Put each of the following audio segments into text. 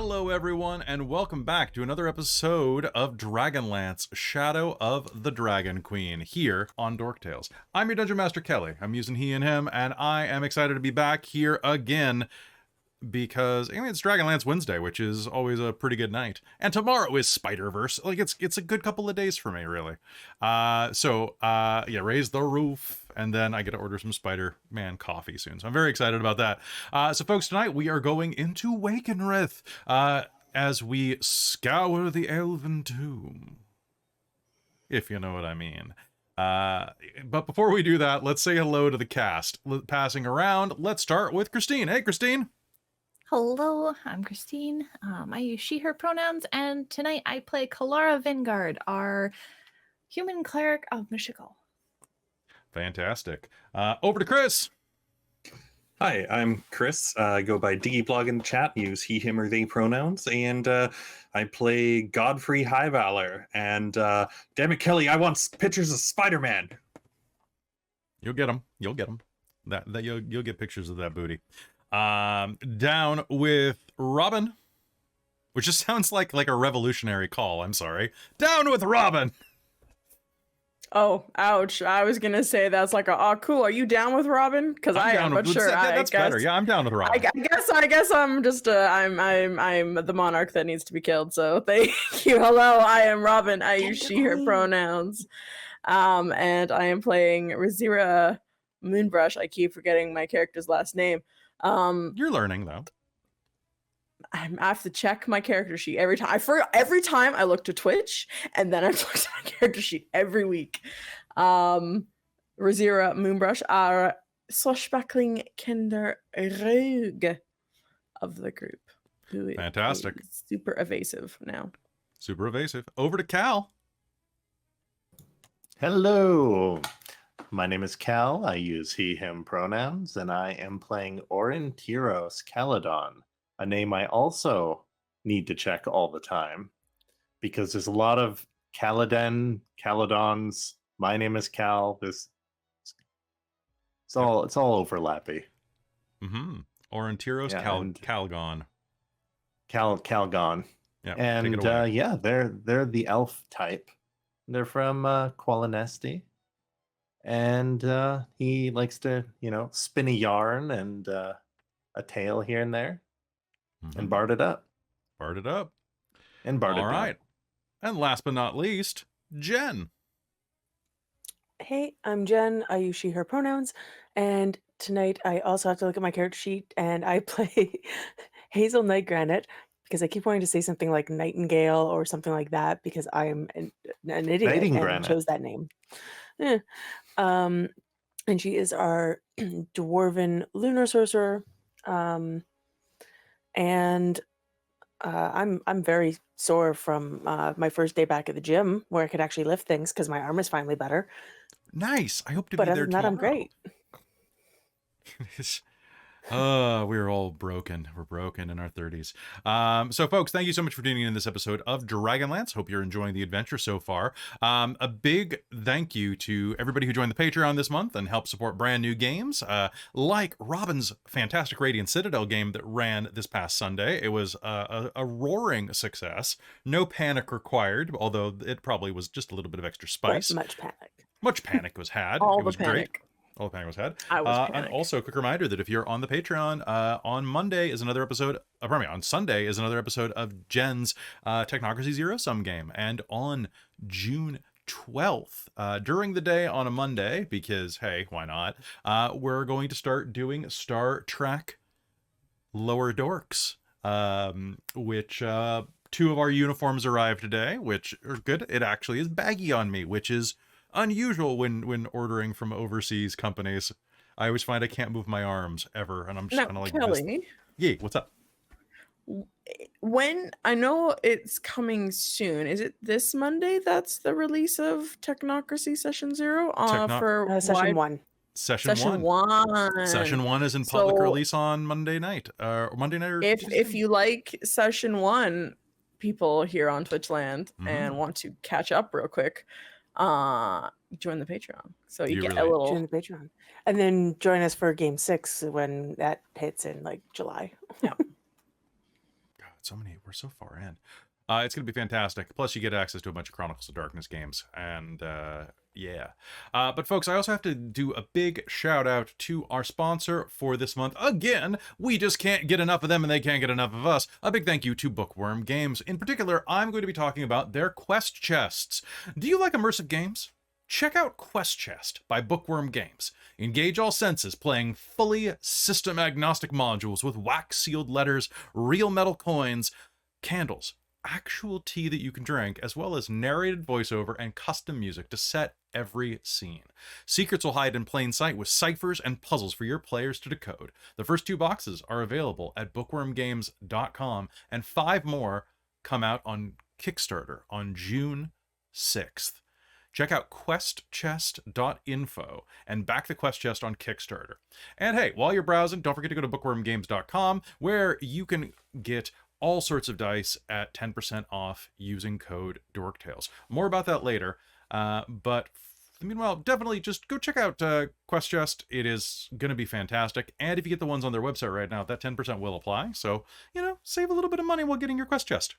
Hello everyone, and welcome back to another episode of Dragonlance, Shadow of the Dragon Queen, here on Dork Tales. I'm your Dungeon Master Kelly. I'm using he and him, and I am excited to be back here again because it's Dragonlance Wednesday, which is always a pretty good night. And tomorrow is Spider-Verse. Like it's a good couple of days for me, really. Raise the roof, and then I get to order some Spider-Man coffee soon. So I'm very excited about that. So folks, tonight we are going into Wakenreth as we scour the Elven Tomb, if you know what I mean. But before we do that, let's say hello to the cast. Passing around, let's start with Christine. Hey, Christine. Hello, I'm Christine. I use she, her pronouns, and tonight I play Kelara Vingard, our human cleric of Michigal. Fantastic. Over to Chris. Hi, I'm Chris. I go by Blogg in the chat, use he, him, or they pronouns, and I play Godfrey Highvalor. And damn it, Kelly, I want pictures of Spider-Man. You'll get them. You'll get them. You'll get pictures of that booty. Down with Robin, which just sounds like a revolutionary call. I'm sorry. Down with Robin. Oh, ouch. I was going to say that's like cool. Are you down with Robin? Because I am, but sure. Yeah, that's better. Yeah, I'm down with Robin. I guess I'm just I'm the monarch that needs to be killed. So thank you. Hello, I am Robin. I use she, her pronouns. And I am playing Rizira Moonbrush. I keep forgetting my character's last name. You're learning though. I have to check my character sheet every time. Every time I look to Twitch, and then I look at my character sheet every week. Rizira Moonbrush are swashbuckling Kinderrogue of the group. Who Fantastic. Is super evasive now. Super evasive. Over to Cal. Hello. My name is Cal. I use he, him pronouns, and I am playing Aurontiros Caledon, a name I also need to check all the time because there's a lot of Caledons. My name is Cal. It's all overlappy. Mm-hmm. Aurontiros, Calgon. Calgon. Yeah. And they're the elf type. They're from Qualinesti. And he likes to, spin a yarn and a tale here and there, and bard it up. Bard it up. And bard it All right. down. And last but not least, Jen. Hey, I'm Jen. I use she, her pronouns. And tonight I also have to look at my character sheet, and I play Hazeal Nightgranite because I keep wanting to say something like Nightingale or something like that because I'm an idiot and chose that name. Yeah. And she is our dwarven lunar sorcerer. I'm very sore from my first day back at the gym where I could actually lift things because my arm is finally better. Nice. I hope to be there tomorrow. But other than that, I'm great. We're all broken. We're broken in our 30s. So folks, thank you so much for tuning in this episode of Dragonlance. Hope you're enjoying the adventure so far. A big thank you to everybody who joined the Patreon this month and helped support brand new games, like Robin's fantastic Radiant Citadel game that ran this past Sunday. It was a roaring success. No panic required, although it probably was just a little bit of extra spice. But much panic. Much panic was had. All it was the panic. Great. All the panic was had. I was and also, a quick reminder that if you're on the Patreon, on Monday is another episode. On Sunday is another episode of Jen's Technocracy Zero Sum game, and on June 12th, during the day on a Monday, because hey, why not? We're going to start doing Star Trek Lower Dorks, which 2 of our uniforms arrived today, which are good. It actually is baggy on me, which is unusual when ordering from overseas companies. I always find I can't move my arms ever, and I'm just kind of like, Kelly, yeah, what's up? When I know it's coming soon, is it this Monday that's the release of Technocracy Session 0? Session 1. Session 1. Session 1 is in public release on Monday night. Monday night. Or if you like Session 1, people here on Twitchland, and want to catch up real quick, join the Patreon. So you get a little join the Patreon. And then join us for Game 6 when that hits in like July. Yeah. so many. We're so far in. It's going to be fantastic. Plus, you get access to a bunch of Chronicles of Darkness games. And, yeah. But, folks, I also have to do a big shout-out to our sponsor for this month. Again, we just can't get enough of them, and they can't get enough of us. A big thank you to Bookwyrm Games. In particular, I'm going to be talking about their quest chests. Do you like immersive games? Check out Quest Chest by Bookwyrm Games. Engage all senses playing fully system-agnostic modules with wax-sealed letters, real metal coins, candles, actual tea that you can drink, as well as narrated voiceover and custom music to set every scene. Secrets will hide in plain sight with ciphers and puzzles for your players to decode. The first 2 boxes are available at bookwyrmgames.com, and 5 more come out on Kickstarter on June 6th. Check out questchest.info and back the Quest Chest on Kickstarter. And hey, while you're browsing, don't forget to go to bookwyrmgames.com, where you can get all sorts of dice at 10% off using code DorkTales. More about that later, but meanwhile, definitely just go check out Quest Chest. It is going to be fantastic, and if you get the ones on their website right now, that 10% will apply, so, save a little bit of money while getting your Quest Chest.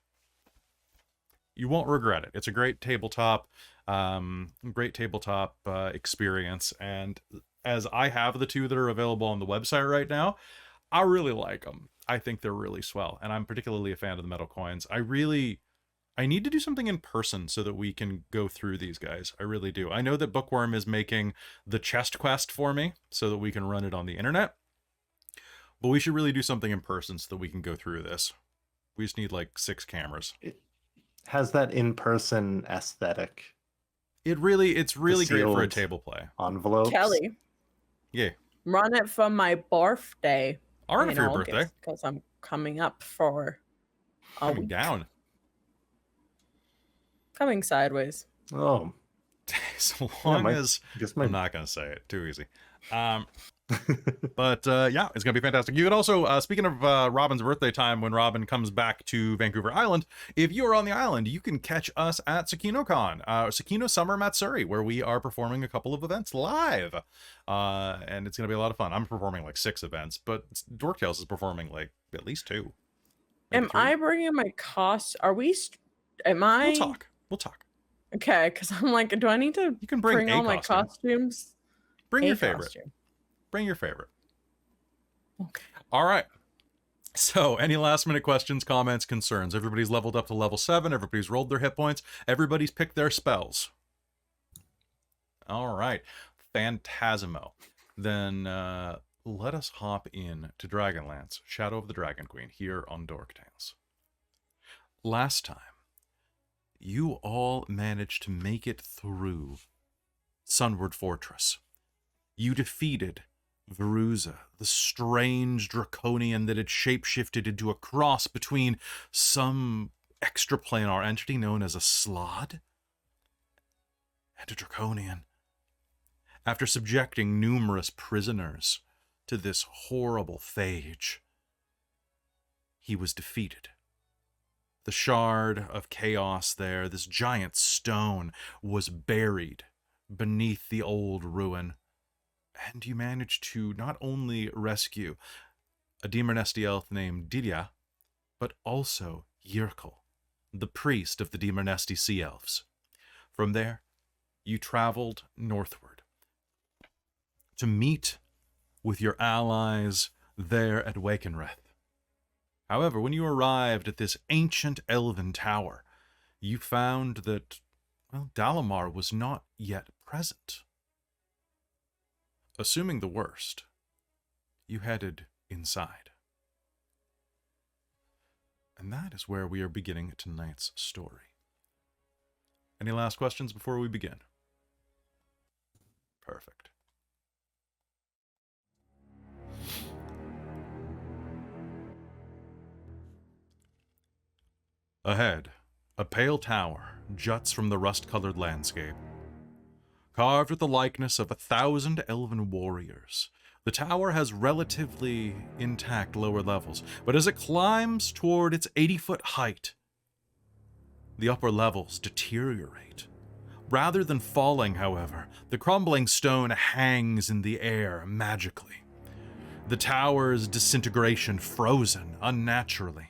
You won't regret it. It's a great tabletop experience, and as I have the 2 that are available on the website right now, I really like them. I think they're really swell, and I'm particularly a fan of the metal coins. I need to do something in person so that we can go through these guys. I really do. I know that Bookwyrm is making the chest quest for me so that we can run it on the internet, but we should really do something in person so that we can go through this. We just need like 6 cameras. It has that in-person aesthetic. It's really great for a table play. Envelopes. Kelly. Yeah. Run it for my birthday. I'll run it for your birthday. Because I'm coming up for a Coming week. down. Coming sideways. Oh. As long as... I'm not going to say it. Too easy. But yeah, it's going to be fantastic. You can also, speaking of Robin's birthday time, when Robin comes back to Vancouver Island, if you are on the island, you can catch us at SakinoCon, Sakino Summer Matsuri, where we are performing a couple of events live. And it's going to be a lot of fun. I'm performing like 6 events, but DorkTales is performing like at least 2. Am 3. I bringing my cost? Are we? Am I? We'll talk. Okay, because I'm like, do I need to? You can bring all a my costume. costumes. Bring A your favorite. costume. Bring your favorite. Okay. All right. So, any last minute questions, comments, concerns? Everybody's leveled up to level 7. Everybody's rolled their hit points. Everybody's picked their spells. All right. Phantasmo. Then let us hop in to Dragonlance, Shadow of the Dragon Queen, here on DorkTales. Last time, you all managed to make it through Sunward Fortress. You defeated Veruza, the strange draconian that had shapeshifted into a cross between some extraplanar entity known as a Slod and a draconian. After subjecting numerous prisoners to this horrible phage, he was defeated. The shard of chaos there, this giant stone, was buried beneath the old ruin. And you managed to not only rescue a Demon Nesti elf named Didia, but also Yerkel, the priest of the Demon Nesti Sea Elves. From there, you traveled northward to meet with your allies there at Wakenreth. However, when you arrived at this ancient elven tower, you found that, Dalamar was not yet present. Assuming the worst, you headed inside. And that is where we are beginning tonight's story. Any last questions before we begin? Perfect. Ahead, a pale tower juts from the rust-colored landscape. Carved with the likeness of 1,000 elven warriors, the tower has relatively intact lower levels, but as it climbs toward its 80-foot height, the upper levels deteriorate. Rather than falling, however, the crumbling stone hangs in the air magically. The tower's disintegration frozen unnaturally.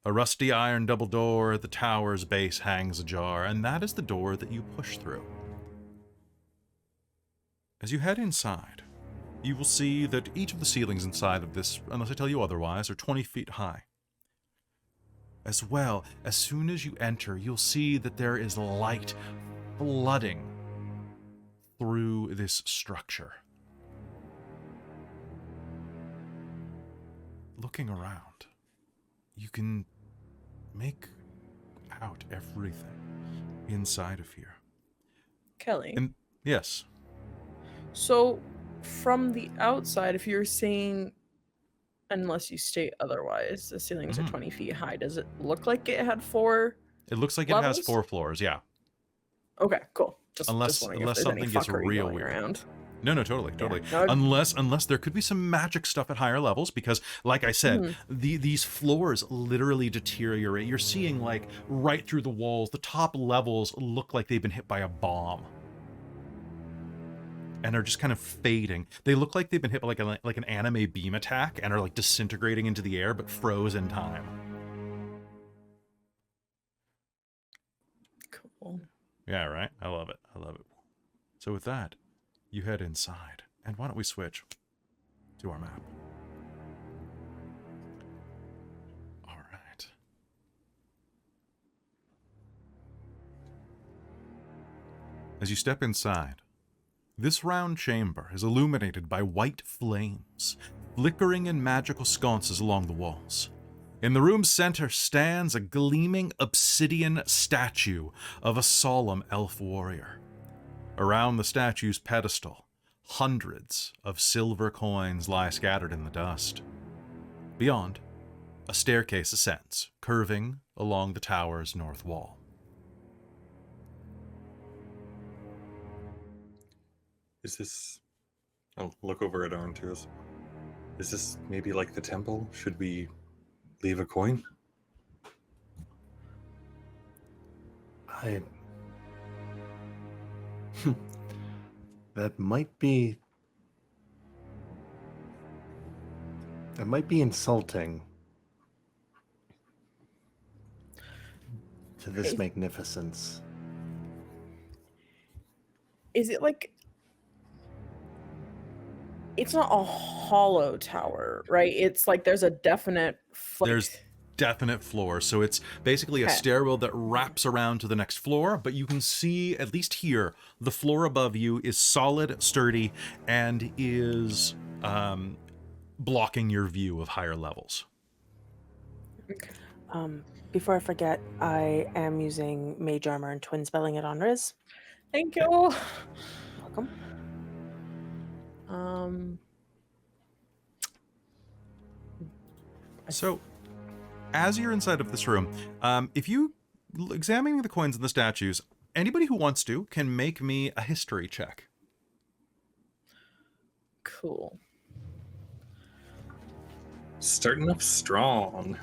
A rusty iron double door at the tower's base hangs ajar, and that is the door that you push through. As you head inside, you will see that each of the ceilings inside of this, unless I tell you otherwise, are 20 feet high. As well, as soon as you enter, you'll see that there is light flooding through this structure. Looking around, you can make out everything inside of here. Kelly. And yes. So, from the outside, if you're seeing, unless you state otherwise, the ceilings are 20 feet high, does it look like it had 4? It looks like levels? it has 4 floors, yeah. Okay, cool. Unless wondering if there's something any gets fuckery real going weird. around. No, totally. No, Unless there could be some magic stuff at higher levels, because, like I said, these floors literally deteriorate. You're seeing, like, right through the walls. The top levels look like they've been hit by a bomb. And are just kind of fading. They look like they've been hit by like an anime beam attack and are like disintegrating into the air, but froze in time. Cool. Yeah, right? I love it. So with that, you head inside. And why don't we switch to our map? All right. As you step inside, this round chamber is illuminated by white flames, flickering in magical sconces along the walls. In the room's center stands a gleaming obsidian statue of a solemn elf warrior. Around the statue's pedestal, hundreds of silver coins lie scattered in the dust. Beyond, a staircase ascends, curving along the tower's north wall. Is this... I'll look over at Aurontiros. Is this maybe like the temple? Should we leave a coin? That might be insulting to this magnificence. Is it like... It's not a hollow tower, right? It's like there's a definite... There's definite floor, so it's basically a stairwell that wraps around to the next floor, but you can see, at least here, the floor above you is solid, sturdy, and is blocking your view of higher levels. Before I forget, I am using Mage Armor and Twin Spelling it on Riz. Thank you. Welcome. So, as you're inside of this room, if you examining the coins and the statues, anybody who wants to can make me a history check. Cool. Starting off strong.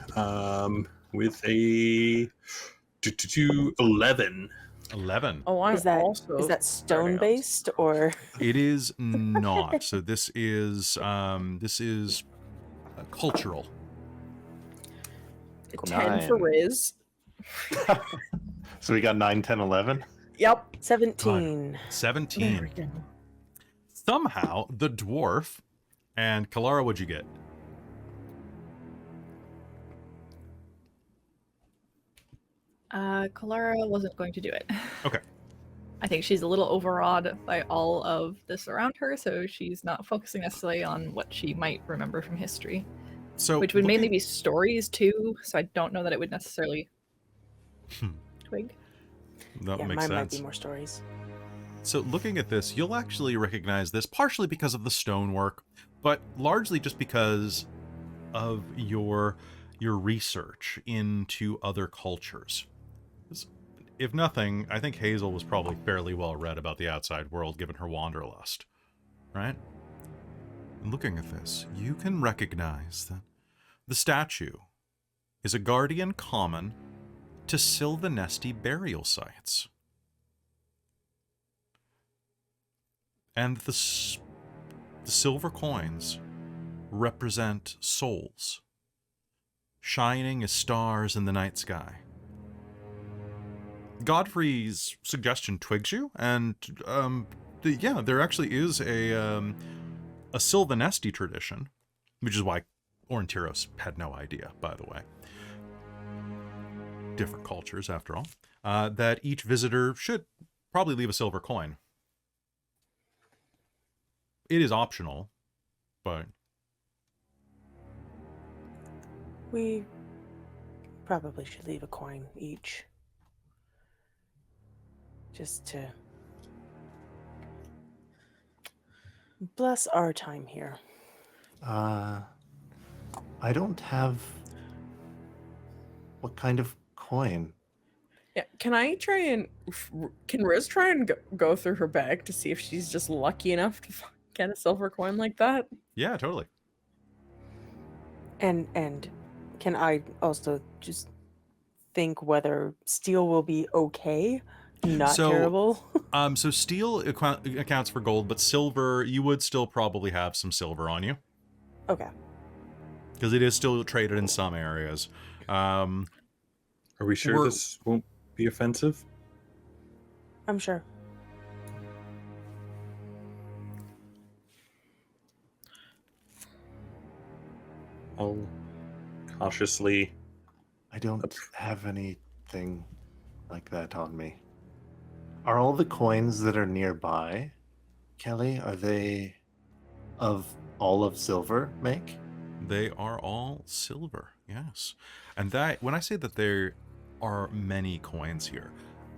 With a 11. 11. Oh, I'm Is that also stone based or? It is not. So this is cultural. 10 for Riz. So we got 9, 10, 11? Yep. 17. 17. Somehow, the dwarf and Kelara, what'd you get? Kelara wasn't going to do it. Okay. I think she's a little overawed by all of this around her, so she's not focusing necessarily on what she might remember from history. So Which would mainly be stories too, so I don't know that it would necessarily twig. That Yeah, makes mine sense. might be more stories. So looking at this, you'll actually recognize this partially because of the stonework, but largely just because of your research into other cultures. If nothing, I think Hazeal was probably fairly well read about the outside world given her wanderlust, right? And looking at this, you can recognize that the statue is a guardian common to Sylvanesti burial sites. And the silver coins represent souls shining as stars in the night sky. Godfrey's suggestion twigs you, and there actually is a Sylvanesti tradition, which is why Aurontiros had no idea, by the way. Different cultures, after all. That each visitor should probably leave a silver coin. It is optional, but... We probably should leave a coin each. Just to bless our time here. I don't have... What kind of coin? Yeah, can Riz try and go through her bag to see if she's just lucky enough to get a silver coin like that? Yeah, totally. And can I also just think whether steel will be okay? Not terrible. So steel accounts for gold, but silver, you would still probably have some silver on you. Okay. Because it is still traded in some areas. Are we sure this won't be offensive? I'm sure. I'll cautiously... I don't have anything like that on me. Are all the coins that are nearby, Kelly, are they of all of silver make? They are all silver, yes. And that, when I say that there are many coins here,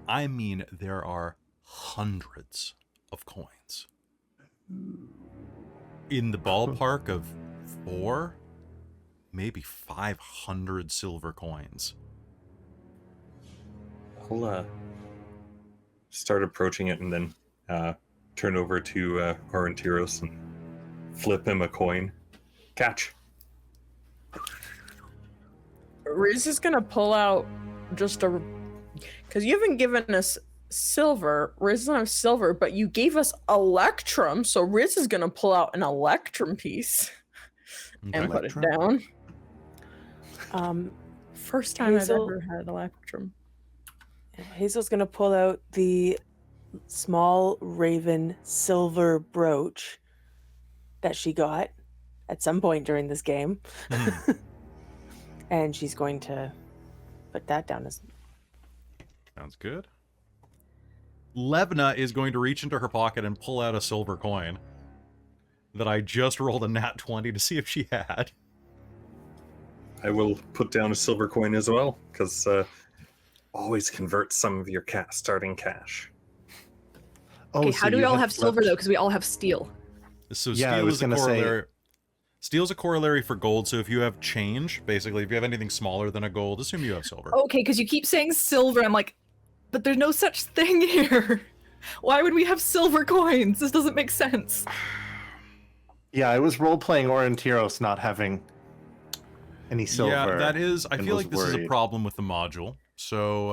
I mean there are hundreds of coins. In the ballpark of 4, maybe 500 silver coins. I'll start approaching it and then turn over to Aurontiros and flip him a coin. Catch. Riz is gonna pull out just a... Because you haven't given us silver. Riz doesn't have silver, but you gave us electrum, so Riz is gonna pull out an electrum piece and put it down. First time Hazeal, I've ever had electrum. Hazel's gonna pull out the small raven silver brooch that she got at some point during this game. And she's going to put that down as... Sounds good. Levna is going to reach into her pocket and pull out a silver coin that I just rolled a nat 20 to see if she had. I will put down a silver coin as well, because always convert some of your starting cash. Okay, how do we all have silver, though? Because we all have steel. So steel is a corollary. Steel's a corollary for gold, so if you have change, basically, if you have anything smaller than a gold, assume you have silver. Okay, because you keep saying silver, I'm like, but there's no such thing here. Why would we have silver coins? This doesn't make sense. Yeah, I was role-playing Aurontiros not having any silver. Yeah, that is... I feel like this is a problem with the module, so...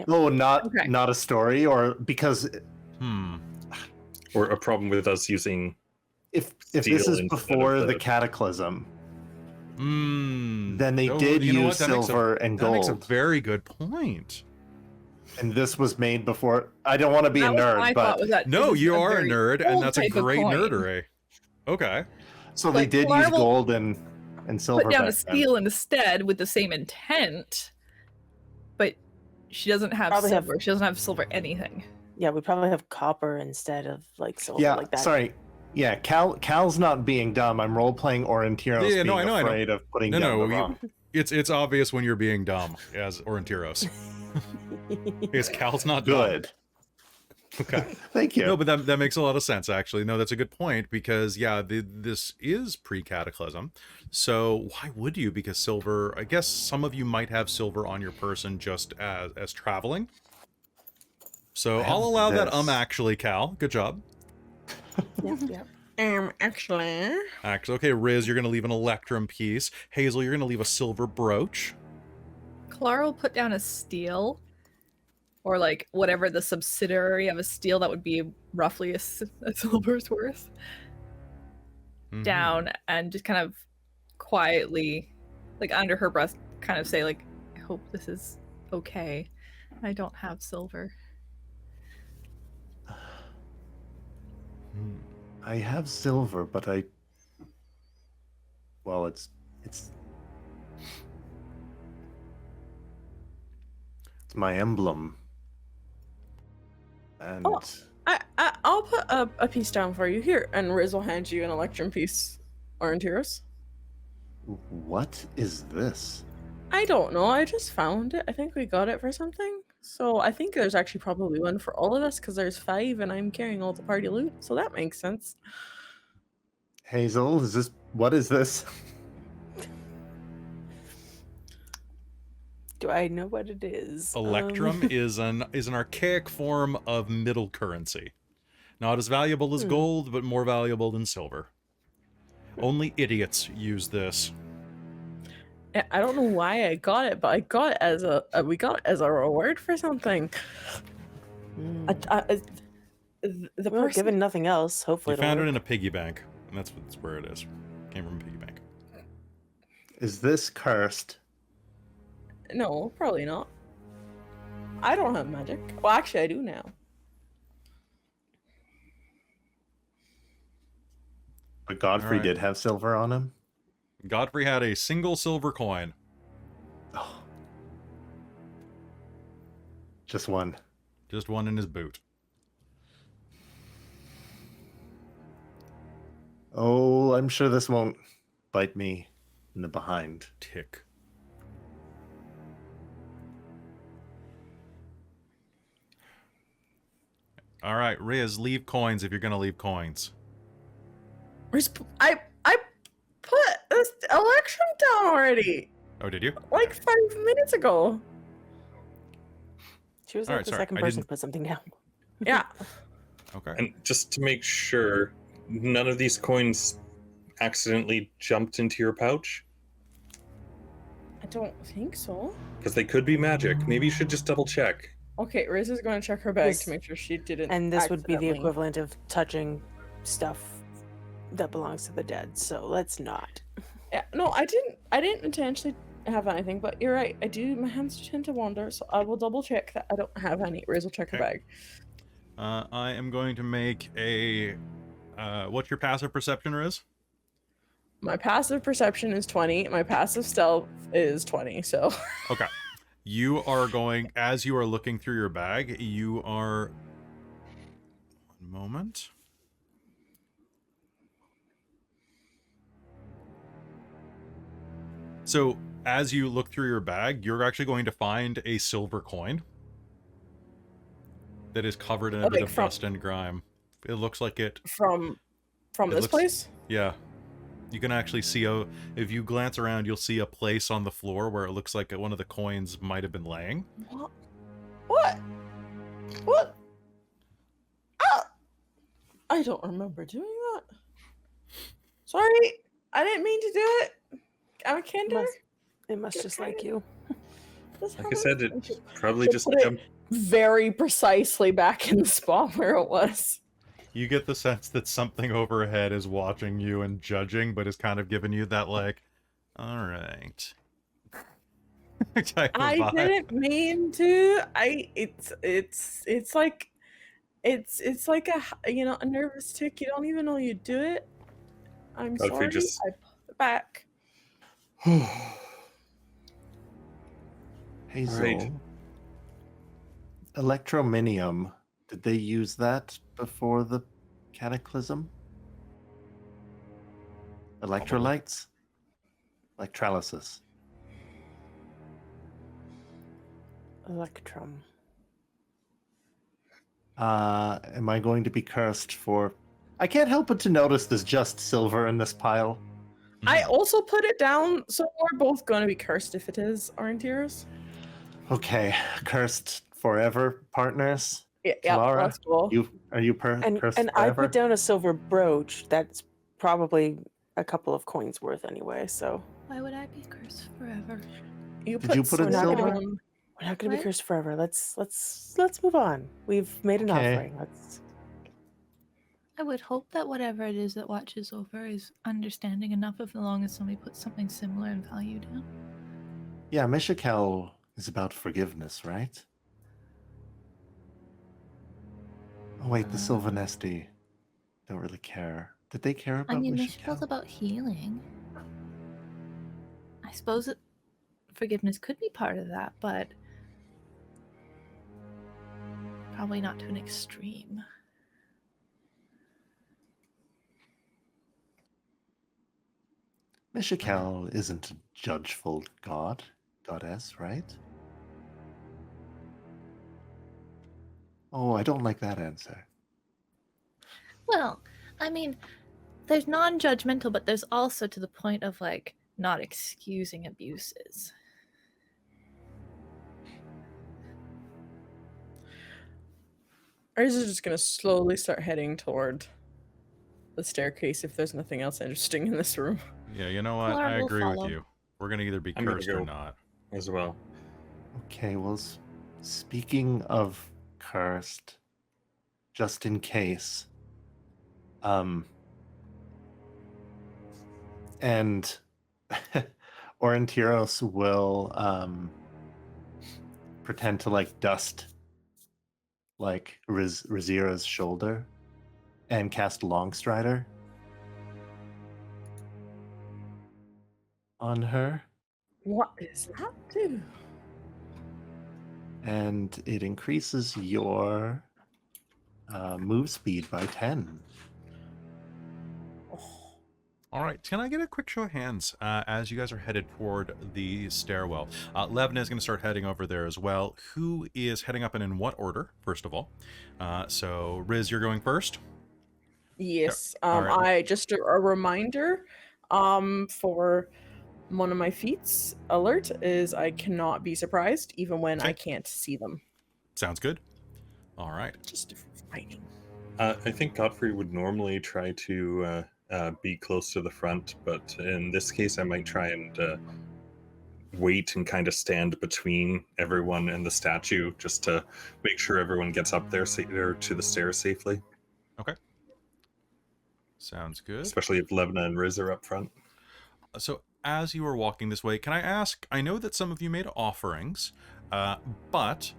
Oh, not a story, or because... Or a problem with us using... If this is before the Cataclysm, then they did use silver and gold. That makes a very good point. And this was made before... I don't want to be a nerd, but... No, you are a nerd, and that's a great nerdery. Okay. So they did use gold and silver. Put down a steel instead with the same intent, but she doesn't have silver. She doesn't have silver anything. Yeah, we probably have copper instead of like silver. Yeah, like that. Sorry. Yeah, Cal's not being dumb. I'm role-playing Aurontiros being afraid of putting down the wrong. It's obvious when you're being dumb as Aurontiros. Because Cal's not good. Dumb. Okay. Thank you. No, but that makes a lot of sense, actually. No, that's a good point, because, yeah, this is pre-Cataclysm. So why would you? Because silver, I guess some of you might have silver on your person just as traveling. So I'll allow that, actually, Cal. Good job. Yeah. Actually. Okay, Riz, you're going to leave an electrum piece. Hazeal, you're going to leave a silver brooch. Kelara will put down a steel, or like whatever the subsidiary of a steel that would be roughly a silver's worth, down, and just kind of quietly, like under her breath, kind of say, like, I hope this is okay. I don't have silver. I have silver, but well, it's my emblem. And Oh. I'll put a piece down for you here, and Riz will hand you an electrum piece, Aurontiros. what is this? I don't know. I just found it. I think we got it for something. So I think there's actually probably one for all of us because there's 5, and I'm carrying all the party loot. So that makes sense. Hazeal, what is this? Do I know what it is? Electrum is an archaic form of middle currency. Not as valuable as gold, but more valuable than silver. Only idiots use this. I don't know why I got it, but I got it as we got it as a reward for something. The Well, person given nothing else, hopefully You found it in a piggy bank, and that's where it is. Came from a piggy bank. Is this cursed? No, probably not. I don't have magic. Well, actually, I do now. But Godfrey Alright. did have silver on him? Godfrey had a single silver coin. Oh. Just one. Just one in his boot. Oh, I'm sure this won't bite me in the behind. Tick. All right, Riz, leave coins if you're gonna leave coins. I put this electrum down already, Oh, did you? like 5 minutes ago. She was All like right, the sorry, second I person didn't- to put something down. Yeah. Okay. And just to make sure, none of these coins accidentally jumped into your pouch? I don't think so. Because they could be magic. Maybe you should just double check. Okay, Riz is going to check her bag This- to make sure she didn't. And this would be the accidentally- equivalent of touching stuff that belongs to the dead. So let's not. Yeah, no, I didn't intentionally have anything, but you're right. I do. My hands tend to wander, so I will double check that I don't have any. Riz will check her Okay. bag. I am going to make a. What's your passive perception, Riz? My passive perception is 20. My passive stealth is 20. So Okay. You are going, as you are looking through your bag, you are. One moment. So, as you look through your bag, you're actually going to find a silver coin that is covered in a bit like of from- dust and grime. It looks like it. from It this looks- place. Yeah. You can actually see if you glance around, you'll see a place on the floor where it looks like one of the coins might have been laying. What? What? What? Ah! I don't remember doing that. Sorry, I didn't mean to do it. I'm a kinder. It must just like you. Like I said, it probably She'll just put it jumped. very precisely back in the spot where it was. You get the sense that something overhead is watching you and judging, but is kind of giving you that like, all right. type of I vibe. didn't mean to. It's like a a nervous tick. You don't even know you do it. I'm Godfrey sorry. just- I put it back. Hazeal. Right. Electrominium. Did they use that before the cataclysm? Electrolytes? Electrolysis. Electrum. Am I going to be cursed for... I can't help but to notice there's just silver in this pile. I also put it down, so we're both going to be cursed if it is, aren't yours? Okay, cursed forever, partners. Yeah, Kelara, that's cool. Are you And cursed and I forever? put down a silver brooch. That's probably a couple of coins worth anyway. So Why would I be cursed forever? You Did you put in silver silver? down. we're not going to be What? cursed forever. Let's move on. We've made an Okay. offering. Let's. I would hope that whatever it is that watches over is understanding enough of the long as somebody puts something similar in value down. Yeah, Mishakal is about forgiveness, right? Oh wait, the Sylvanesti don't really care. Did they care I about mean, Mishkal's Mishakal? about healing. I suppose forgiveness could be part of that, but probably not to an extreme. Mishakal isn't a judgeful goddess, right? Oh, I don't like that answer. Well, I mean, there's non-judgmental, but there's also to the point of like not excusing abuses. Ours is just gonna slowly start heading toward the staircase if there's nothing else interesting in this room. Yeah, you know what? Laura I will agree follow. with you. We're gonna either be I'm gonna cursed or go. not. As well. Okay, well, speaking of cursed, just in case, and Aurontiros will pretend to like dust like Rizira's shoulder and cast Longstrider on her, What is that do? and it increases your move speed by 10. All right, can I get a quick show of hands as you guys are headed toward the stairwell? Levna is going to start heading over there as well. Who is heading up and in what order, first of all? So, Riz, you're going first? Yes. All right. I just a reminder for one of my feats alert is I cannot be surprised even when I can't see them. Sounds good. All right. Just fighting. I think Godfrey would normally try to be close to the front, but in this case, I might try and wait and kind of stand between everyone and the statue just to make sure everyone gets up there or to the stairs safely. Okay. Sounds good. Especially if Levna and Riz are up front. So, as you are walking this way, can I ask, I know that some of you made offerings, but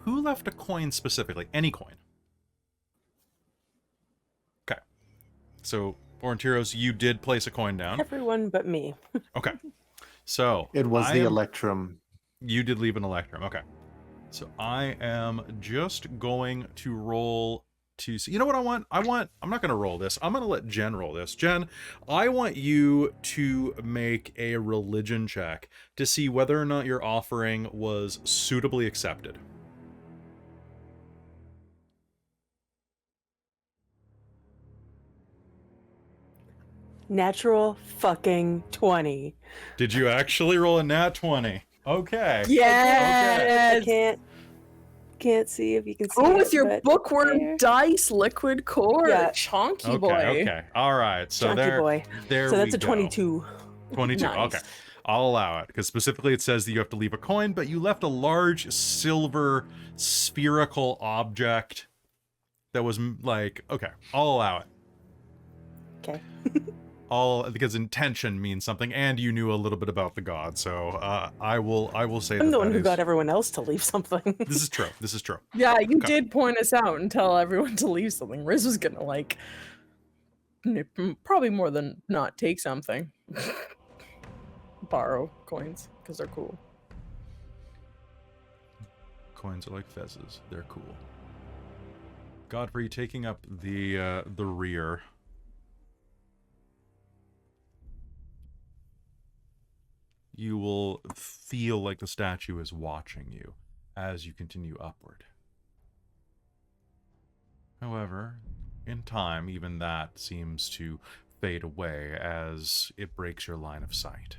who left a coin specifically? Any coin? Okay. So, Aurontiros, you did place a coin down. Everyone but me. Okay. So, It was the Electrum. You did leave an Electrum. Okay. So, I am just going to roll to see. You know what I want? I'm not going to roll this. I'm going to let Jen roll this. Jen, I want you to make a religion check to see whether or not your offering was suitably accepted. Natural fucking 20. Did you actually roll a nat 20? Okay. Yes. I can't see if you can see. Oh, with your but Bookwyrm there. dice liquid core, Yeah. chonky Okay, boy. okay. All right. So Chunky boy. there So that's we a go. 22. 22. Nice. Okay. I'll allow it because specifically it says that you have to leave a coin, but you left a large silver spherical object that was like, okay, I'll allow it. Okay. Because intention means something, and you knew a little bit about the god, so I will say I'm that the one that who is- got everyone else to leave something. This is true. This is true. Yeah, you Okay. did point us out and tell everyone to leave something. Riz was gonna like probably more than not take something. Borrow coins because they're cool. Coins are like fezzes. They're cool. Godfrey taking up the rear. You will feel like the statue is watching you as you continue upward. However, in time, even that seems to fade away as it breaks your line of sight.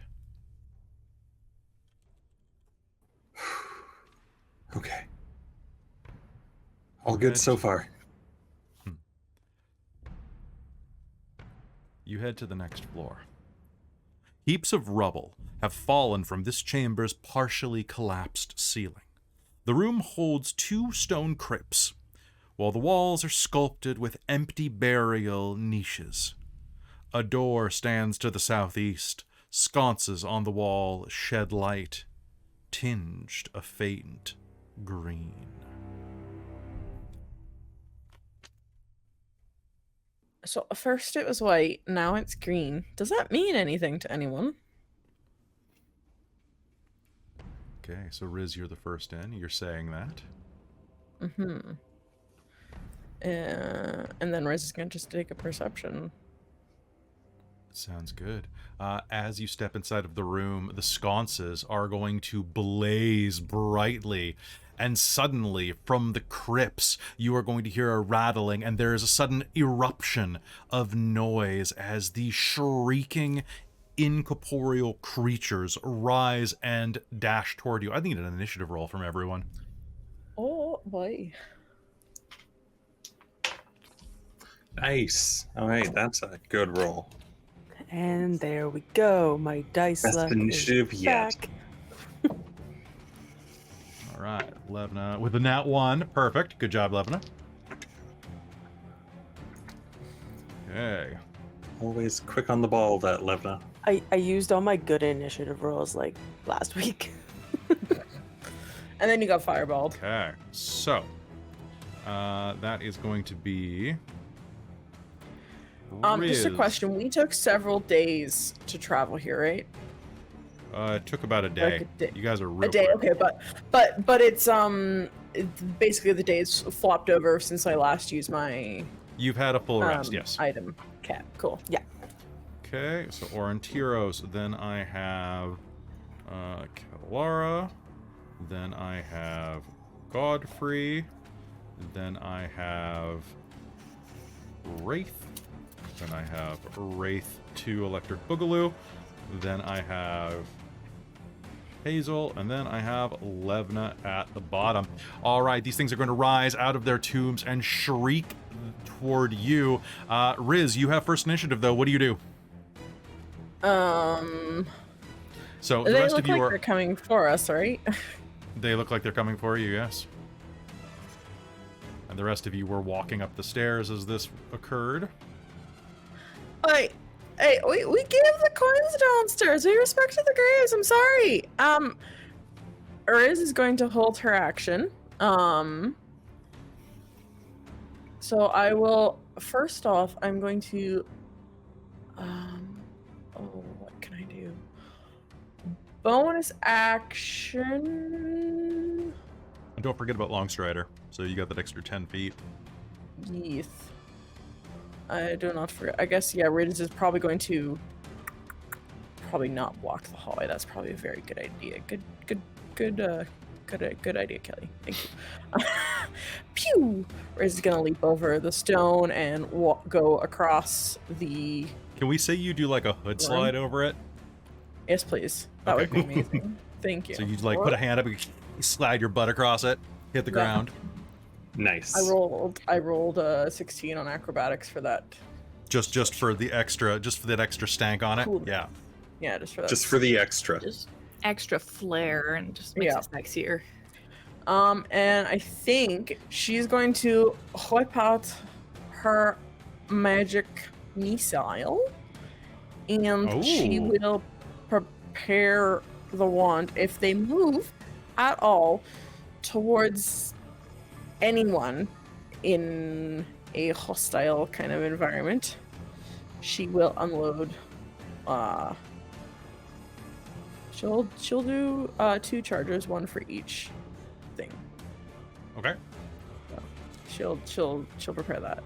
Okay. All good so far. You head to the next floor. Heaps of rubble have fallen from this chamber's partially collapsed ceiling. The room holds 2 stone crypts, while the walls are sculpted with empty burial niches. A door stands to the southeast, sconces on the wall shed light tinged a faint green. So first it was white, now it's green. Does that mean anything to anyone? Okay, so Riz, you're the first in. You're saying that. Mm-hmm. And then Riz is going to just take a perception. Sounds good. As you step inside of the room, the sconces are going to blaze brightly. And suddenly, from the crypts, you are going to hear a rattling, and there is a sudden eruption of noise as the shrieking, incorporeal creatures rise and dash toward you. I think an initiative roll from everyone. Oh, boy. Nice. All right, that's a good roll. And there we go. My dice Best luck initiative is yet. back. All right, Levna with a nat 1. Perfect. Good job, Levna. Okay. Always quick on the ball, that Levna. I used all my good initiative rolls like last week. And then you got fireballed. Okay. So, that is going to be... Just a Riz. question. We took several days to travel here, right? It took about a day. Like a day. You guys are real A day, quick. okay, but it's basically the days flopped over since I last used my You've had a full rest, yes. item. Okay, cool. Yeah. Okay, so Aurontiros, then I have Kelara, then I have Godfrey, then I have Wraith, then I have Wraith 2 Electric Boogaloo, then I have Hazeal, and then I have Levna at the bottom. All right, these things are going to rise out of their tombs and shriek toward you. Riz, you have first initiative, though. What do you do? So the They rest look of you like are... they're coming for us, right? They look like they're coming for you, yes. And the rest of you were walking up the stairs as this occurred. Hey, we gave the coins downstairs. We respected the graves. I'm sorry. Riz is going to hold her action. So I will, first off, I'm going to, what can I do? Bonus action. And don't forget about Longstrider. So you got that extra 10 feet. Yes. I do not forget. I guess, yeah, Riz is probably going to probably not block the hallway. That's probably a very good idea. Good idea, Kelly. Thank you. Pew! Riz is gonna leap over the stone and go across the... Can we say you do like a hood slide over it? Yes, please. That Okay. would be amazing. Thank you. So you like put a hand up, you slide your butt across it, hit the Yeah. ground. Nice. I rolled a 16 on acrobatics for that. Just for the extra, just for that extra stank on it. Cool. Yeah. Yeah, just for that. Just for the extra. Just extra flair and just makes Yeah. it sexier. And I think she's going to whip out her magic missile, and she Oh. will prepare the wand. If they move at all towards anyone in a hostile kind of environment, she will unload. She'll do 2 charges, 1 for each thing. Okay. She'll prepare that.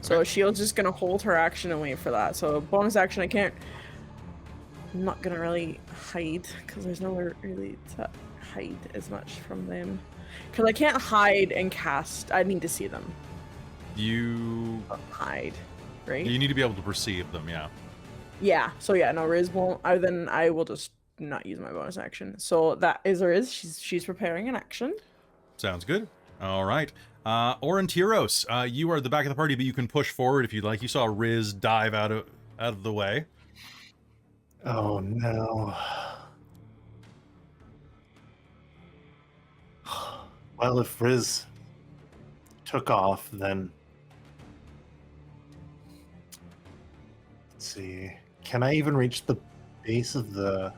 So Shield's just gonna hold her action and wait for that. So bonus action, I'm not gonna really hide because there's nowhere really to hide as much from them. Because I can't hide and cast. I need to see them. You Hide, right? need to be able to perceive them, yeah. Yeah. So yeah, no, Riz won't. Then I will just not use my bonus action. So that is Riz. She's preparing an action. Sounds good. All right. Aurontiros, you are at the back of the party, but you can push forward if you'd like. You saw Riz dive out of the way. Oh no. Well, if Riz took off, then let's see. Can I even reach the base of the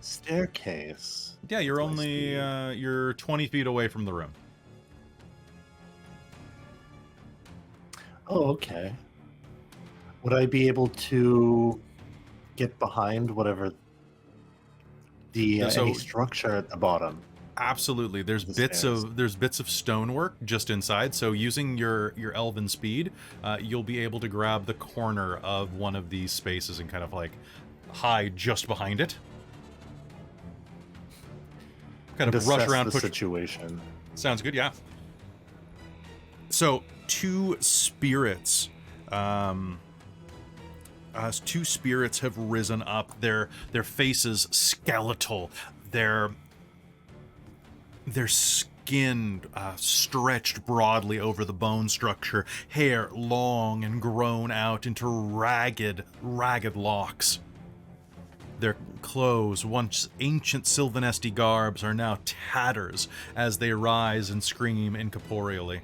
Staircase. Yeah, you're Must only be- you're 20 feet away from the room. Oh, okay. Would I be able to get behind whatever the So- any structure at the bottom? Absolutely. There's The bits stairs. of stonework just inside. So using your elven speed, you'll be able to grab the corner of one of these spaces and kind of like hide just behind it. Kind of rush Assess around, the push. situation. Sounds good, yeah. So two spirits have risen up. Their faces skeletal. Their skin stretched broadly over the bone structure, hair long and grown out into ragged locks. Their clothes, once ancient Sylvanesti garbs, are now tatters as they rise and scream incorporeally.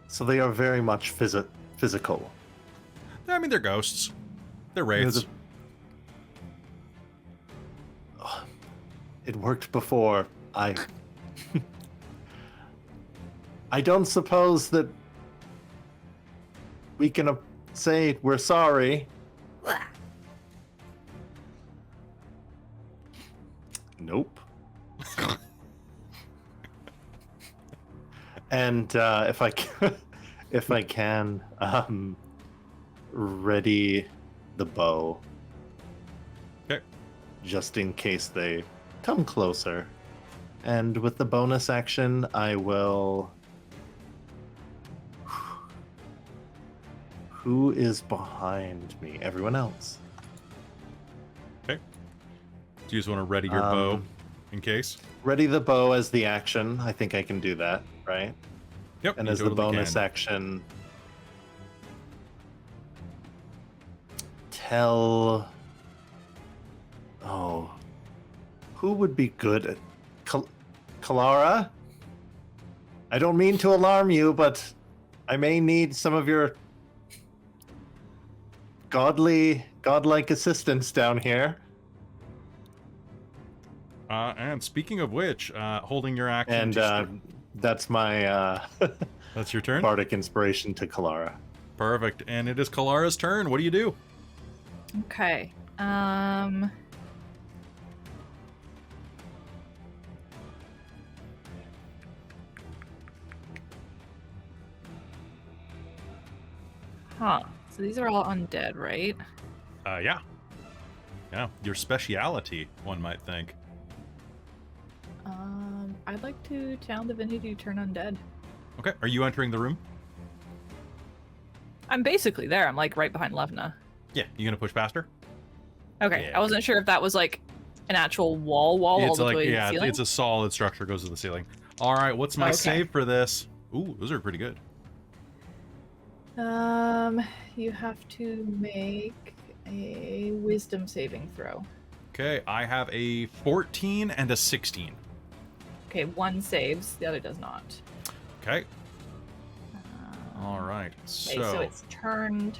So they are very much physical. I mean, they're ghosts. They're You know, wraiths. It worked before. I don't suppose that we can say we're sorry. Nope. And if I can, ready the bow. Okay. Just in case they come closer. And with the bonus action, I will... Who is behind me? Everyone else. Okay. Do you just want to ready your bow in case? Ready the bow as the action. I think I can do that, right? Yep. And you as totally the bonus can. action, tell... Oh. Who would be good at... Kelara? I don't mean to alarm you, but I may need some of your godlike assistance down here. And speaking of which, holding your action. And that's my that's your turn. bardic inspiration to Kelara. Perfect. And it is Kalara's turn. What do you do? Okay. Huh. So these are all undead, right? Yeah. Yeah. Your speciality, one might think. I'd like to channel divinity to turn undead. Okay. Are you entering the room? I'm basically there. I'm like right behind Levna. Yeah. You gonna push past her? Okay. Yeah. I wasn't sure if that was like an actual wall all It's the like way to the yeah, ceiling. it's a solid structure, goes to the ceiling. All right. What's my Okay. save for this? Ooh, those are pretty good. You have to make a wisdom saving throw. Okay. I have a 14 and a 16. Okay, one saves, the other does not. Okay. All right. Okay, so it's turned.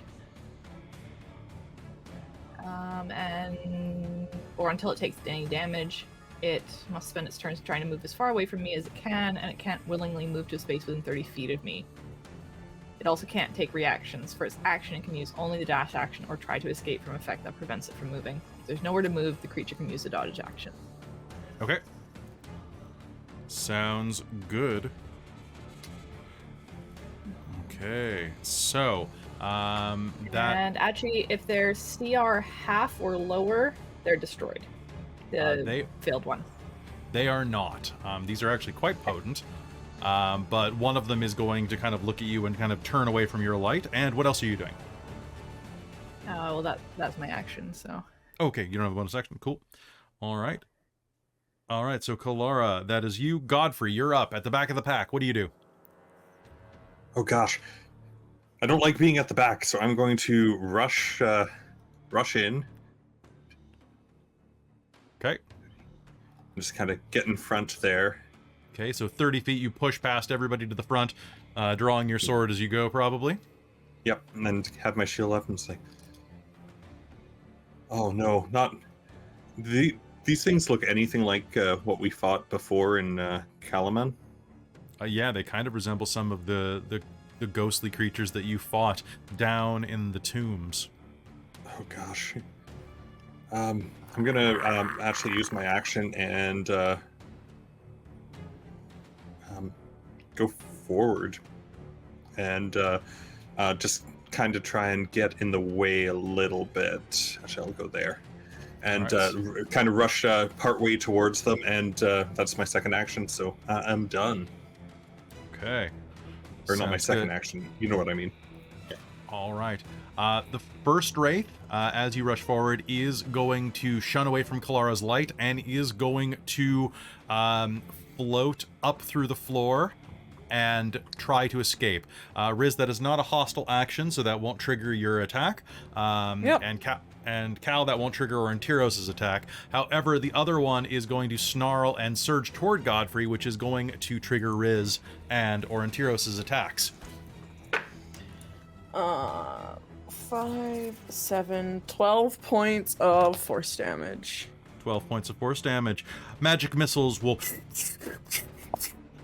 Or until it takes any damage, it must spend its turns trying to move as far away from me as it can, and it can't willingly move to a space within 30 feet of me. It also can't take reactions. For its action, it can use only the dash action or try to escape from effect that prevents it from moving. If there's nowhere to move, the creature can use the dodge action. Okay. Sounds good. Okay, so that And actually, if they're CR half or lower, they're destroyed. The they failed one. they are not. These are actually quite potent. But one of them is going to kind of look at you and kind of turn away from your light. And what else are you doing? Well, that's my action. So Okay, you don't have a bonus action. Cool. All right. All right. So Kelara, that is you. Godfrey, you're up at the back of the pack. What do you do? Oh gosh, I don't like being at the back, so I'm going to rush in. Okay. Just kind of get in front there. Okay. So 30 feet, you push past everybody to the front, drawing your sword as you go, probably. Yep, and then have my shield up and say, "Oh no, not these things look anything like what we fought before in Kalaman? Yeah, they kind of resemble some of the ghostly creatures that you fought down in the tombs. Oh gosh. I'm gonna actually use my action and go forward and just kind of try and get in the way a little bit. Actually, I'll go there and Right. kind of rush partway towards them, and that's my second action. So I'm done. Okay. Or not my Sounds second good. action. You know what I mean. All right. The first wraith, as you rush forward, is going to shun away from Kilara's light and is going to float up through the floor and try to escape. Riz, that is not a hostile action, so that won't trigger your attack. Yep. And Cal, that won't trigger Aurontiros' attack. However, the other one is going to snarl and surge toward Godfrey, which is going to trigger Riz and Aurontiros' attacks. 5, 7, 12 points of force damage. 12 points of force damage. Magic missiles will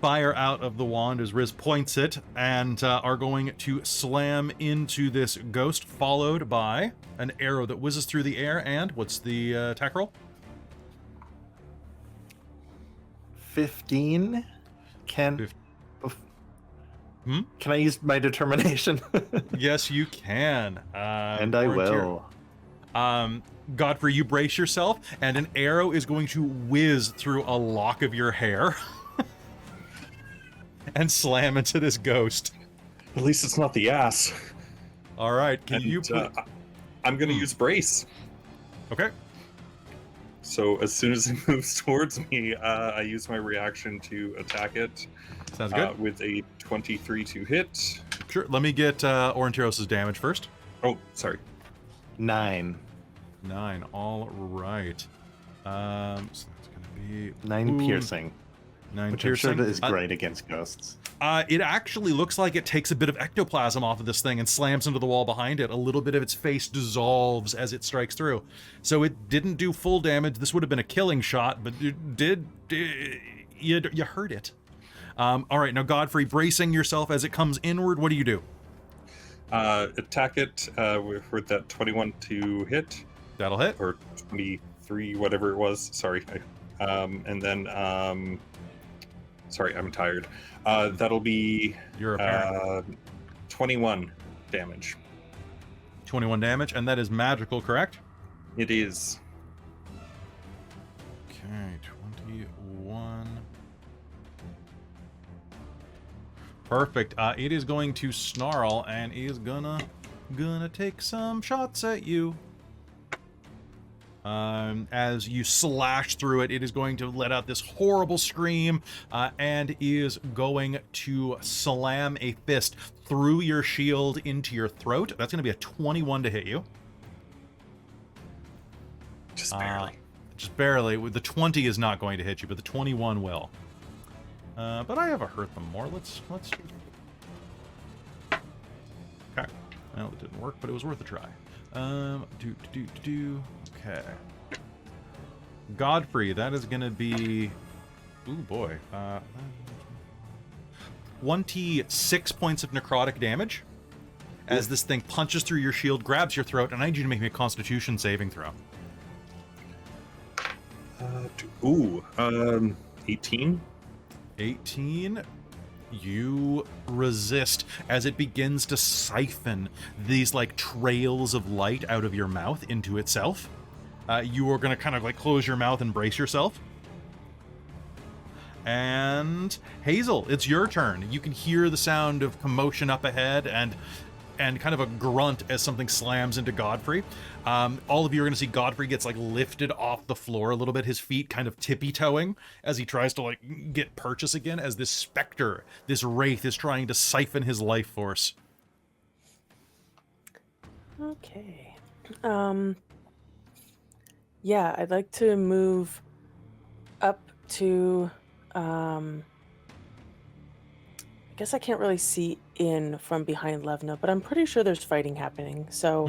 fire out of the wand as Riz points it and are going to slam into this ghost, followed by an arrow that whizzes through the air. And what's the attack roll? 15. Can Hmm? Can I use my determination? Yes, you can. And I will. Godfrey, you brace yourself, and an arrow is going to whiz through a lock of your hair and slam into this ghost. At least it's not the ass. All right, can And, you put... I'm going to use brace. Okay. So as soon as it moves towards me, I use my reaction to attack it. Sounds good. With a 23 to hit. Sure, let me get Aurontiros' damage first. Oh, sorry. 9. 9, all right. So that's going to be... 9 piercing. 9 Which piercing. I'm sure is great against ghosts. It actually looks like it takes a bit of ectoplasm off of this thing and slams into the wall behind it. A little bit of its face dissolves as it strikes through. So it didn't do full damage. This would have been a killing shot, but it did... You hurt it. All right, now Godfrey, bracing yourself as it comes inward, what do you do? Attack it with that 21 to hit. That'll hit. Or 23, whatever it was. Sorry. And then... sorry, I'm tired. That'll be... You're a parent. 21 damage. 21 damage, and that is magical, correct? It is. Okay, 21. Perfect. It is going to snarl and is gonna take some shots at you. As you slash through it, it is going to let out this horrible scream and is going to slam a fist through your shield into your throat. That's going to be a 21 to hit you. Just barely. Just barely. The 20 is not going to hit you, but the 21 will. But I have hurt them more. Let's. Okay. Well, it didn't work, but it was worth a try. Okay. Godfrey, that is going to be... Ooh, boy. 26 points of necrotic damage as this thing punches through your shield, grabs your throat, and I need you to make me a Constitution saving throw. 18? 18. You resist as it begins to siphon these like trails of light out of your mouth into itself. You are going to kind of like close your mouth and brace yourself. And Hazeal, it's your turn. You can hear the sound of commotion up ahead and kind of a grunt as something slams into Godfrey. All of you are going to see Godfrey gets like lifted off the floor a little bit, his feet kind of tippy-toeing as he tries to like get purchase again as this specter, this wraith is trying to siphon his life force. Okay. Yeah, I'd like to move up to I guess I can't really see in from behind Levna, but I'm pretty sure there's fighting happening. So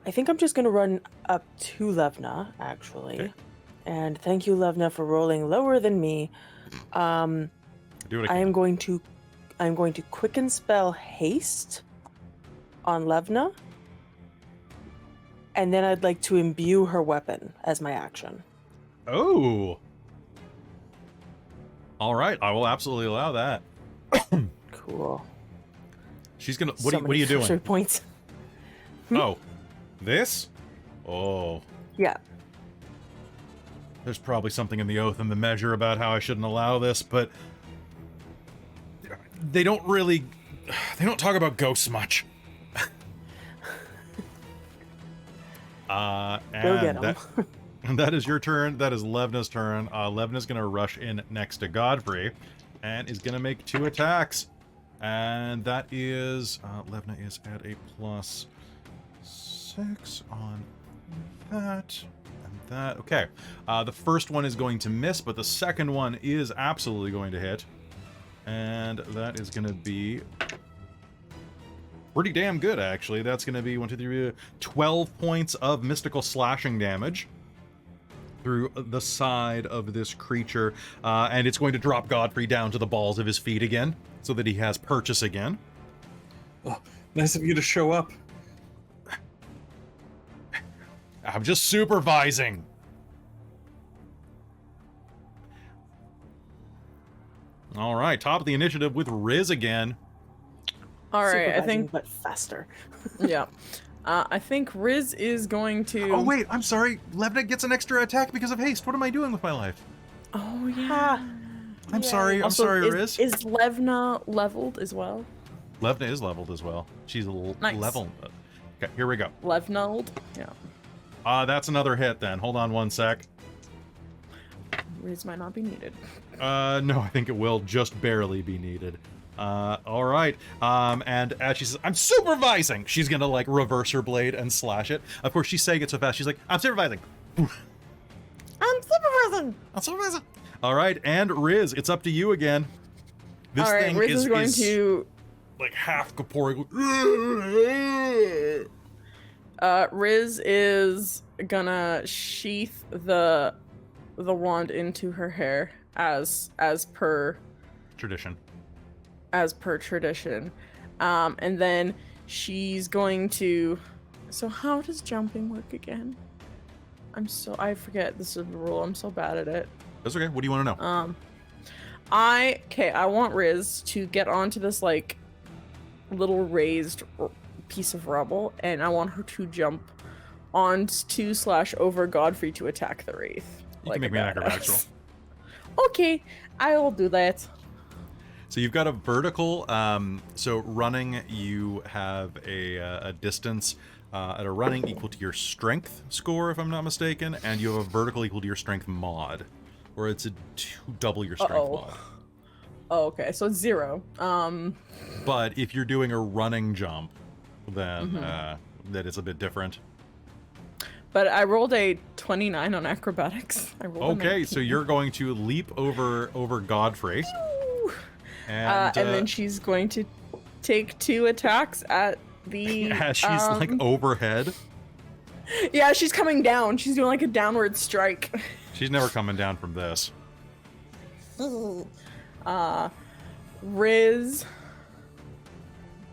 I think I'm just going to run up to Levna, actually. Okay. And thank you, Levna, for rolling lower than me. Do what I I am can. I'm going to quicken spell haste on Levna. And then I'd like to imbue her weapon as my action. Oh. All right, I will absolutely allow that. Cool. She's gonna. So What are many you doing? sorcery points. Oh, this? Oh, Yeah. there's probably something in the oath and the measure about how I shouldn't allow this, but they don't really. They don't talk about ghosts much. Go get And 'em. that is your turn. That is Levna's turn. Levna's gonna rush in next to Godfrey, and is gonna make 2 attacks. And that is Levna is at a +6 on that and that. Okay, the first one is going to miss, but the second one is absolutely going to hit, and that is going to be pretty damn good, actually. That's going to be 1, 2, 3, 12 points of mystical slashing damage through the side of this creature, and it's going to drop Godfrey down to the balls of his feet again, so that he has purchase again. Oh, nice of you to show up. I'm just supervising. All right, top of the initiative with Riz again. All right, I Supervising, think. but faster. Yeah. I think Riz is going to. Oh wait, I'm sorry. Levna gets an extra attack because of haste. What am I doing with my life? Oh yeah. Ha. I'm sorry. I'm Also, sorry, is, Riz. Is Levna leveled as well? Levna is leveled as well. She's Nice. leveled. Okay, here we go. Levnold? Yeah. That's another hit then. Hold on one sec. Riz might not be needed. No, I think it will just barely be needed. All right. And as she says, I'm supervising, she's gonna like reverse her blade and slash it. Of course, she's saying it so fast. She's like, I'm supervising. I'm supervising. I'm supervising. All right, and Riz, it's up to you again. This All right, thing Riz is going to. like half corporeal. Riz is gonna sheath the wand into her hair as per Tradition. tradition, and then she's going to. So how does jumping work again? I forget this is the rule. I'm so bad at it. That's okay. What do you want to know? I want Riz to get onto this like little raised piece of rubble, and I want her to jump onto / over Godfrey to attack the wraith. You can make me an acrobatics roll. Okay, I will do that. So you've got a vertical. So running, you have a distance at a running equal to your strength score, if I'm not mistaken, and you have a vertical equal to your strength mod, or it's double your strength mod. Oh, okay, so it's 0. But if you're doing a running jump, then that is a bit different. But I rolled a 29 on acrobatics. I rolled a Okay, 19. so you're going to leap over Godfrey. And then she's going to take 2 attacks at the. as she's like overhead. Yeah, she's coming down. She's doing like a downward strike. She's never coming down from this. Riz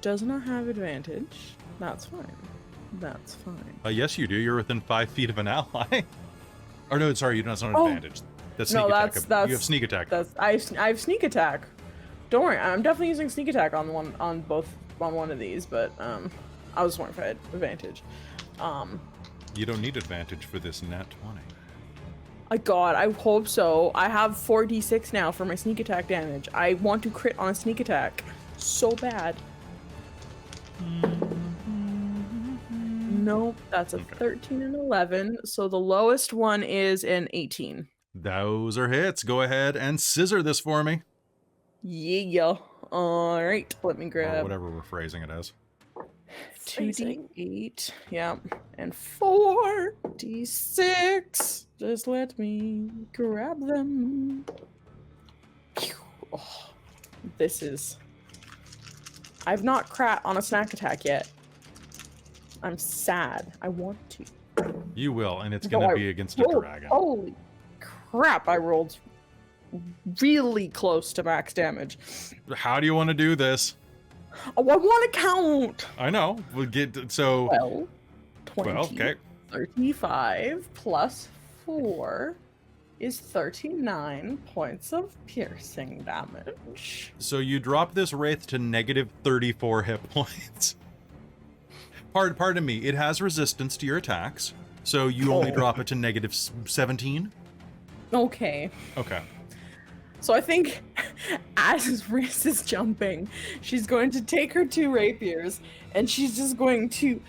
does not have advantage. That's fine. That's fine. Yes, you do. You're within 5 feet of an ally. Or no, sorry, that's not an Oh. advantage. That's sneak No, attack. that's You have sneak attack. I have sneak attack. Don't worry, I'm definitely using sneak attack on one of these, but I was wondering if I had advantage. You don't need advantage for this nat 20. God, I hope so. I have 4d6 now for my sneak attack damage. I want to crit on a sneak attack so bad. Nope, that's a 13 and 11. So the lowest one is an 18. Those are hits. Go ahead and scissor this for me. Yeah. All right, let me Or grab whatever we're phrasing it as. 2d8. Yeah, and 4d6. Just let me grab them. Phew. Oh, this is. I've not crat on a snack attack yet. I'm sad. I want to. You will, and it's No, going to I be against a rolled- dragon. Holy crap! I rolled really close to max damage. How do you want to do this? Oh, I want to count. I know. We'll get so 12, 20, 12. Okay. 35 plus 4 is 39 points of piercing damage. So you drop this wraith to negative 34 hit points. Pardon me. It has resistance to your attacks, so you only drop it to negative 17. Okay. Okay. So I think as Riz is jumping, she's going to take her 2 rapiers and she's just going to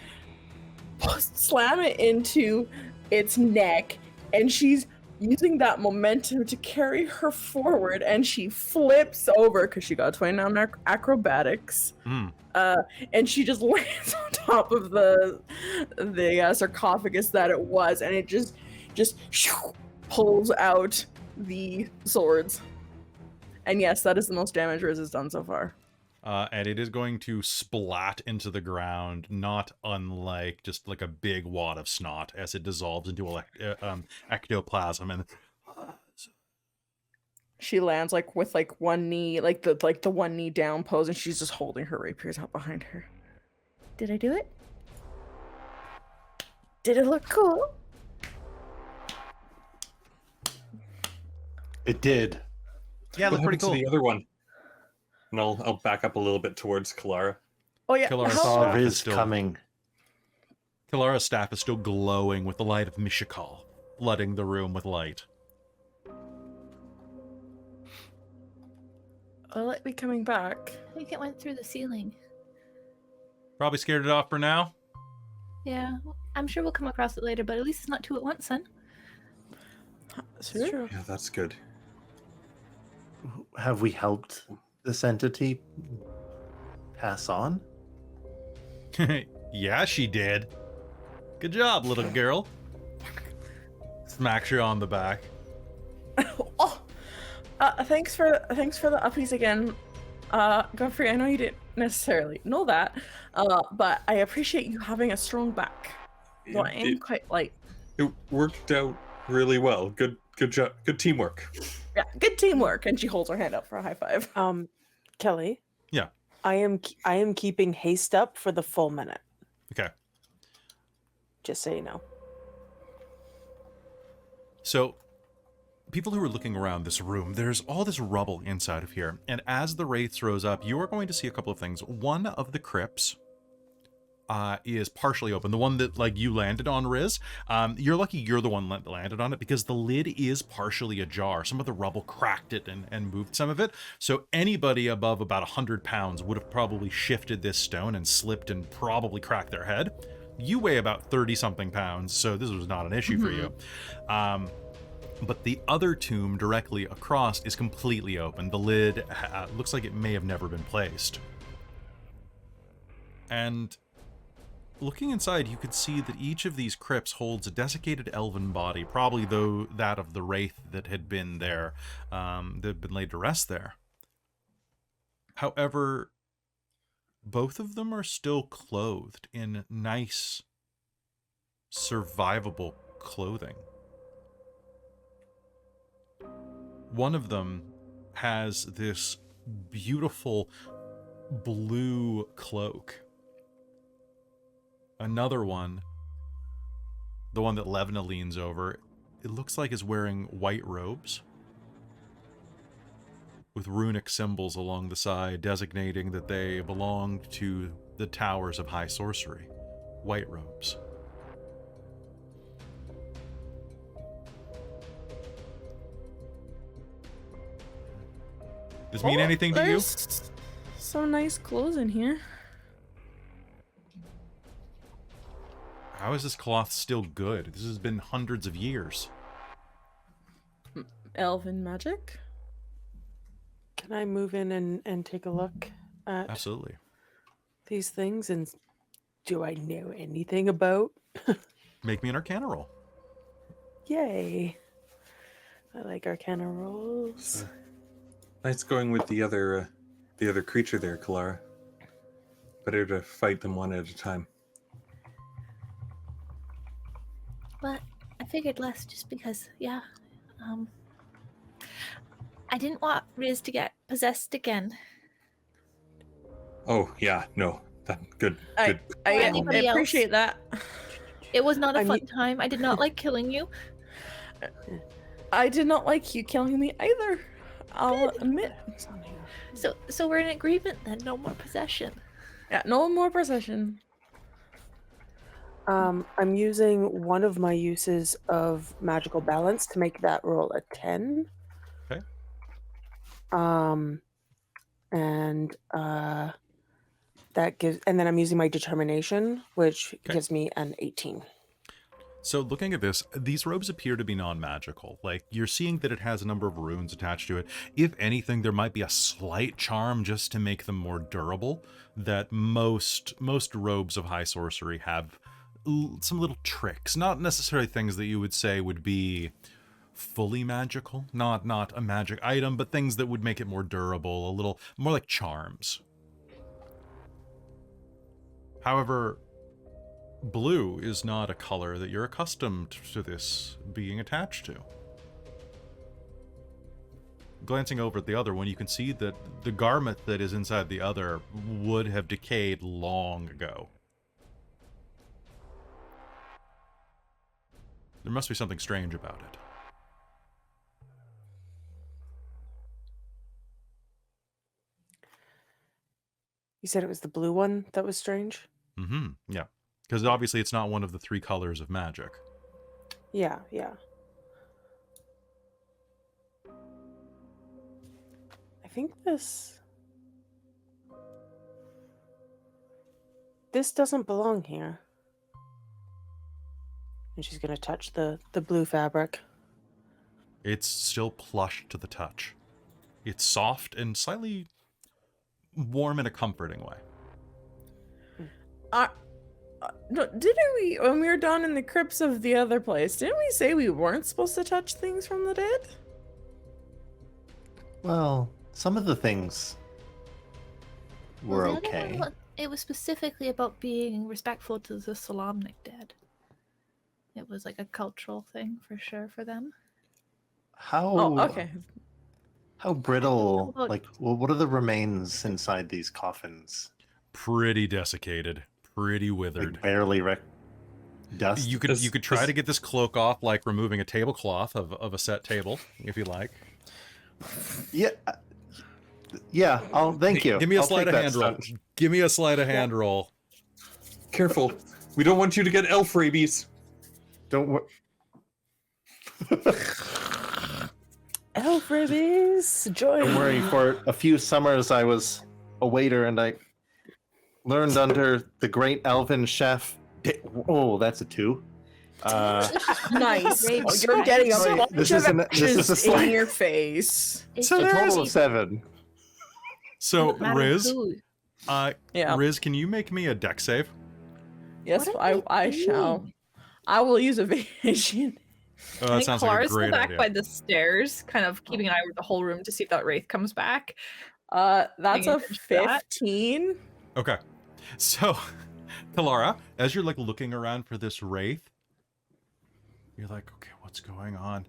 slam it into its neck, and she's using that momentum to carry her forward, and she flips over because she got 29 acrobatics. And she just lands on top of the sarcophagus that it was, and it just pulls out the swords. And yes, that is the most damage Riz has done so far. And it is going to splat into the ground, not unlike just like a big wad of snot as it dissolves into ectoplasm. And she lands with one knee, like the one knee down pose, and she's just holding her rapiers out behind her. Did I do it? Did it look cool? It did. yeah, it What looked pretty happened to cool. the other one? And I'll back up a little bit towards Kelara. Oh yeah. Kilara's how- staff Staff is is still coming. Kilara's staff is still glowing with the light of Mishakal, flooding the room with light. Will it be coming back? I think it went through the ceiling. Probably scared it off for now. Yeah, I'm sure we'll come across it later, but at least it's not 2 at once, son. Sure. True. Yeah, that's good. Have we helped this entity pass on? Yeah, she did. Good job, little girl. Smacks you on the back. Oh, thanks for the uppies again, Godfrey. I know you didn't necessarily know that, but I appreciate you having a strong back. Though I am quite light. It worked out really well. Good job. Good teamwork. Yeah, good teamwork. And she holds her hand up for a high five. Kelly. Yeah. I am keeping haste up for the full minute. Okay. Just so you know. So, people who are looking around this room, there's all this rubble inside of here. And as the wraith throws up, you are going to see a couple of things. One of the crypts is partially open. The one that you landed on, Riz. You're lucky you're the one that landed on it because the lid is partially ajar. Some of the rubble cracked it and moved some of it. So anybody above about 100 pounds would have probably shifted this stone and slipped and probably cracked their head. You weigh about 30 something pounds, so this was not an issue for you. But the other tomb directly across is completely open. The lid looks like it may have never been placed. And looking inside, you could see that each of these crypts holds a desiccated elven body, probably though that of the wraith that had been there, that had been laid to rest there. However, both of them are still clothed in nice, survivable clothing. One of them has this beautiful blue cloak. Another one, the one that Levna leans over, it looks like is wearing white robes with runic symbols along the side designating that they belong to the towers of high sorcery. White robes. Does it mean anything to you? There's some nice clothes in here. How is this cloth still good? This has been hundreds of years. Elven magic? Can I move in and take a look at Absolutely. these things? And do I know anything about? Make me an Arcana roll. Yay. I like Arcana rolls. Nice going with the other creature there, Kelara. Better to fight them one at a time. figured less just because, yeah. I didn't want Riz to get possessed again. Oh yeah, no, good. I Anybody appreciate that. It was not a I fun mean- time. I did not like killing you. I did not like you killing me either. I'll admit. So we're in agreement then. No more possession. Yeah, no more possession. I'm using one of my uses of magical balance to make that roll a 10. Okay. And that gives, and then I'm using my determination, which Okay. gives me an 18. So looking at this, these robes appear to be non-magical. Like, you're seeing that it has a number of runes attached to it. If anything, there might be a slight charm just to make them more durable, that most robes of high sorcery have some little tricks. Not necessarily things that you would say would be fully magical, not a magic item, but things that would make it more durable, a little more like charms. However, blue is not a color that you're accustomed to this being attached to. Glancing over at the other one, you can see that the garment that is inside the other would have decayed long ago. There must be something strange about it. You said it was the blue one that was strange? Mm-hmm, yeah. Because obviously it's not one of the three colors of magic. Yeah. I think this doesn't belong here. And she's gonna touch the blue fabric. It's still plush to the touch. It's soft and slightly warm in a comforting way. No, didn't we, when we were down in the crypts of the other place, didn't we say we weren't supposed to touch things from the dead? Well, some of the things were Well, the other okay. one, it was specifically about being respectful to the Solamnic dead. It was like a cultural thing for sure for them. How Oh, okay. how brittle, Look. like, well, what are the remains inside these coffins? Pretty desiccated, pretty withered. Like barely dust? You could try to get this cloak off, like removing a tablecloth of a set table, if you like. Yeah, thank you. Give me a I'll sleight take of that hand roll. stunt. Give me a sleight of hand roll. Careful, we don't want you to get elf rabies. Don't worry. Elf rabies, joy. Don't worry, for a few summers I was a waiter and I learned under the great elven chef. Oh, that's a 2. Nice. Great. Oh, you're getting a Sorry, bunch this of is this is a extras in slight, your face. It's So a just there's- total of 7. So, doesn't matter Riz, who. Yeah. Riz, can you make me a deck save? Yes, What are I they shall. doing? I will use evasion. Oh, I that think sounds like a Clara's still great back idea. by the stairs, kind of keeping an eye over the whole room to see if that wraith comes back. That's Paying a attention to that. 15. Okay. So, Kelara, as you're like looking around for this wraith, you're like, okay, what's going on?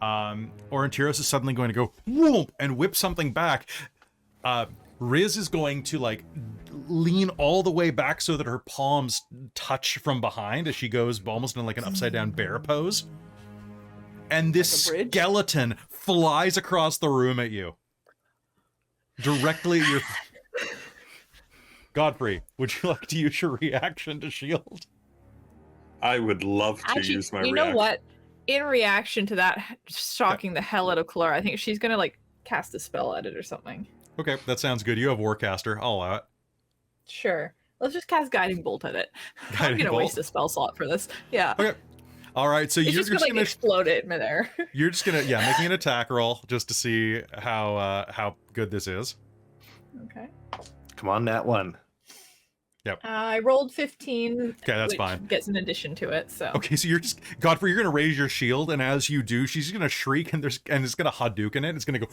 Aurontiros is suddenly going to go whoop and whip something back. Riz is going to like lean all the way back so that her palms touch from behind as she goes almost in like an upside down bear pose. And this Like a bridge? skeleton flies across the room at you. Directly at your... Godfrey, would you like to use your reaction to shield? I would love to Actually, use my you reaction. know what? In reaction to that shocking the hell out of Clara, I think she's gonna like cast a spell at it or something. Okay, that sounds good. You have Warcaster. I'll allow it. Sure. Let's just cast Guiding Bolt at it. I'm Guiding gonna Bolt? waste a spell slot for this. Yeah. Okay. All right, so It's you're just just gonna like gonna explode it in midair. you're just gonna making an attack roll just to see how good this is. Okay. Come on, that one. I rolled 15. Okay, that's which fine. Gets an addition to it. So. Okay, so you're just Godfrey. You're gonna raise your shield, and as you do, she's gonna shriek, and it's gonna Hadouken it. It's gonna go.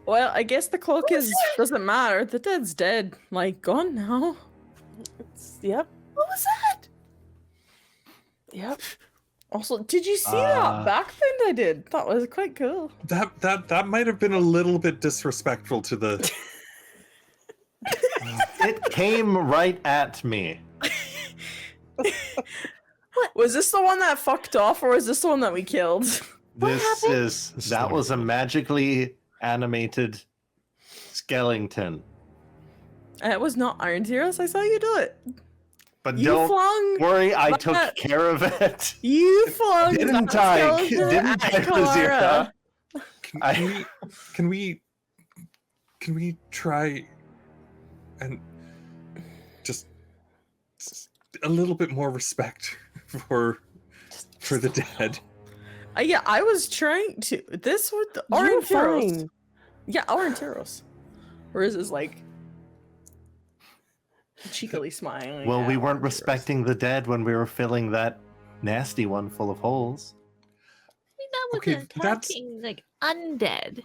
Well, I guess the cloak doesn't matter. The dead's dead. Like, gone now. Yep. What was that? Yep. Also, did you see that backbend I did? That was quite cool. That might have been a little bit disrespectful to the. It came right at me. Was this the one that fucked off, or was this the one that we killed? That was a magically animated skeleton. It was not Aurontiros. I saw you do it. But You don't flung worry, I that- took care of it. You flung Didn't that I? skeleton Didn't at I, Kelara. Rizira? Can we try and just a little bit more respect for the dead? Yeah, I was trying to. This was You're Aurontiros. fine. Yeah, Aurontiros. Riz is like cheekily smiling. Well, at we weren't Aurontiros. respecting the dead when we were filling that nasty one full of holes. I mean, that was Okay, that's- attacking like undead.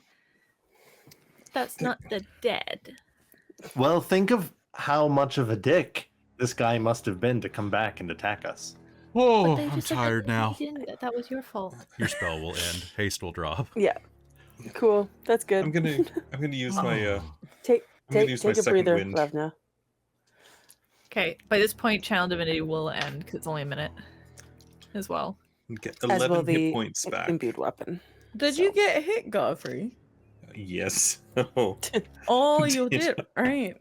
That's not the dead. Well, think of how much of a dick this guy must have been to come back and attack us. Oh, But they I'm just said that tired you now. didn't. That was your fault. Your spell will end. Haste will drop. Yeah. Cool. That's good. I'm gonna use my Take I'm gonna take use my take a second breather, wind. Levna. Okay, by this point, Channel Divinity will end because it's only a minute as well. get As will 11 the hit points back. imbued weapon. Did you get hit, Godfrey? Yes. Oh, Oh, you Did did. Right.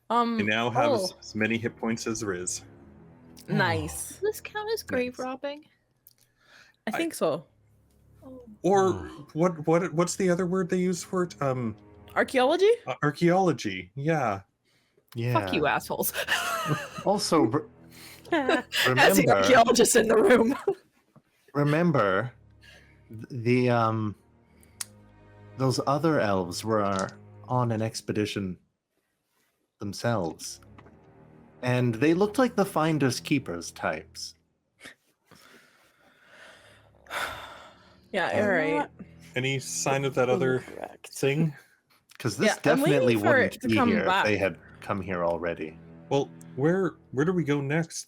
I now have oh, as many hit points as Riz. nice. Does this count as grave Nice. robbing? I think so. Oh. Or what's the other word they use for it? Archaeology? Archaeology. Yeah. Yeah. Fuck you, assholes. Also, As the remember, archaeologist in the room. remember, the those other elves were on an expedition themselves, and they looked like the finders keepers types. Yeah, you're right. Any sign of that other Incorrect. thing? Because this Yeah, I'm waiting definitely for it wouldn't to be come here back. if they had come here already. Well, where do we go next?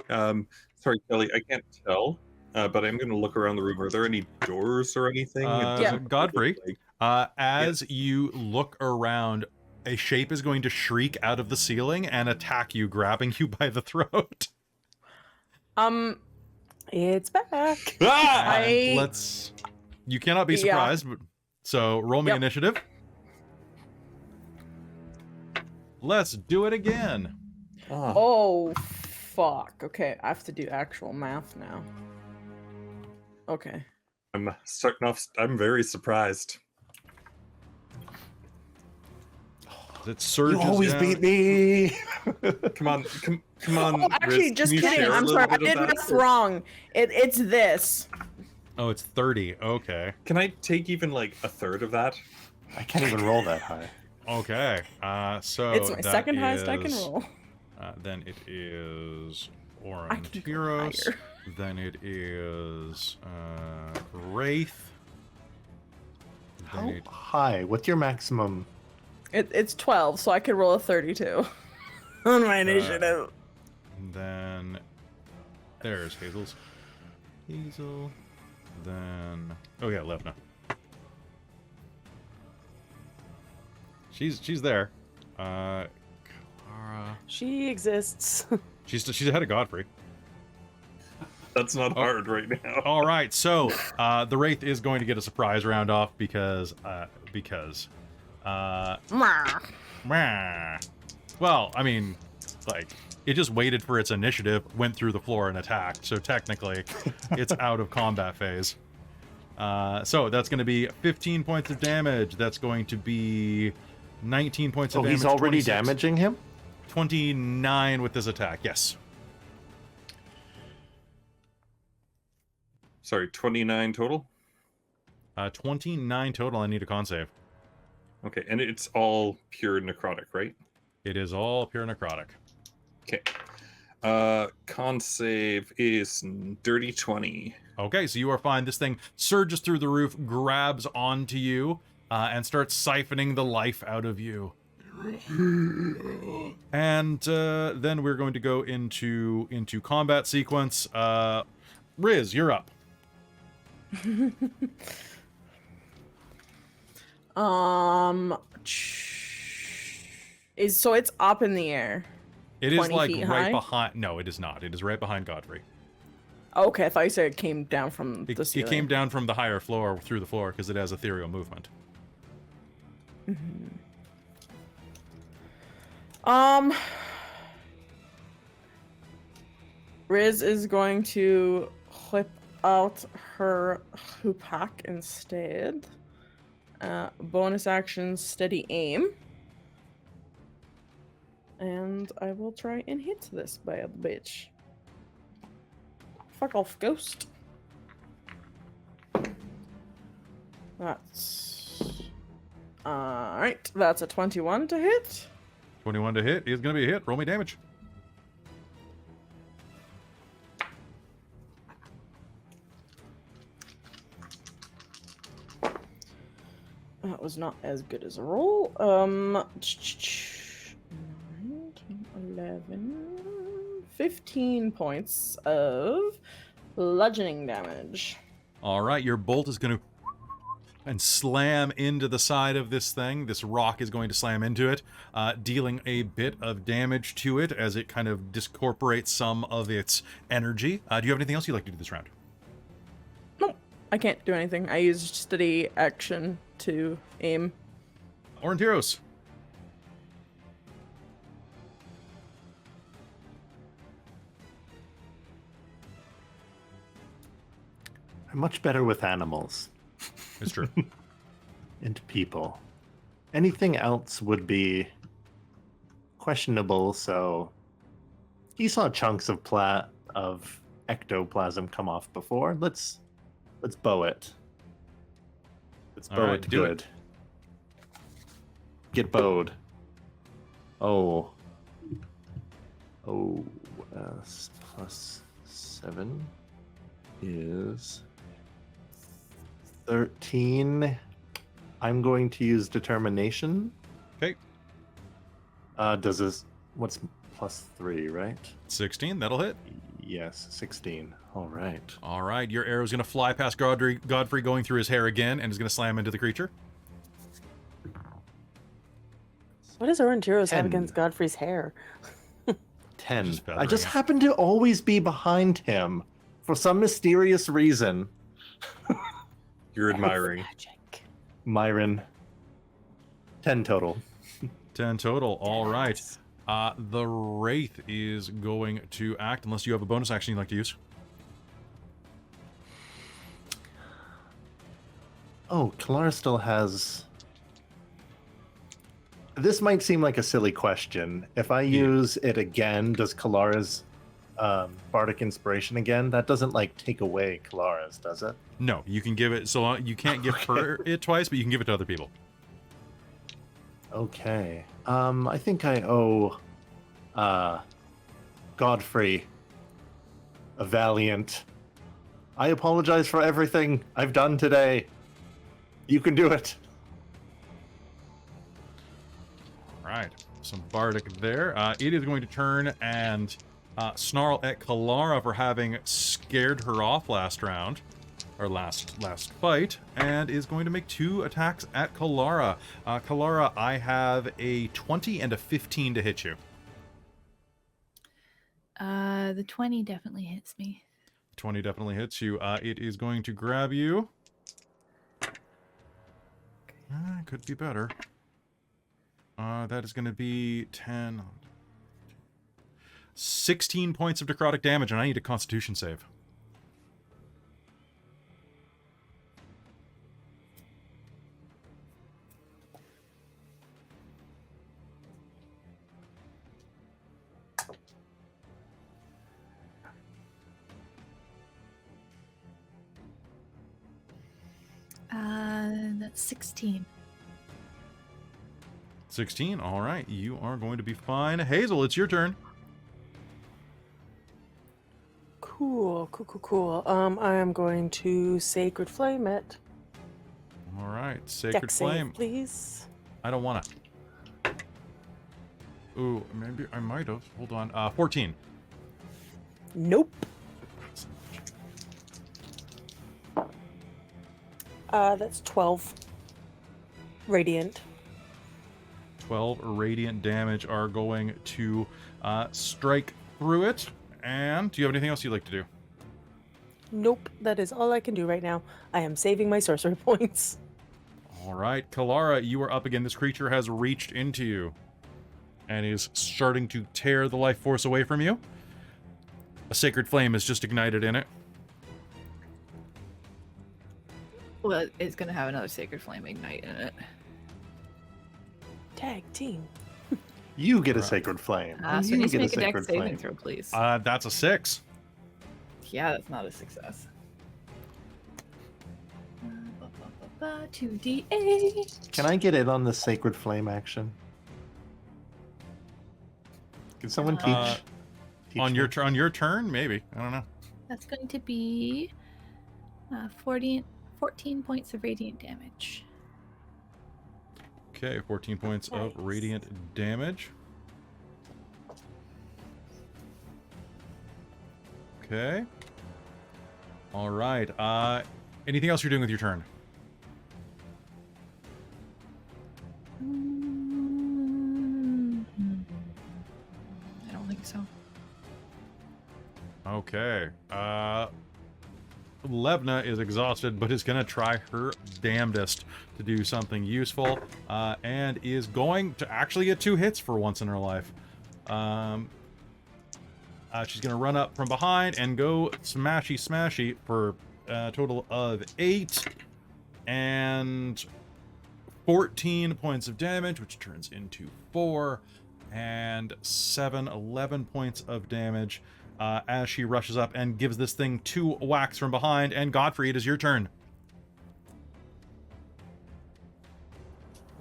Sorry, Kelly, I can't tell, but I'm going to look around the room. Are there any doors or anything? Yeah. Godfrey, as you look around, a shape is going to shriek out of the ceiling and attack you, grabbing you by the throat. It's back. Ah! You cannot be Yeah. surprised. But, so roll me Yep. initiative. Let's do it again. Ah. Oh, fuck. Okay, I have to do actual math now. Okay. I'm starting off. I'm very surprised. It surges You always down. beat me. Come on, come on. Oh, actually, Riz, just can you kidding. share a I'm little sorry. I bit of did that? math wrong. It's this. Oh, it's 30. Okay. Can I take even like a third of that? I can't even roll that high. Okay. So It's my that second highest I can is- roll. Then it is I can go Aurontiros. higher. Then it is Wraith. Then How it, high? What's your maximum? It's 12, so I could roll a 32 on my initiative. then there's Hazel's. Hazel. Then yeah, Levna. She's there. Kelara. She exists. She's ahead of Godfrey. That's not hard right now. All right, so the Wraith is going to get a surprise round off because Mwah. well, I mean, like it just waited for its initiative, went through the floor and attacked. So technically, it's out of combat phase. So that's going to be 15 points of damage. That's going to be 19 points of Oh, damage. he's already 26. damaging him? 29 with this attack. Yes. Sorry, 29 total. 29 total. I need a con save. Okay, and it's all pure necrotic, right? It is all pure necrotic. Okay. Con save is dirty 20. Okay, so you are fine. This thing surges through the roof, grabs onto you, and starts siphoning the life out of you. And then we're going to go into combat sequence. Riz, you're up. So it's up in the air. It is 20 like feet right high? behind. No, it is not. It is right behind Godfrey. Okay, I thought you said it came down from the It ceiling. came down from the higher floor through the floor because it has ethereal movement. Riz is going to whip out her hoopak instead. Bonus action, steady aim. And I will try and hit this bad bitch. Fuck off, ghost. That's... Alright, that's a 21 to hit. 21 to hit is going to be a hit. Roll me damage. That was not as good as a roll. 9, 10, 11, 15 points of bludgeoning damage. All right, your bolt is going to and slam into the side of this thing. This rock is going to slam into it, dealing a bit of damage to it as it kind of discorporates some of its energy. Do you have anything else you'd like to do this round? Nope, I can't do anything. I used steady action to aim. Aurontiros. I'm much better with animals. It's true. And people. Anything else would be questionable, so he saw chunks of ectoplasm come off before. Let's bow it. Let's bow Alright, it do good. Get bowed. Oh. Plus 7 is 13. I'm going to use determination. Okay. Does this... What's plus 3, right? 16, that'll hit. Yes, 16. All right. All right, your arrow's going to fly past Godfrey going through his hair again and is going to slam into the creature. What does Aurontiros have 10. against Godfrey's hair? 10. Just I just feathering it. happen to always be behind him for some mysterious reason. You're admiring. Magic. Myron. 10 total. 10 total. All right. Yes. The Wraith is going to act unless you have a bonus action you'd like to use. Oh, Kelara still has... This might seem like a silly question. If I use it again, does Kalara's Bardic Inspiration again? That doesn't, like, take away Kalara's, does it? No, you can give it, so you can't give her it twice, but you can give it to other people. Okay. I think I owe Godfrey a valiant. I apologize for everything I've done today. You can do it. All right, some Bardic there. It is going to turn and snarl at Kelara for having scared her off last round, or last fight, and is going to make 2 attacks at Kelara. Kelara, I have a 20 and a 15 to hit you. The 20 definitely hits me. 20 definitely hits you. It is going to grab you. Could be better. That is going to be 10... 16 points of necrotic damage, and I need a Constitution save. That's 16. 16, all right. You are going to be fine. Hazeal, it's your turn. Cool. I am going to Sacred Flame it. All right, Sacred Dex Flame. save, please. I don't want to. Ooh, maybe I might have. Hold on. 14. Nope. That's 12 radiant. 12 radiant damage are going to strike through it. And do you have anything else you'd like to do? Nope, that is all I can do right now. I am saving my sorcery points. All right, Kelara, you are up again. This creature has reached into you and is starting to tear the life force away from you. A sacred flame has just ignited in it. Well, it's gonna have another sacred flame ignite in it. Tag team. You get a sacred flame. So you it needs to get a make a dex sacred saving flame. throw, please. That's a 6. Yeah, that's not a success. 2d8. Can I get in on the sacred flame action? Can someone teach On me? your turn, maybe. I don't know. That's going to be 14 points of radiant damage. Okay, 14 points of radiant damage. Okay. All right. Anything else you're doing with your turn? I don't think so. Okay. Levna is exhausted, but is going to try her damnedest to do something useful, and is going to actually get 2 hits for once in her life. She's going to run up from behind and go smashy for a total of 8 and 14 points of damage, which turns into 4 and 7, 11 points of damage. As she rushes up and gives this thing 2 whacks from behind. And Godfrey, it is your turn.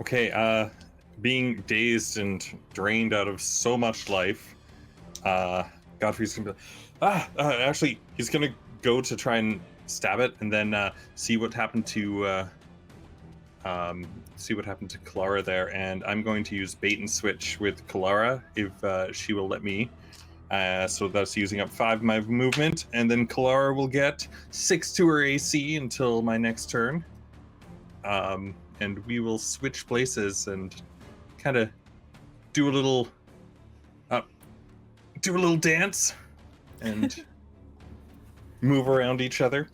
Okay, being dazed and drained out of so much life, Godfrey's gonna be actually, he's gonna go to try and stab it and then see what happened to Kelara there, and I'm going to use bait and switch with Kelara if she will let me. So that's using up 5 of my movement, and then Kelara will get 6 to her AC until my next turn. And we will switch places and kind of do a little dance and move around each other.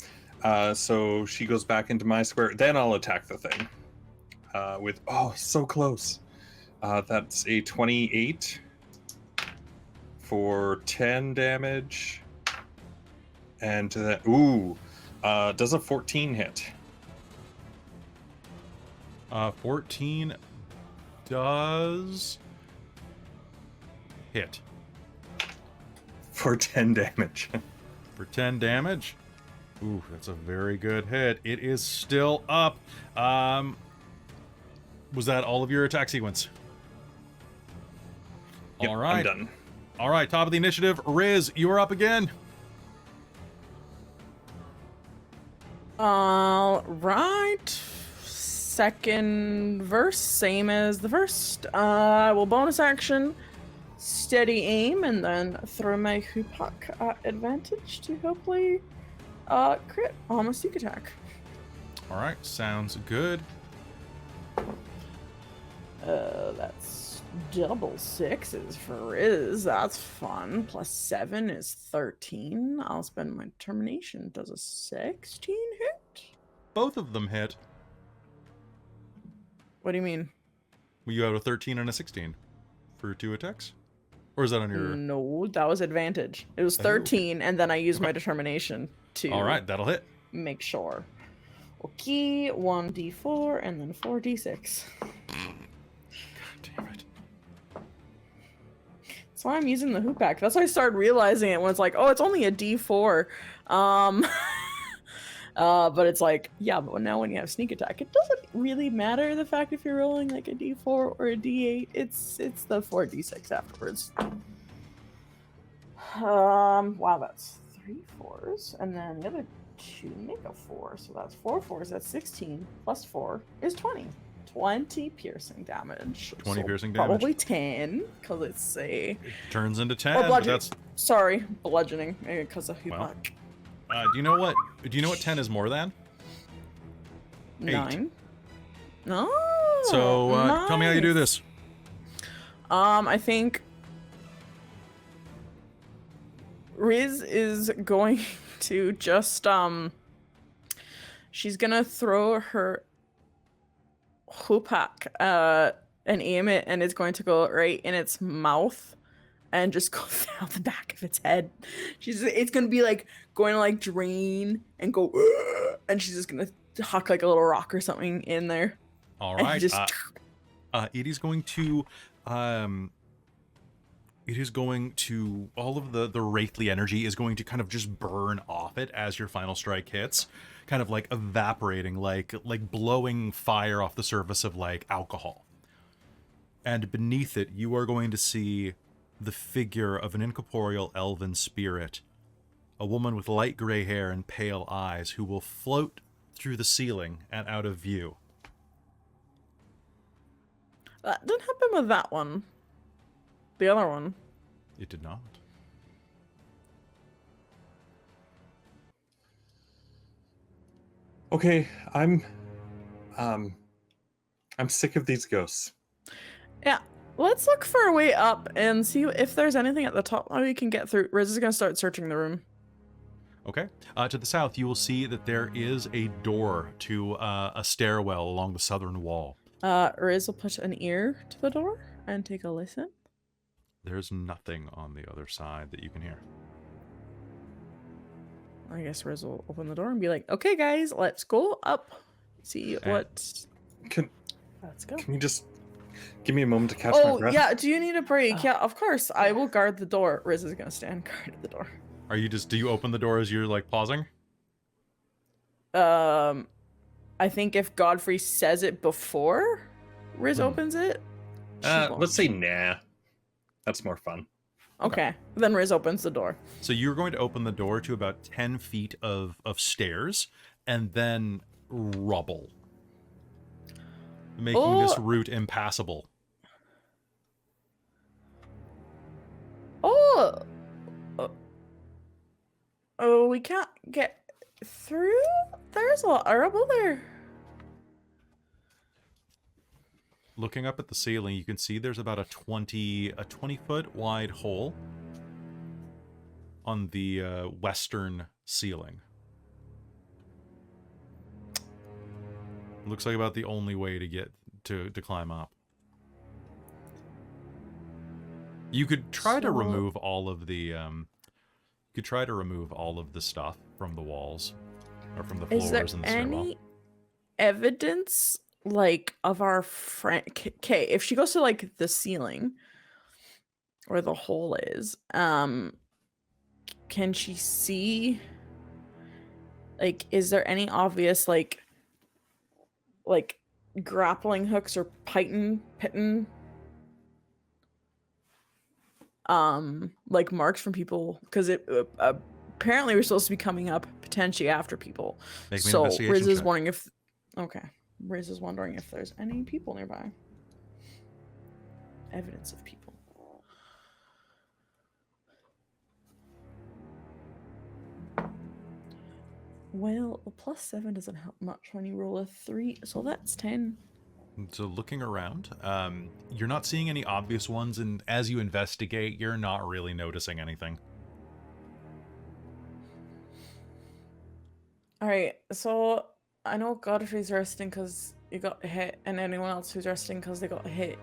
So she goes back into my square. Then I'll attack the thing with so close. That's a 28. For 10 damage, and does a 14 hit? 14 does hit. For 10 damage. For 10 damage? Ooh, that's a very good hit. It is still up. Was that all of your attack sequence? Yep, all right. I'm done. All right, top of the initiative. Riz, you are up again. All right. Second verse, same as the first. I will bonus action, steady aim, and then throw my Hoopak at advantage to hopefully crit on my sneak attack. All right, sounds good. That's double 6s for Riz. That's fun. Plus 7 is 13. I'll spend my determination. Does a 16 hit? Both of them hit. What do you mean? Well, you have a 13 and a 16 for 2 attacks? Or is that on your... No, that was advantage. It was 13, and then I used my determination to... All right, that'll hit. Make sure. Okay, 1d4 and then 4d6. God damn it. That's why I'm using the Hoopak. That's why I started realizing it when it's like, oh, it's only a d4. But it's like, yeah, but now when you have sneak attack, it doesn't really matter the fact if you're rolling like a d4 or a d8. It's the 4d6 afterwards. Wow, that's 3 4s, and then the other 2 make a 4, so that's 4 4s. That's 16 plus 4 is 20. 20 piercing damage. 20 so piercing damage. Probably 10, because it's a... Turns into 10. Or But bludgeoning. that's Sorry, bludgeoning, because of Well, Hupak. do you know what 10 is more than? 9. No. So tell me how you do this. I think Riz is going to just she's gonna throw her Hupak and aim it, and it's going to go right in its mouth and just go down the back of its head. It's gonna be like going to like drain and go and she's just gonna huck like a little rock or something in there. All And right. just It is going to all of the wraithly energy is going to kind of just burn off it as your final strike hits, kind of like evaporating, like blowing fire off the surface of like alcohol. And beneath it, you are going to see the figure of an incorporeal elven spirit, a woman with light gray hair and pale eyes, who will float through the ceiling and out of view. That didn't happen with that one. The other one. It did not. Okay, I'm sick of these ghosts. Yeah, let's look for a way up and see if there's anything at the top that we can get through. Riz is gonna start searching the room. Okay. To the south, you will see that there is a door to a stairwell along the southern wall. Riz will put an ear to the door and take a listen. There's nothing on the other side that you can hear. I guess Riz will open the door and be like, "Okay, guys, let's go up. See what." Let's go. Can you just give me a moment to catch my Oh breath? yeah, do you need a break? Yeah, of course. I will guard the door. Riz is gonna stand guard at the door. Do you open the door as you're like pausing? I think if Godfrey says it before Riz opens it. she won't. Let's say nah. That's more fun. Okay, then Riz opens the door. So you're going to open the door to about 10 feet of stairs and then rubble, making this route impassable. Oh, we can't get through? There's a lot of rubble there. Looking up at the ceiling, you can see there's about a 20-foot wide hole on the western ceiling. Looks like about the only way to get to climb up. You could try to remove all of the stuff from the walls or from the floors and the stairwell. Any evidence like of our friend? Okay, if she goes to like the ceiling where the hole is, can she see, like, is there any obvious like grappling hooks or pitting like marks from people? Because it apparently we're supposed to be coming up potentially after people. Make me an So investigation Riz is check. wondering if Riz is wondering if there's any people nearby. Evidence of people. Well, a +7 doesn't help much when you roll a 3, so that's 10. So looking around, you're not seeing any obvious ones, and as you investigate, you're not really noticing anything. Alright, so I know Godfrey's resting because he got hit, and anyone else who's resting because they got hit.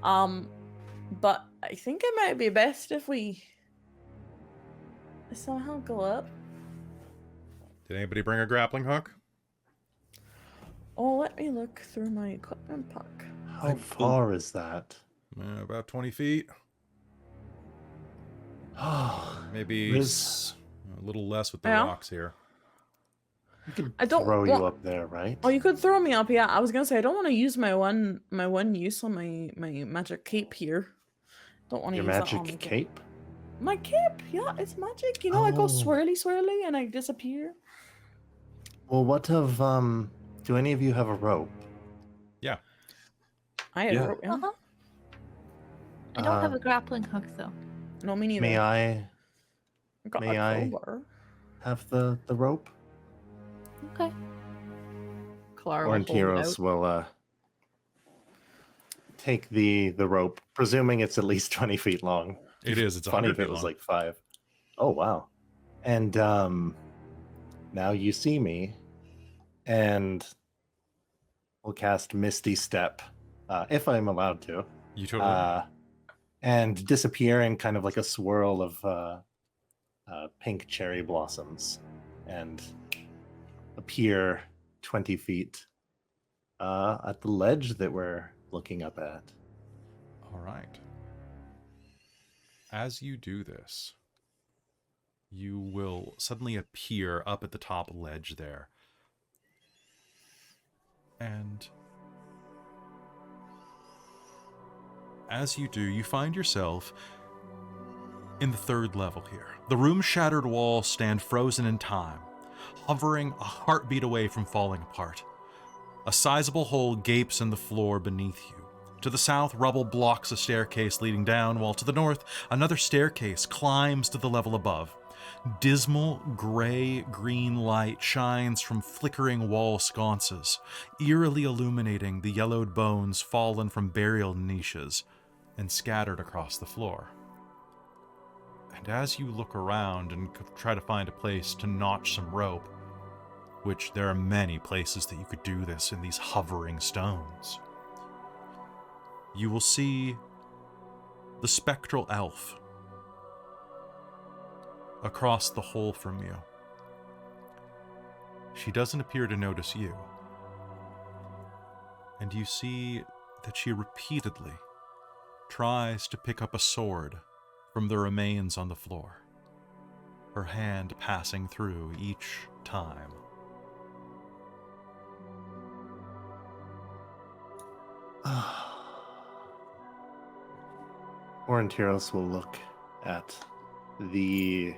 But I think it might be best if we somehow go up. Did anybody bring a grappling hook? Oh, let me look through my equipment pack. How far is that? About 20 feet. Oh, Maybe Riz, a little less with the Yeah. rocks here. I can I don't throw you want- up there, right? Oh, you could throw me up, yeah. I was gonna say I don't want to use my one use on my magic cape here. Don't want to Your use that on magic my cape? My cape, yeah, it's magic. You know, I go Oh. swirly and I disappear. Well, what of do any of you have a rope? I had Yeah. a rope. Yeah. Uh-huh. I don't have a grappling hook though. No, me neither. May I Got may a I- crowbar. have the rope? Okay. Kelara will hold it out. Aurontiros will take the rope, presuming it's at least 20 feet long. It is. It's Funny 100 if feet it was long. like 5. Oh, wow. And now you see me, and we'll cast Misty Step, if I'm allowed to, You totally are. and disappear in kind of like a swirl of pink cherry blossoms, and appear 20 feet at the ledge that we're looking up at. All right. As you do this, you will suddenly appear up at the top ledge there. And as you do, you find yourself in the 3rd level here. The room's shattered walls stand frozen in time, hovering a heartbeat away from falling apart. A sizable hole gapes in the floor beneath you. To the south, rubble blocks a staircase leading down, while to the north, another staircase climbs to the level above. Dismal, gray-green light shines from flickering wall sconces, eerily illuminating the yellowed bones fallen from burial niches and scattered across the floor. And as you look around and try to find a place to notch some rope, which there are many places that you could do this in these hovering stones, you will see the spectral elf across the hole from you. She doesn't appear to notice you, and you see that she repeatedly tries to pick up a sword from the remains on the floor, her hand passing through each time. Aurontiros will look at the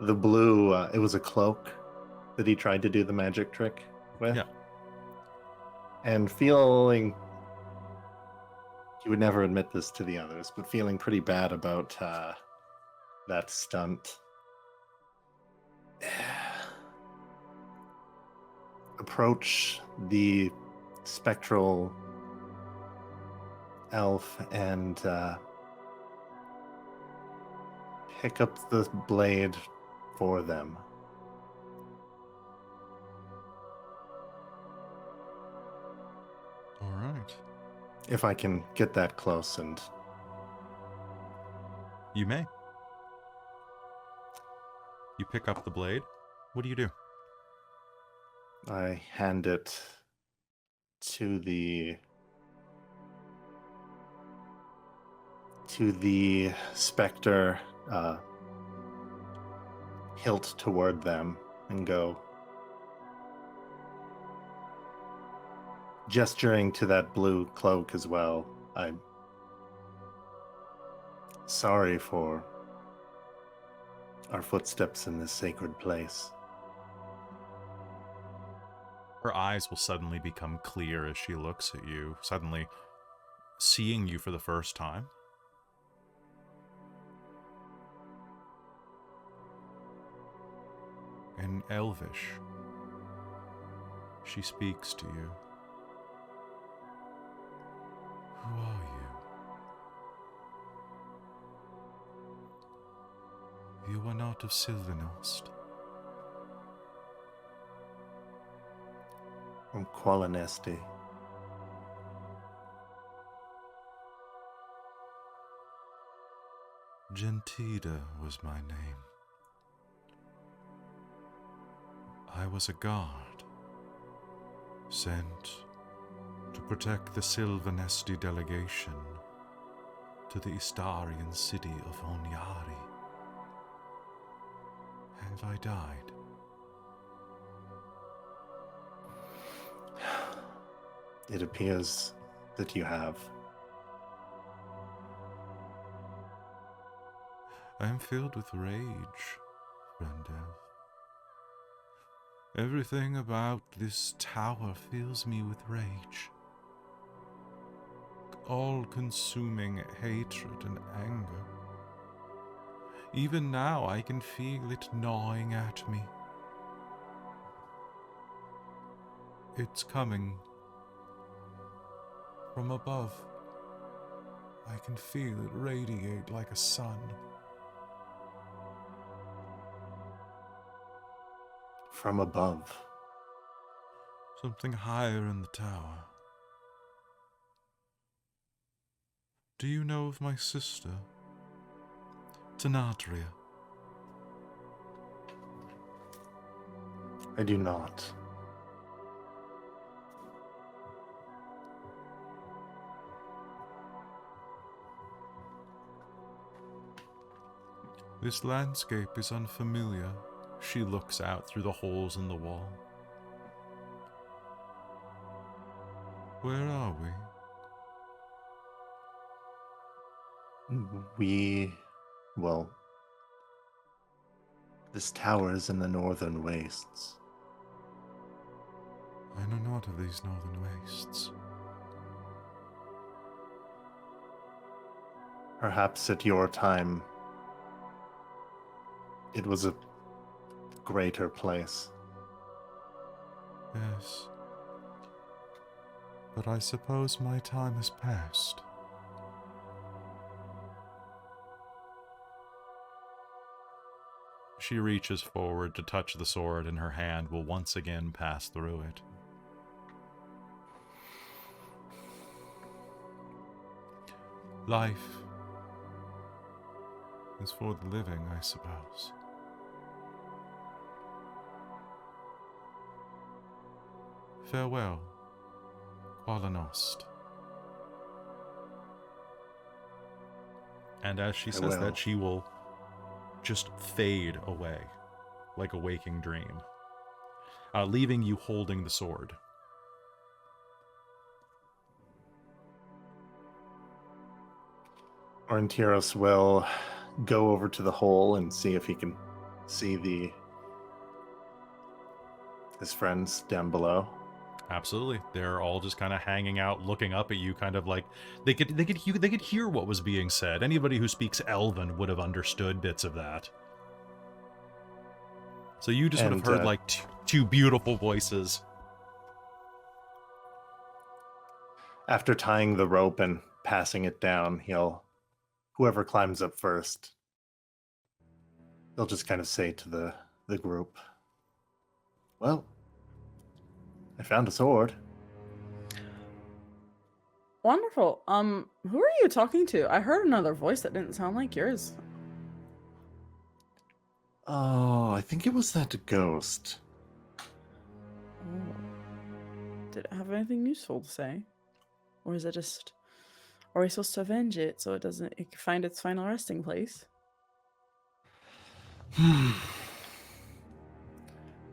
blue. It was a cloak that he tried to do the magic trick with. Yeah. And feeling, he would never admit this to the others, but feeling pretty bad about that stunt. Approach the spectral elf and pick up the blade for them. All right. If I can get that close, and You may. You pick up the blade. What do you do? I hand it to the specter, hilt toward them, and go, gesturing to that blue cloak as well. I'm sorry for our footsteps in this sacred place. Her eyes will suddenly become clear as she looks at you, suddenly seeing you for the first time. In Elvish, she speaks to you. Who are you? You are not of Sylvanost. From Qualinesti. Gentida was my name. I was a guard, sent to protect the Sylvanesti delegation to the Istarian city of Onyari. Have I died? It appears that you have. I am filled with rage, friend elf. Everything about this tower fills me with rage. All-consuming hatred and anger. Even now I can feel it gnawing at me. It's coming from above. I can feel it radiate like a sun. From above. Something higher in the tower. Do you know of my sister, Tenatria? I do not. This landscape is unfamiliar. She looks out through the holes in the wall. Where are we? Well, this tower is in the northern wastes. I know not of these northern wastes. Perhaps at your time, it was a greater place. Yes. But I suppose my time has passed. She reaches forward to touch the sword, and her hand will once again pass through it. Life is for the living, I suppose. Farewell, Qualanost. And as she says Farewell. that, she will just fade away like a waking dream, leaving you holding the sword. Aurontiros will go over to the hole and see if he can see his friends down below. Absolutely, they're all just kind of hanging out, looking up at you, kind of like they could hear what was being said. Anybody who speaks Elven would have understood bits of that. So you just would have heard like two beautiful voices. After tying the rope and passing it down, whoever climbs up first, they'll just kind of say to the group, "Well, I found a sword." Wonderful. Who are you talking to? I heard another voice that didn't sound like yours. Oh, I think it was that ghost. Oh. Did it have anything useful to say? Or is it just... Are we supposed to avenge it so it can find its final resting place?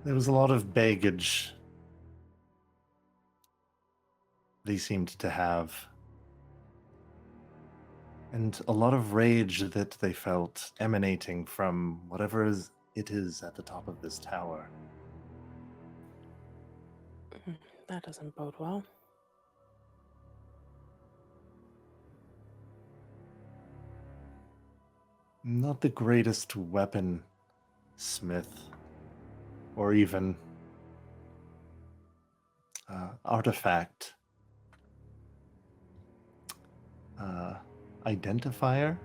There was a lot of baggage they seemed to have. And a lot of rage that they felt emanating it is at the top of this tower. That doesn't bode well. Not the greatest weapon smith, or even artifact identifier.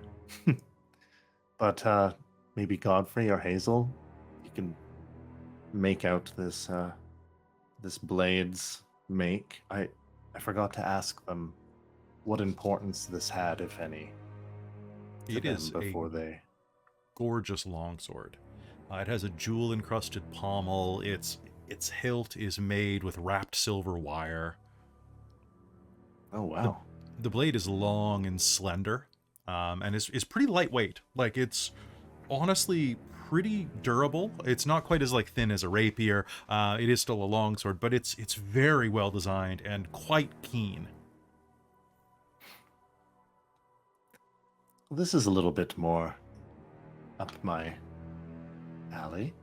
But maybe Godfrey or Hazeal, you can make out this blade's make. I forgot to ask them what importance this had, if any. It is before a gorgeous longsword. It has a jewel-encrusted pommel. Its hilt is made with wrapped silver wire. Oh wow! The blade is long and slender, and is pretty lightweight. Like, it's honestly pretty durable. It's not quite as like thin as a rapier. It is still a longsword, but it's very well designed and quite keen. This is a little bit more up my alley.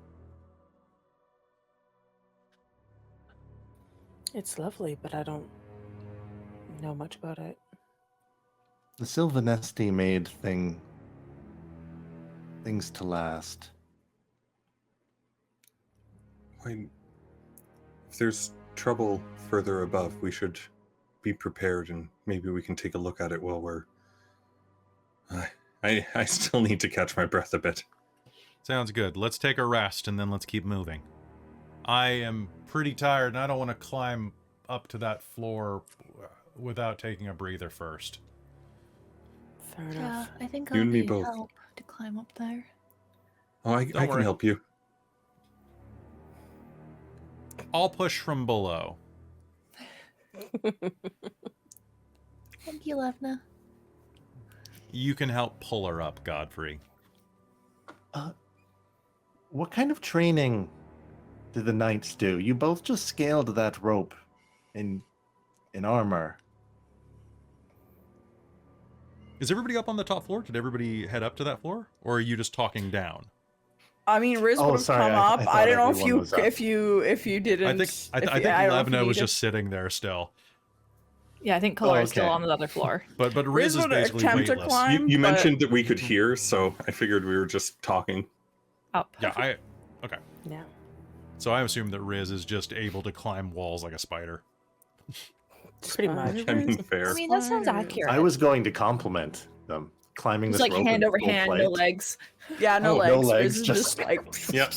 It's lovely, but I don't know much about it. The Sylvanesti made things to last. If there's trouble further above, we should be prepared, and maybe we can take a look at it while we're... I still need to catch my breath a bit. Sounds good. Let's take a rest, and then let's keep moving. I am pretty tired, and I don't want to climb up to that floor without taking a breather first. Fair Yeah, enough. I think You I'll and me need both. help to climb up there. Oh, I Don't can worry. help you. I'll push from below. Thank you, Levna. You can help pull her up, Godfrey. What kind of training did the knights do? You both just scaled that rope in armor. Is everybody up on the top floor? Did everybody head up to that floor? Or are you just talking down? I mean, Riz Oh, would have sorry, come I up. thought I don't know everyone was up. if you didn't. I think I don't know if Levna you was needed- just sitting there still. Yeah, I think Kalara's okay. still on the other floor. But Riz Riz is would basically attempt to weightless. climb. You but- mentioned that we could hear, so I figured we were just talking. Up. Yeah, okay. Yeah. So I assume that Riz is just able to climb walls like a spider. Pretty much. I mean, fair. I mean, that sounds Spiders. accurate. I was going to compliment them climbing It's this like rope hand in over full hand, flight. no legs. Yeah, no Oh, legs. no Riz legs, is just- just like. Yep.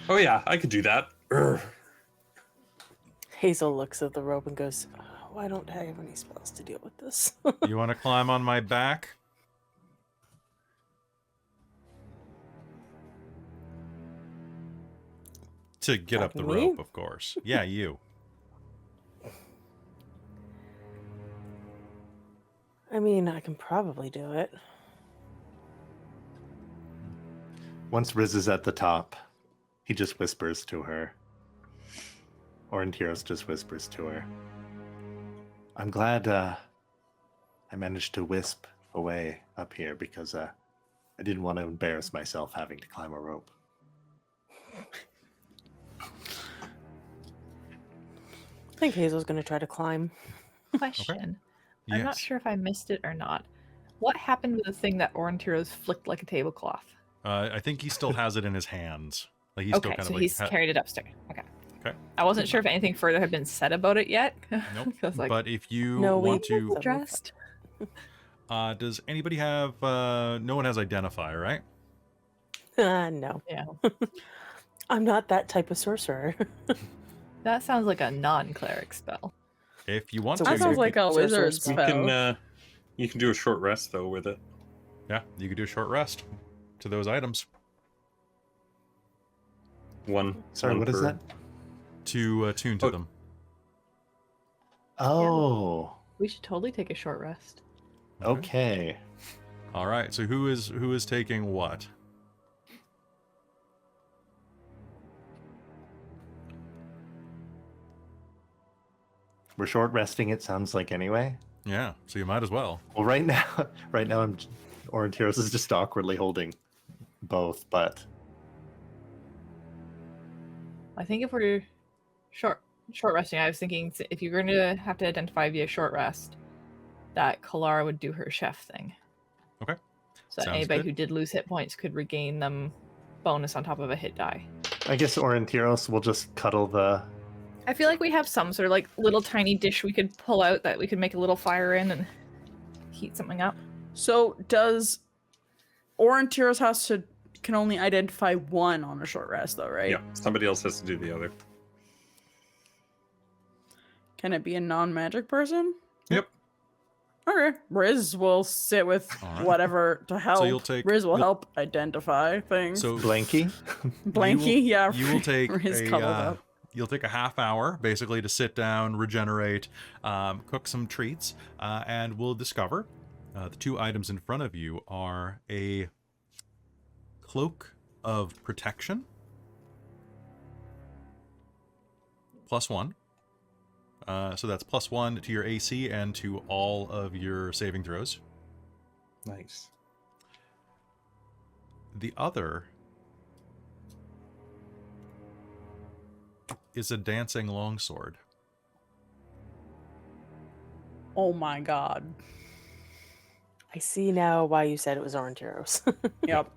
Oh yeah, I could do that. Urgh. Hazel looks at the rope and goes, "Why don't I have any spells to deal with this?" You want to climb on my back? To get up the Me? rope, of course. Yeah, you. I mean, I can probably do it. Once Riz is at the top, he just whispers to her. Aurontiros just whispers to her. I'm glad I managed to wisp away up here because I didn't want to embarrass myself having to climb a rope. I think Hazel's going to try to climb. Question. I'm not Yes. sure if I missed it or not. What happened with the thing that Aurontiros flicked like a tablecloth? I think he still has it in his hands. Like he's still Okay, kind so of like he's carried it upstairs. Okay. Okay. I wasn't sure if anything further had been said about it yet. Nope. I was like, But if you No, we- want to, addressed. does anybody have? No one has identify, right? No. Yeah. I'm not that type of sorcerer. That sounds like a non-cleric spell. If you want So to, That sounds you like a Sorcerer wizard spell. spell. You can do a short rest though with it. yeah, you could do a short rest to those items One. Sorry, one what is per- that? to tune to Oh. them. Oh, We should totally take a short rest. okay. All right. So who is taking what? We're short resting, it sounds like, anyway. Yeah. So you might as well. Well, right now, Aurontiros is just awkwardly holding both, but I think if we're short resting, I was thinking if you're going to have to identify via short rest, that Kelara would do her chef thing. Okay. So that Sounds anybody good. who did lose hit points could regain them bonus on top of a hit die. I guess Aurontiros will just cuddle the... I feel like we have some sort of like little tiny dish we could pull out that we could make a little fire in and heat something up. So does Aurontiros can only identify one on a short rest though, right? Yeah, somebody else has to do the other. Can it be a non-magic person? Yep. Okay. Riz will sit with All right. whatever to help. you'll take- Riz will you'll- help identify things. So Blanky? Blanky, yeah. you will take Riz a, cuddled up. you'll take a half hour basically to sit down, regenerate, cook some treats, and we'll discover the two items in front of you are a cloak of protection +1. So that's +1 to your AC and to all of your saving throws. Nice. The other is a dancing longsword. Oh my god. I see now why you said it was Aurontiros. Yep.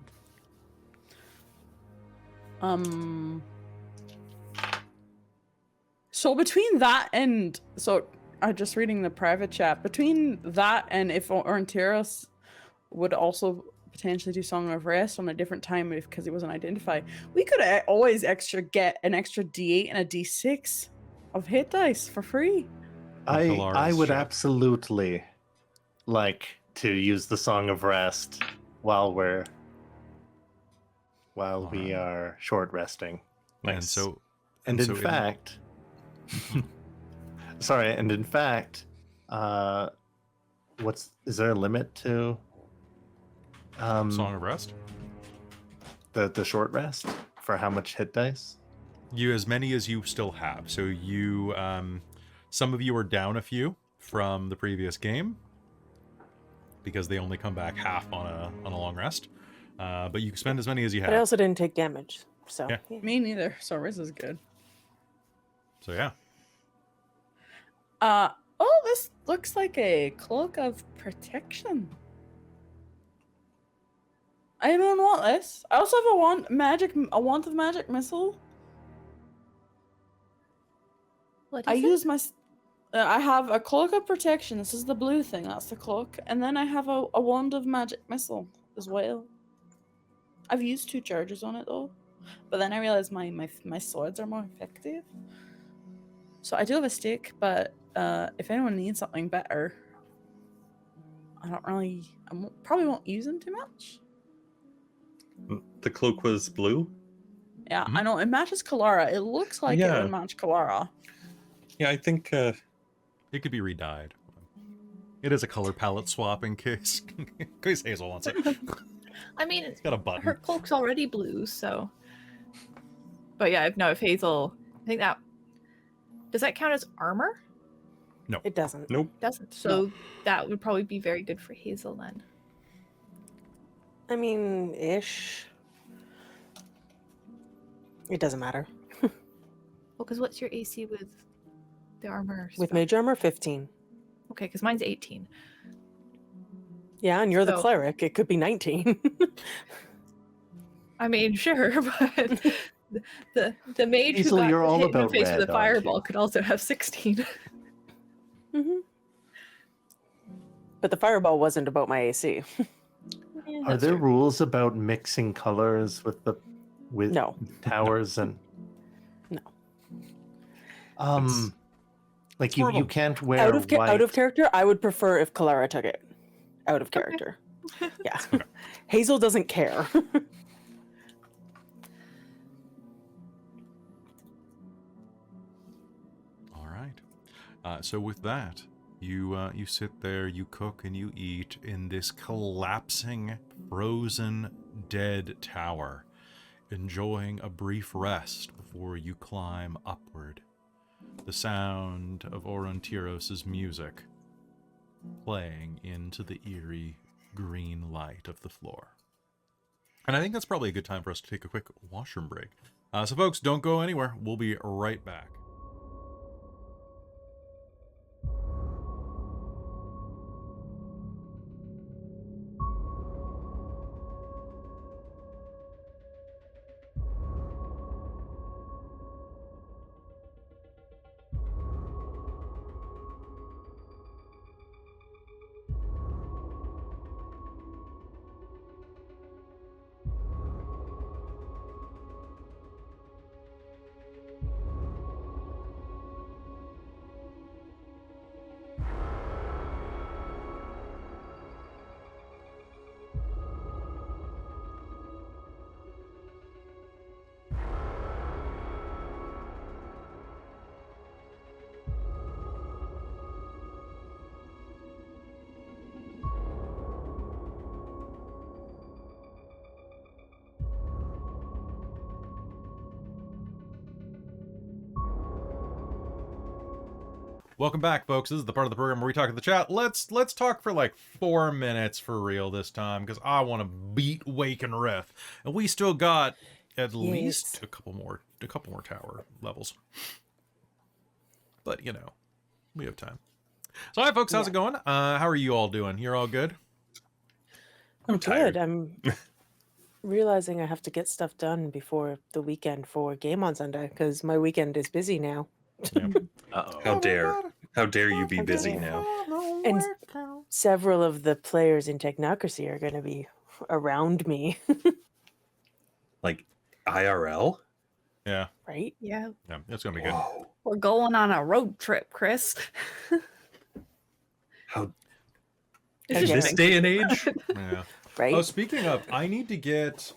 So between that and I'm just reading the private chat. Between that and if Aurontiros would also potentially do Song of Rest on a different time because he wasn't identified, we could always get an extra D8 and a D6 of hit dice for free. I would absolutely like to use the Song of Rest while we are short resting. Nice. And in fact, is there a limit to Song of Rest? The short rest for how much hit dice? You as many as you still have. So you some of you are down a few from the previous game because they only come back half on a long rest. But you can spend as many as you have. But I also didn't take damage, so Yeah. Me neither. So Riz is good. So yeah. Oh, this looks like a cloak of protection. I don't want this. I also have a wand of magic missile. What is I it? use my. I have a cloak of protection. This is the blue thing. That's the cloak, and then I have a wand of magic missile as well. I've used 2 charges on it though, but then I realized my swords are more effective. So I do have a stick, but if anyone needs something better, probably won't use them too much. The cloak was blue? Yeah, I know. It matches Kelara. It looks like it Yeah. would match Kelara. Yeah, I think It could be redyed. It is a color palette swap in case Hazeal wants it. I mean, It's got a button. her cloak's already blue, so. But yeah, if Hazeal, I think that does that count as armor? it doesn't. nope. Doesn't. So that would probably be very good for Hazeal then. I mean, ish. It doesn't matter. Well, because what's your AC with the armor? With spell? mage armor, 15. Okay, because mine's 18. Yeah, and you're the So- cleric. It could be 19. I mean, sure, but the mage who Hazeal, got you're all hit in the about face red, with a aren't you? fireball could also have 16. But the fireball wasn't about my AC. Yeah, Are that's there true. rules about mixing colors with No. towers and No. like more you of a- can't wear Out of white. character, I would prefer if Kelara took it. Out of character. Yeah. Hazeal doesn't care. All right. So with that, you sit there, you cook, and you eat in this collapsing, frozen, dead tower, enjoying a brief rest before you climb upward. The sound of Aurontiros' music playing into the eerie green light of the floor. And I think that's probably a good time for us to take a quick washroom break. So folks, don't go anywhere. We'll be right back. Welcome back, folks. This is the part of the program where we talk to the chat. Let's talk for like 4 minutes for real this time, because I want to beat Wakenreth, and we still got at least a couple more tower levels. But you know, we have time. So hi folks, how's it going? How are you all doing? You're all good? I'm tired. Good. I'm realizing I have to get stuff done before the weekend for game on Sunday because my weekend is busy now. Uh-oh. How dare you be How busy dare. now? And several of the players in Technocracy are going to be around me, Like IRL? Yeah, right? Yeah, yeah, it's gonna be good. Whoa. we're going on a road trip, Chris. How It's in just this day and age? Yeah. Right? Oh, speaking of, I need to get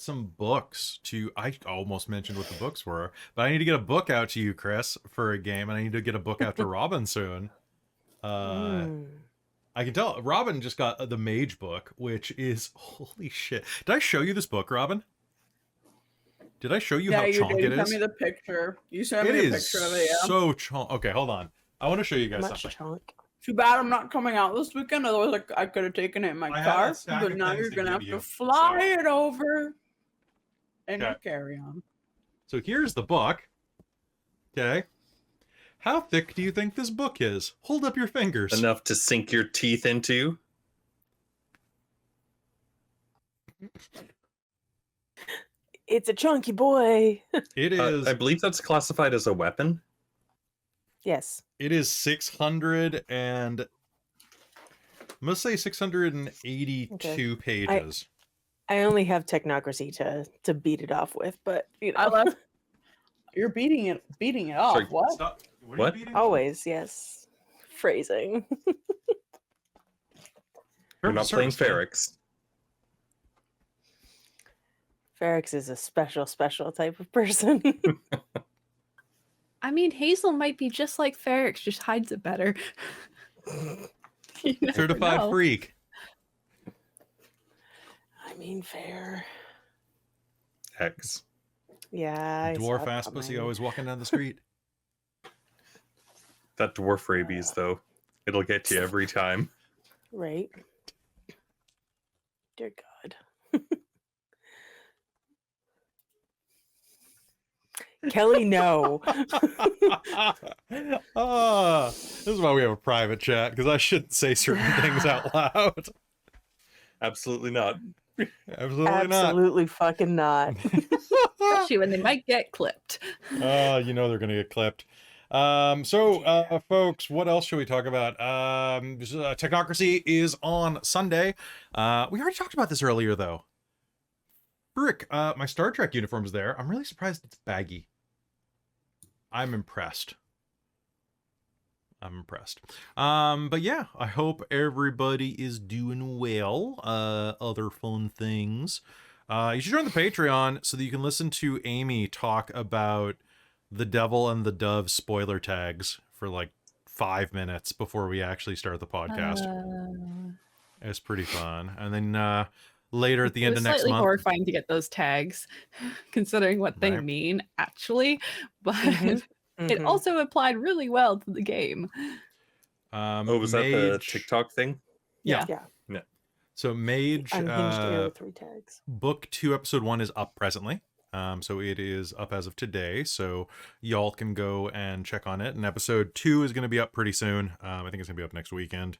some books to. I almost mentioned what the books were, but I need to get a book out to you, Chris, for a game, and I need to get a book out to Robin soon. I can tell Robin just got the Mage book, which is holy shit. Did I show you this book, Robin? Did I show you how you chonk did. it You sent is? me the picture. You sent It me a is picture of it, yeah. so chonk. Okay, hold on. I want to show you guys Much something. chunk. Too bad I'm not coming out this weekend. Otherwise, I could have taken it in my I have car. a stack But of now things you're to gonna give have you, to fly so- it over in your Okay. carry-on. So here's the book. Okay. How thick do you think this book is? Hold up your fingers. Enough to sink your teeth into? It's a chunky boy. It is. I believe that's classified as a weapon. Yes. It is 600 and I must say 682 pages. I only have Technocracy to beat it off with, but you know, I left. You're beating it off. Sorry, What? Stop. What? What? Are you beating? always, yes. Phrasing. You're not playing Ferrix. Ferrix. Ferrix is a special type of person. I mean, Hazeal might be just like Ferrix, just hides it better. You never Certified know. freak. I mean, fair. X. Yeah. I saw Dwarf it ass pussy coming. always walking down the street. That dwarf rabies, though. It'll get you every time. Right. Dear God. Kelly, no. This is why we have a private chat, because I shouldn't say certain things out loud. Absolutely not. Absolutely not. Absolutely fucking not. Especially when they might get clipped. Oh, you know they're gonna get clipped. Folks, what else should we talk about? Technocracy is on Sunday. We already talked about this earlier, though. Frick, my Star Trek uniform is there. I'm really surprised it's baggy. I'm impressed. But yeah, I hope everybody is doing well. Other fun things. You should join the Patreon so that you can listen to Amy talk about the Devil and the Dove spoiler tags for like 5 minutes before we actually start the podcast. It's pretty fun. And then later at the end of next slightly month. horrifying to get those tags, considering what they Right. mean, actually. But Mhm. it Mhm. also applied really well to the game. Oh, was that the Mage- TikTok thing? Yeah. Yeah. So Mage Unhinged arrow 3 tags. book 2 episode 1 is up presently. So it is up as of today. So y'all can go and check on it. And episode 2 is going to be up pretty soon. I think it's going to be up next weekend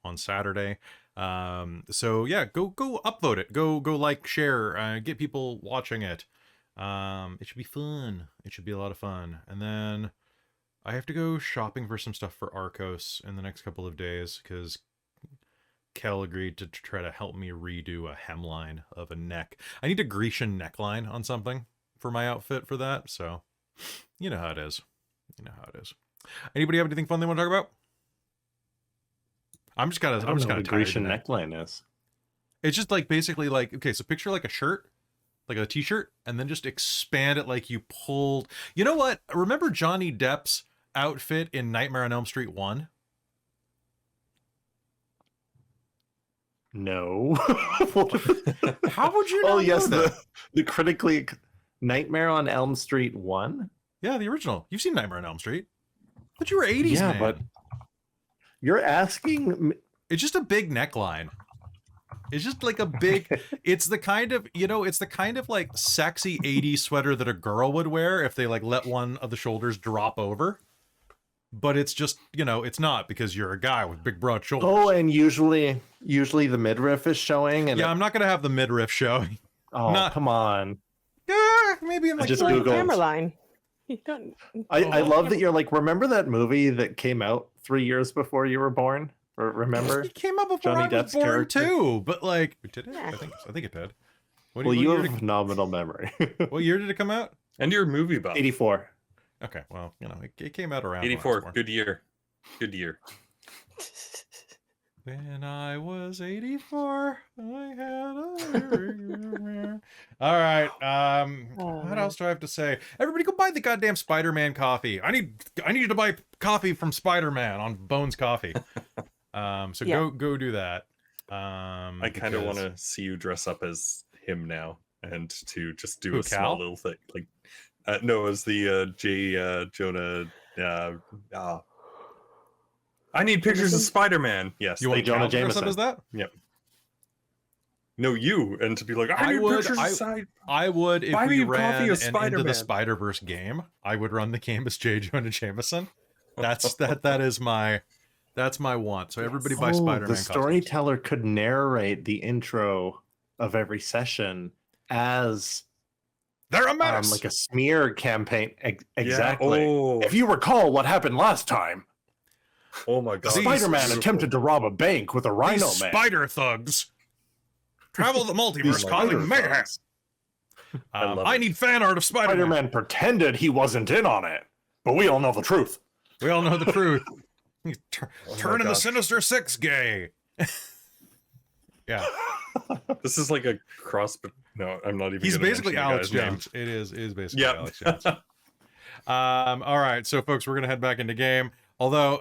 on Saturday. So yeah, go upvote it. Go like, share, get people watching it. It should be fun. It should be a lot of fun. And then I have to go shopping for some stuff for Arcos in the next couple of days because Kel agreed to try to help me redo a hemline of a neck. I need a Grecian neckline on something for my outfit for that. So you know how it is. Anybody have anything fun they want to talk about? I'm just kind I of don't know what a tired Grecian today. neckline is. It's just like basically like, okay, so picture like a shirt, like a t-shirt, and then just expand it like you pulled. You know what? Remember Johnny Depp's outfit in Nightmare on Elm Street 1? No. How would you not Oh yes, know that? the critically Nightmare on Elm Street 1. Yeah, the original. You've seen Nightmare on Elm Street. But you were 80s, Yeah, man. but you're asking. It's just a big neckline. It's just like a big, it's the kind of, it's the kind of like sexy 80s sweater that a girl would wear if they like let one of the shoulders drop over. but it's just, you know, it's not because you're a guy with big broad shoulders. Oh, and usually the midriff is showing. And yeah, I'm not gonna have the midriff showing. Oh, come on. Yeah, maybe in like just Like Googled. camera line. You don't. I love that you're like, remember that movie that came out 3 years before you were born? Or remember? It came out before Johnny I was Depp's born character? too, but like, did it? Yeah. I think it did. What Well, you what have year a phenomenal memory. did, what year did it come out? And you're a movie buff. 84. Okay, well, you know, it came out around when I was 84. born. Good year. Good year. When I was 84, I had a... All right, what else do I have to say? Everybody go buy the goddamn Spider-Man coffee. I need you to buy coffee from Spider-Man on Bones Coffee. So Yeah. go do that. I kind of want to see you dress up as him now and to just do Who, a small Cal? little thing. Like, no, as the Jonah. I need pictures of Jameson? Spider-Man. Yes. You want Jonah Cal to dress up Jameson. as that? Yep. No, you, and to be like, I I need would- pictures of Side. I would, if Buy we me a copy ran of an Into Spider-Man. the Spider-Verse game, I would run the game as J. Jonah Jameson. That is my want. So everybody buy Spider-Man The costumes. storyteller could narrate the intro of every session as They're a menace. like a smear campaign. Exactly. Yeah. Oh, If you recall what happened last time, oh my god. These- Spider-Man Beautiful. attempted to rob a bank with a rhino These man. spider thugs travel the These multiverse spider causing mayhem. thugs. I love I it. need fan art of Spider-Man. Spider-Man pretended he wasn't in on it, but we all know the truth. We all know the truth. He's Oh my turning the gosh. Sinister Six gay. Yeah, This is like a cross, but no, I'm not even. he's gonna basically mention the Alex guy's name. Jones. It is basically Yep. Alex Jones. All right, so folks, we're gonna head back into game. Although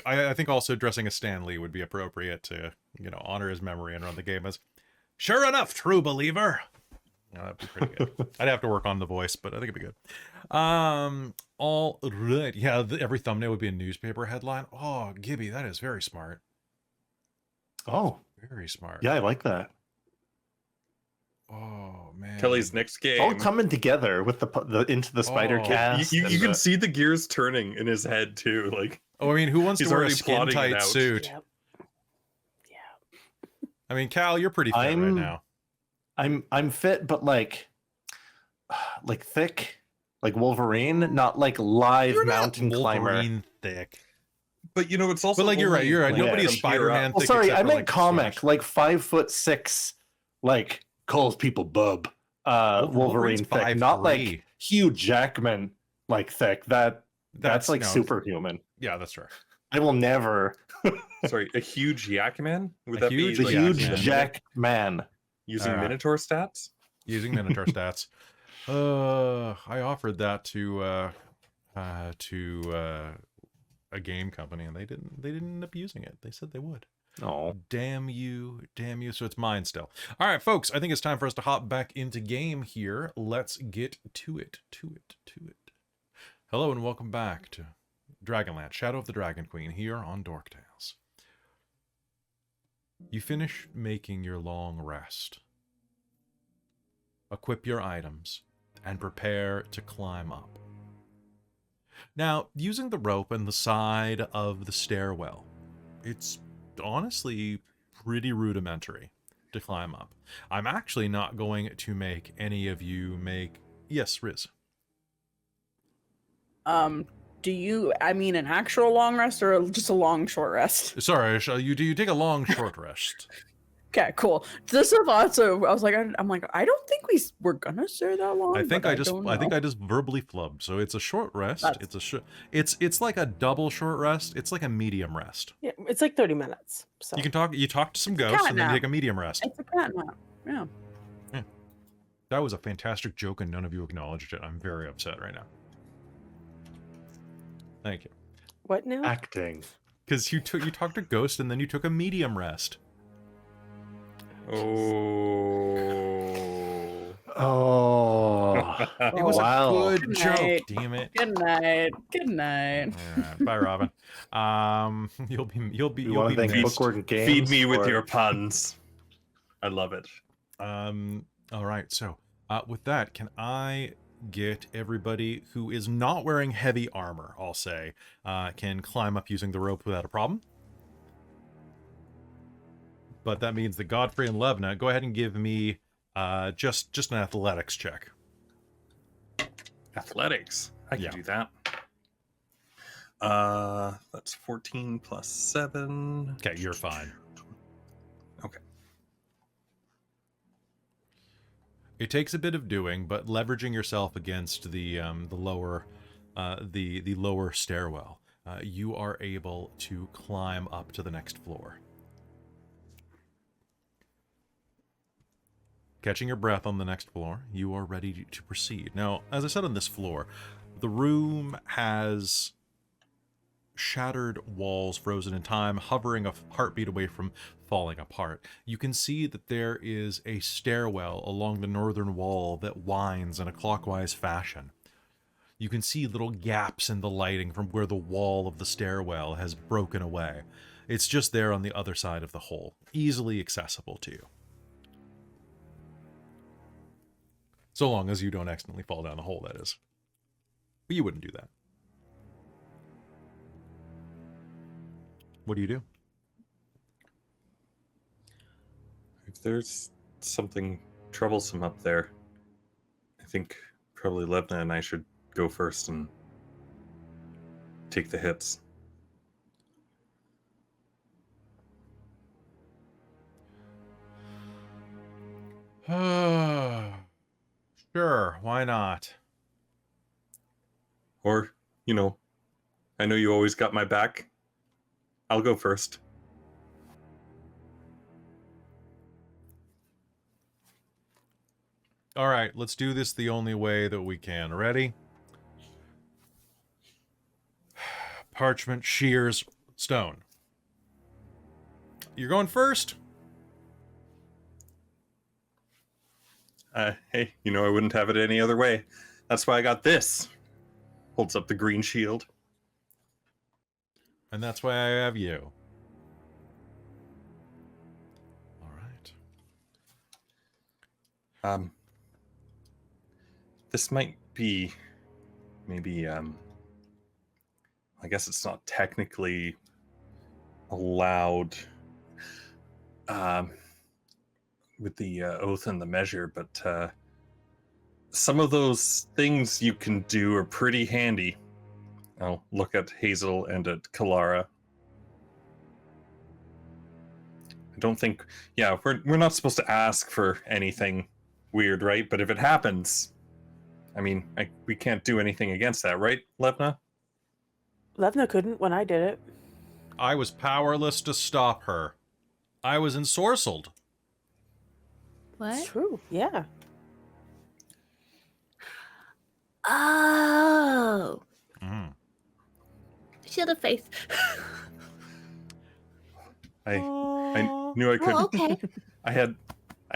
I think also dressing as Stan Lee would be appropriate to, you know, honor his memory and run the game as sure enough, true believer. Yeah, that'd be pretty good. I'd have to work on the voice, but I think it'd be good. All right, yeah. Every thumbnail would be a newspaper headline. Oh, Gibby, that is very smart. Oh, Very smart. yeah, I like that. Oh man. Kelly's next It's all game. coming together with the Into the Spider Oh, cast. You and can the- see the gears turning in his head too. Like, Oh, I mean, who wants He's to wear a already plotting it skin-tight out. suit? Yep. Yeah. I mean, Cal, you're pretty fit right I'm- now. I'm fit, but like thick, like Wolverine, not like live You're not mountain climber. Wolverine thick. but you know, it's also. But like, you're right. You're right. only, Nobody Yeah. is from here Spider-Man up. Well, thick. sorry, except I for, meant like, the comic, Flash. like 5'6", like calls people bub. Wolverine Wolverine's thick, not 5'3". like Hugh Jackman like thick. That's like no, superhuman. Yeah, that's true. I will never. Sorry, a huge yak man. Would A that huge be The like huge Jackman. Jack man. using Alright. Minotaur stats? Using Minotaur stats. I offered that to a game company, and they didn't end up using it. They said they would. Oh, Damn you. So it's mine still. All right, folks, I think it's time for us to hop back into game here. Let's get to it. Hello and welcome back to Dragonlance, Shadow of the Dragon Queen, here on Dork Tales. You finish making your long rest. Equip your items and prepare to climb up. Now, using the rope and the side of the stairwell, it's honestly pretty rudimentary to climb up. I'm actually not going to make any of you make... Yes, Riz. Do you, I mean, an actual long rest or just a long short rest? Sorry, do you take a long short rest? Okay, cool. This is also, I was like, I'm like, I don't think we're gonna stay that long. I think but I just don't I think know. I just verbally flubbed. So it's a short rest. That's- It's like a double short rest. It's like a medium rest. Yeah, it's like 30 minutes. So You talk to some ghosts cat and then you nap. take a medium rest. It's a cat nap. Yeah. That was a fantastic joke and none of you acknowledged it. I'm very upset right now. Thank you. what now? acting. Because you talked to ghost and then you took a medium rest. Oh. Oh, It was wow. a good Good joke. night. Damn it. Good night. Good night. All right, bye, Robin. You'll We want be to thank missed. Bookwyrm Games. Feed me with for- your puns. I love it. All right. So, with that, can I get everybody who is not wearing heavy armor, I'll say, can climb up using the rope without a problem. But that means that Godfrey and Levna, go ahead and give me just an athletics check. Athletics. I can Yeah. do that. That's 14 plus 7. Okay, you're fine. Okay. It takes a bit of doing, but leveraging yourself against the lower stairwell, you are able to climb up to the next floor. Catching your breath on the next floor, you are ready to proceed. Now, as I said on this floor, the room has shattered walls frozen in time, hovering a heartbeat away from falling apart. You can see that there is a stairwell along the northern wall that winds in a clockwise fashion. You can see little gaps in the lighting from where the wall of the stairwell has broken away. It's just there on the other side of the hole, easily accessible to you. So long as you don't accidentally fall down the hole, that is. But you wouldn't do that. What do you do? If there's something troublesome up there, I think probably Levna and I should go first and take the hits. Sure, why not? Or, I know you always got my back. I'll go first. All right, let's do this the only way that we can. Ready? Parchment, shears, stone. You're going first? Hey, I wouldn't have it any other way. That's why I got this. Holds up the green shield. And that's why I have you. All right. This might be maybe I guess it's not technically allowed with the oath and the measure, but some of those things you can do are pretty handy. I'll look at Hazeal and at Kelara. I don't think, we're not supposed to ask for anything weird, right? But if it happens, we can't do anything against that, right, Levna? Levna couldn't when I did it. I was powerless to stop her. I was ensorcelled. What? It's true, yeah. Oh. Shield of faith. I knew I could. Oh, okay. I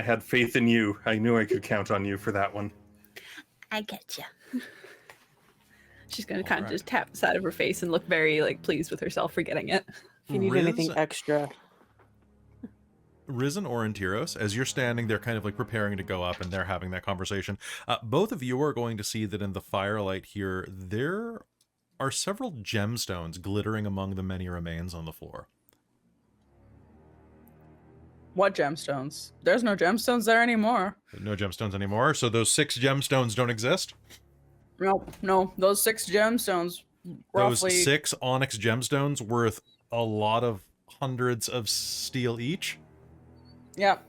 had faith in you. I knew I could count on you for that one. I get you. She's gonna kind of just tap the side of her face and look very pleased with herself for getting it. If you need anything extra. Riz and Aurontiros, as you're standing there kind of preparing to go up and they're having that conversation, both of you are going to see that in the firelight here, there are several gemstones glittering among the many remains on the floor. What gemstones? There's no gemstones there anymore. No gemstones anymore? So those 6 gemstones don't exist? No. Those 6 gemstones, roughly... Those 6 onyx gemstones worth a lot of hundreds of steel each? Yep.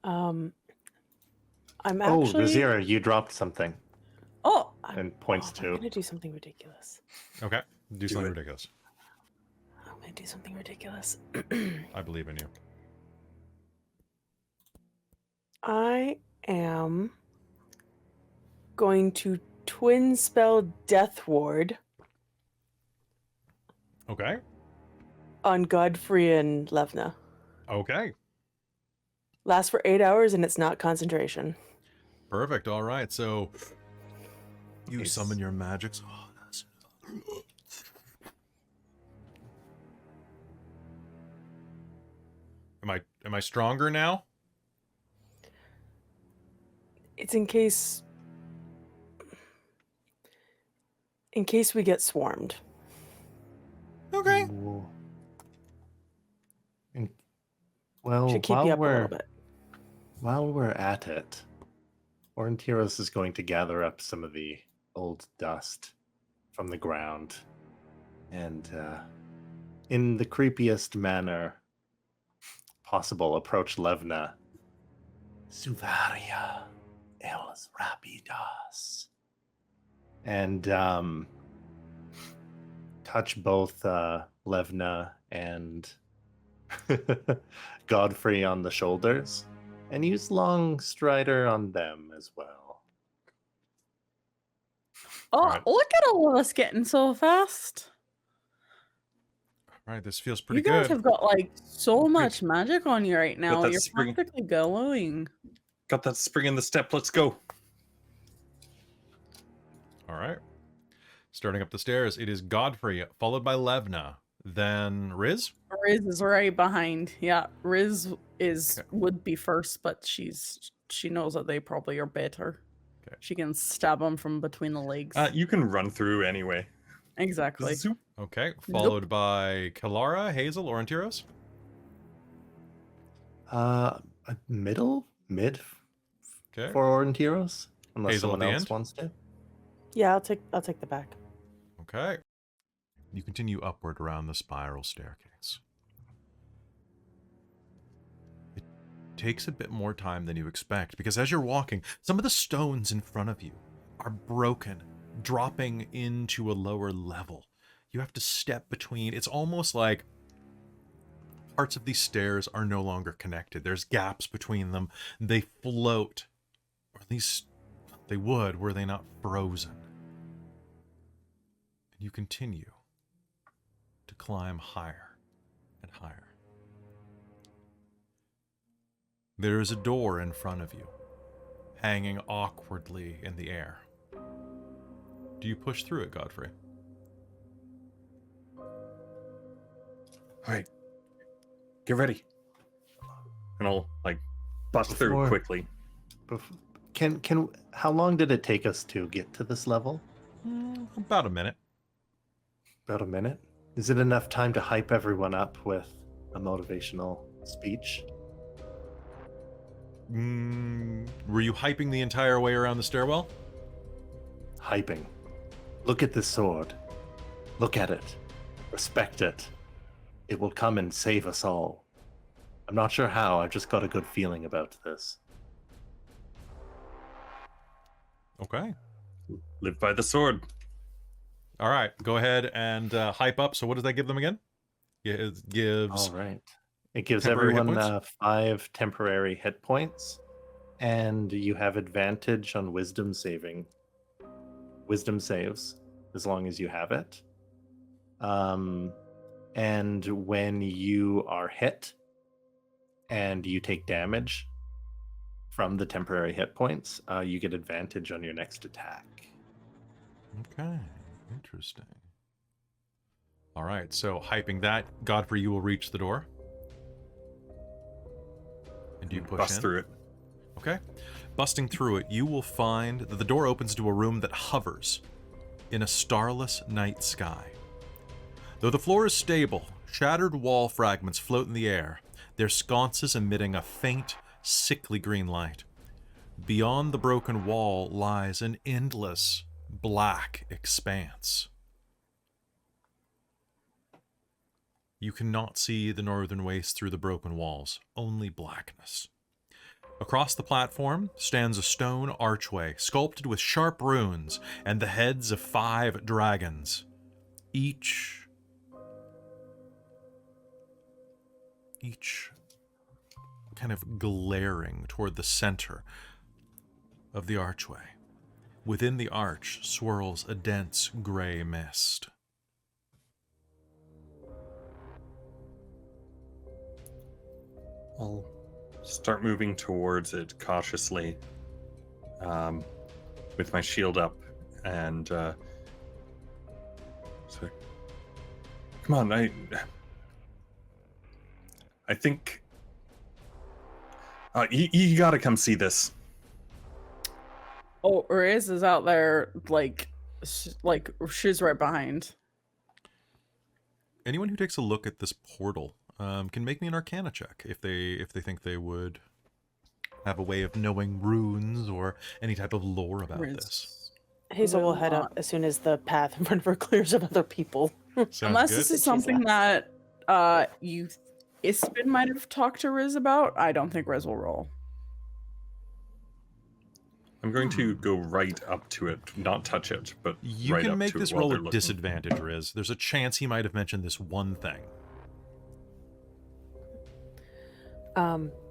I'm actually... Oh, Rizira, you dropped something. Oh! And points I'm to... gonna do something ridiculous. Okay, do something ridiculous. I'm gonna do something ridiculous. I believe in you. I am going to twin spell Death Ward Okay. on Godfrey and Levna. Okay. Lasts for 8 hours and it's not concentration. Perfect. All right. So you Nice. summon your magics. Oh, that's... Am I stronger now? It's in case we get swarmed. Okay. Well, Should keep you up a little bit. while we're at it, Aurontiros is going to gather up some of the old dust from the ground and, in the creepiest manner possible, approach Levna. Suvaria els rapidas. And touch both Levna and Godfrey on the shoulders, and use Long Strider on them as well. Oh, Alright. look at all of us getting so fast. All right, this feels pretty You guys good. have got like so much magic on you right now. that You're spring- practically glowing. Got that spring in the step. Let's go. All right. Starting up the stairs, it is Godfrey, followed by Levna, then Riz. Riz is right behind. Yeah, Riz is Okay. would be first, but she knows that they probably are better. Okay. She can stab them from between the legs. You can run through anyway. Exactly. Zoop. Okay, followed by Kelara, Hazeal, Aurontiros. Mid Okay. for Aurontiros, unless Hazeal at someone the else end? wants to. Yeah, I'll take the back. Okay. You continue upward around the spiral staircase. It takes a bit more time than you expect, because as you're walking, some of the stones in front of you are broken, dropping into a lower level. You have to step between. It's almost like parts of these stairs are no longer connected. There's gaps between them. They float, or at least they would were they not frozen. And you continue to climb higher and higher. There is a door in front of you, hanging awkwardly in the air. Do you push through it, Godfrey? All right, get ready. And I'll bust through Before- quickly. How long did it take us to get to this level? About a minute. About a minute. Is it enough time to hype everyone up with a motivational speech? Were you hyping the entire way around the stairwell? Hyping. Look at this sword. Look at it. Respect it. It will come and save us all. I'm not sure how, I've just got a good feeling about this. Okay. Live by the sword. All right. Go ahead and hype up. So what does that give them again? It gives... All right. It gives Temporary hit everyone points? 5 temporary hit points, and you have advantage on wisdom saves, as long as you have it. And when you are hit and you take damage from the temporary hit points, you get advantage on your next attack. Okay. Interesting. All right. So hyping that, Godfrey, you will reach the door. And do you push Bust in? through it. Okay. Busting through it, you will find that the door opens to a room that hovers in a starless night sky. Though the floor is stable, shattered wall fragments float in the air, their sconces emitting a faint, sickly green light. Beyond the broken wall lies an endless, black expanse. You cannot see the northern waste through the broken walls, only blackness. Across the platform stands a stone archway sculpted with sharp runes and the heads of 5 dragons, each kind of glaring toward the center of the archway. Within the arch swirls a dense gray mist. I'll start moving towards it cautiously, with my shield up, and so come on, I think you gotta come see this. Oh, Riz is out there, like she's right behind. Anyone who takes a look at this portal can make me an Arcana check if they think they would have a way of knowing runes or any type of lore about Riz. this. Hazel will head up as soon as the path in front of her clears of other people. Sounds Unless good. this is something that you Ispin might have talked to Riz about, I don't think Riz will roll. I'm going to go right up to it, not touch it, but You right can up make to this it while roll they're at looking. disadvantage, Riz. There's a chance he might have mentioned this one thing.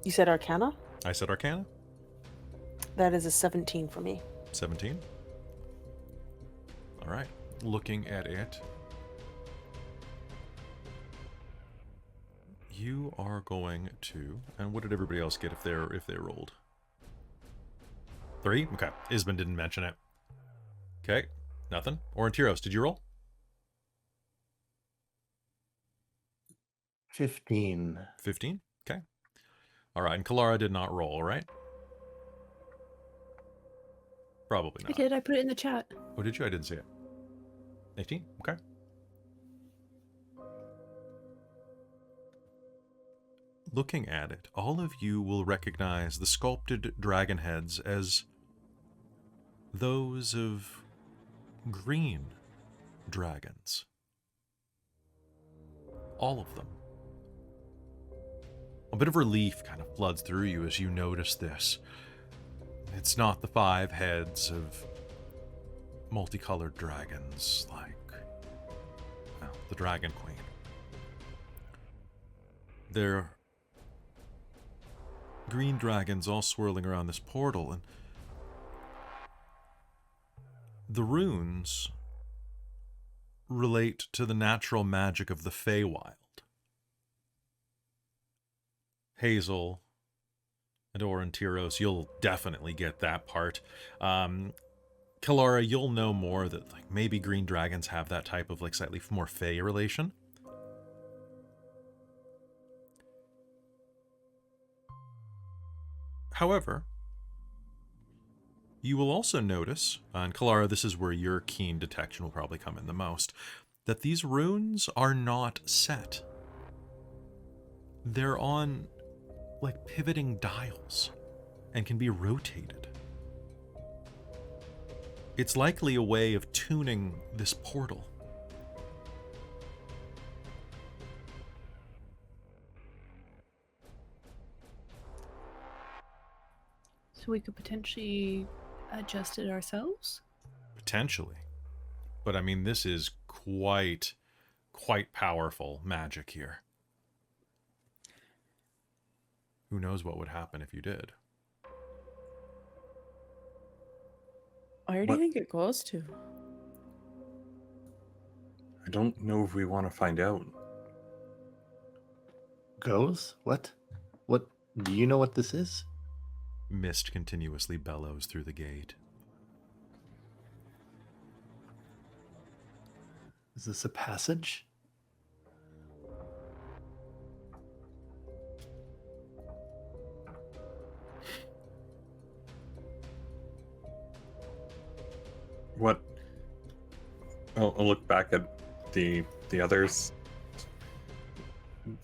You said Arcana? I said Arcana? That is a 17 for me. 17. All right. Looking at it. You are going to, and what did everybody else get if they rolled? 3? Okay. Isbin didn't mention it. Okay. Nothing. Aurontiros, did you roll? 15. 15? Okay. All right. And Kelara did not roll, right? Probably I not. did. I put it in the chat. Oh, did you? I didn't see it. 18? Okay. Looking at it, all of you will recognize the sculpted dragon heads as those of green dragons. All of them. A bit of relief kind of floods through you as you notice this. It's not the 5 heads of multicolored dragons like, well, the Dragon Queen. They're green dragons all swirling around this portal, and the runes relate to the natural magic of the Feywild. Hazeal and Aurontiros, you'll definitely get that part. Kelara, you'll know more that like maybe green dragons have that type of like slightly more Fey relation. However, you will also notice, and Kelara, this is where your keen detection will probably come in the most, that these runes are not set. They're on like pivoting dials and can be rotated. It's likely a way of tuning this portal. So we could potentially adjust it ourselves? Potentially. But I mean, this is quite powerful magic here. Who knows what would happen if you did? Where do you think it goes to? I don't know if we want to find out. Goes? What? What? Do you know what this is? Mist continuously bellows through the gate. Is this a passage? What? I'll look back at the others.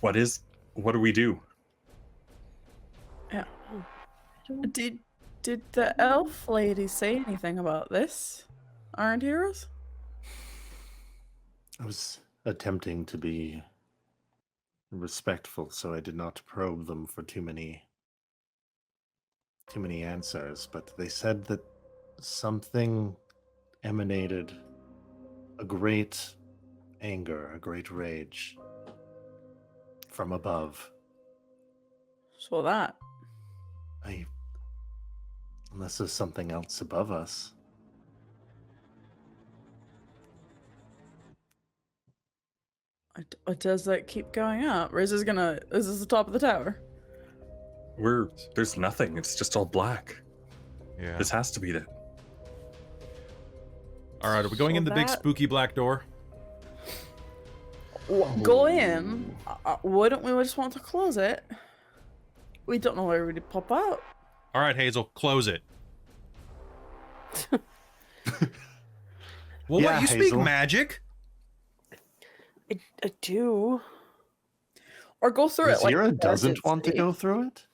What do we do? Yeah. Did the elf lady say anything about this? Aurontiros? I was attempting to be respectful, so I did not probe them for too many answers, but they said that something emanated a great anger, a great rage from above. So that. Unless there's something else above us. Does that keep going up? Or is this the top of the tower? There's nothing. It's just all black. Yeah. This has to be it. All right, are we going in the big spooky black door? Go in. Wouldn't we just want to close it? We don't know where we'd pop out. All right, Hazeal, close it. Well, Yeah, what, you speak Hazeal. magic? I do. Or go through it like Rizira the doesn't legends want to say. go through it?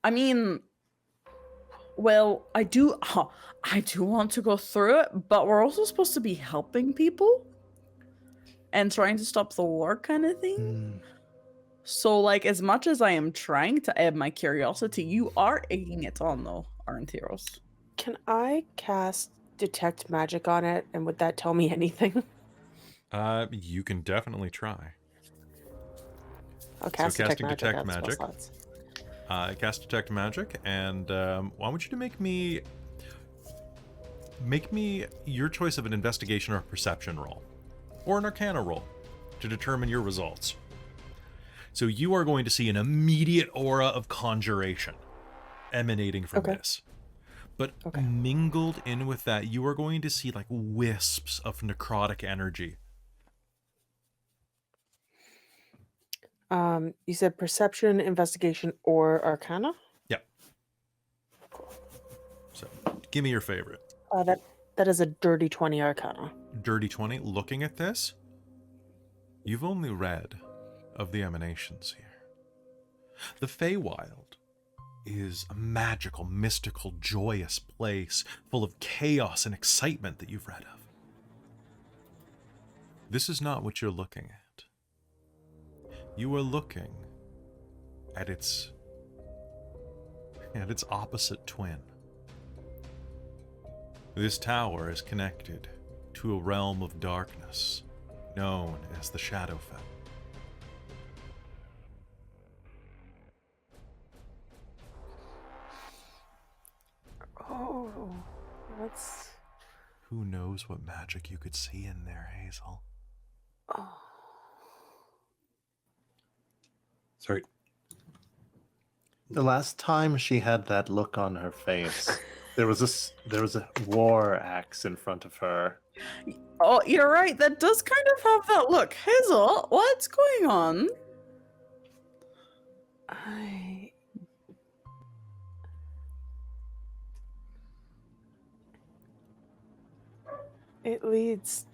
I mean, well, I do want to go through it, but we're also supposed to be helping people and trying to stop the war kind of thing. Hmm. So, like, as much as I am trying to add my curiosity, you are egging it on, though, Aurontiros. Can I cast detect magic on it, and would that tell me anything? You can definitely try. I'll cast detect casting magic. detect on spell magic. slots. Cast detect magic, and I want you to make me your choice of an investigation or a perception roll, or an arcana roll, to determine your results. So you are going to see an immediate aura of conjuration emanating from this. But mingled in with that, you are going to see like wisps of necrotic energy. You said perception, investigation, or arcana? Yep. So give me your favorite. That is a dirty 20 arcana. Dirty 20. Looking at this, you've only read of the emanations here. The Feywild is a magical, mystical, joyous place full of chaos and excitement that you've read of. This is not what you're looking at. You are looking at its opposite twin. This tower is connected to a realm of darkness known as the Shadowfell. Oh, that's... Who knows what magic you could see in there, Hazeal? Oh. Sorry. The last time she had that look on her face, there was a war axe in front of her. Oh, you're right. That does kind of have that look. Hazel, what's going on? It leads...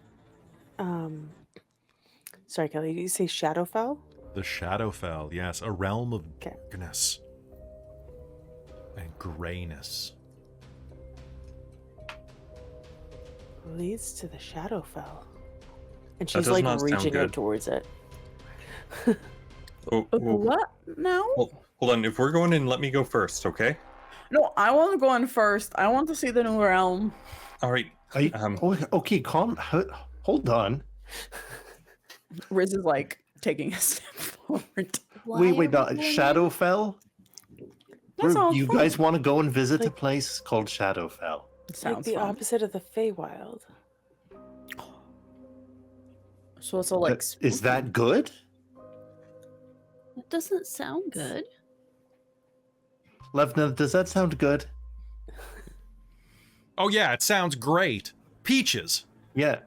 Sorry, Kelly, did you say Shadowfell? The Shadowfell, yes, a realm of darkness and grayness. Leads to the Shadowfell. And That she's does like not sound reaching out good. towards it. Oh, What? No? hold on. If we're going in, let me go first, okay? No, I want to go in first. I want to see the new realm. All right. Okay, hold on. Riz is like taking a step forward. Wait, no, Shadowfell? That sounds You fun. guys want to go and visit a Like- place called Shadowfell? Like Sounds the fun. opposite of the Feywild. So it's all like Is that good? That doesn't sound good. Levna, does that sound good? Oh yeah, it sounds great. Peaches. Yeah.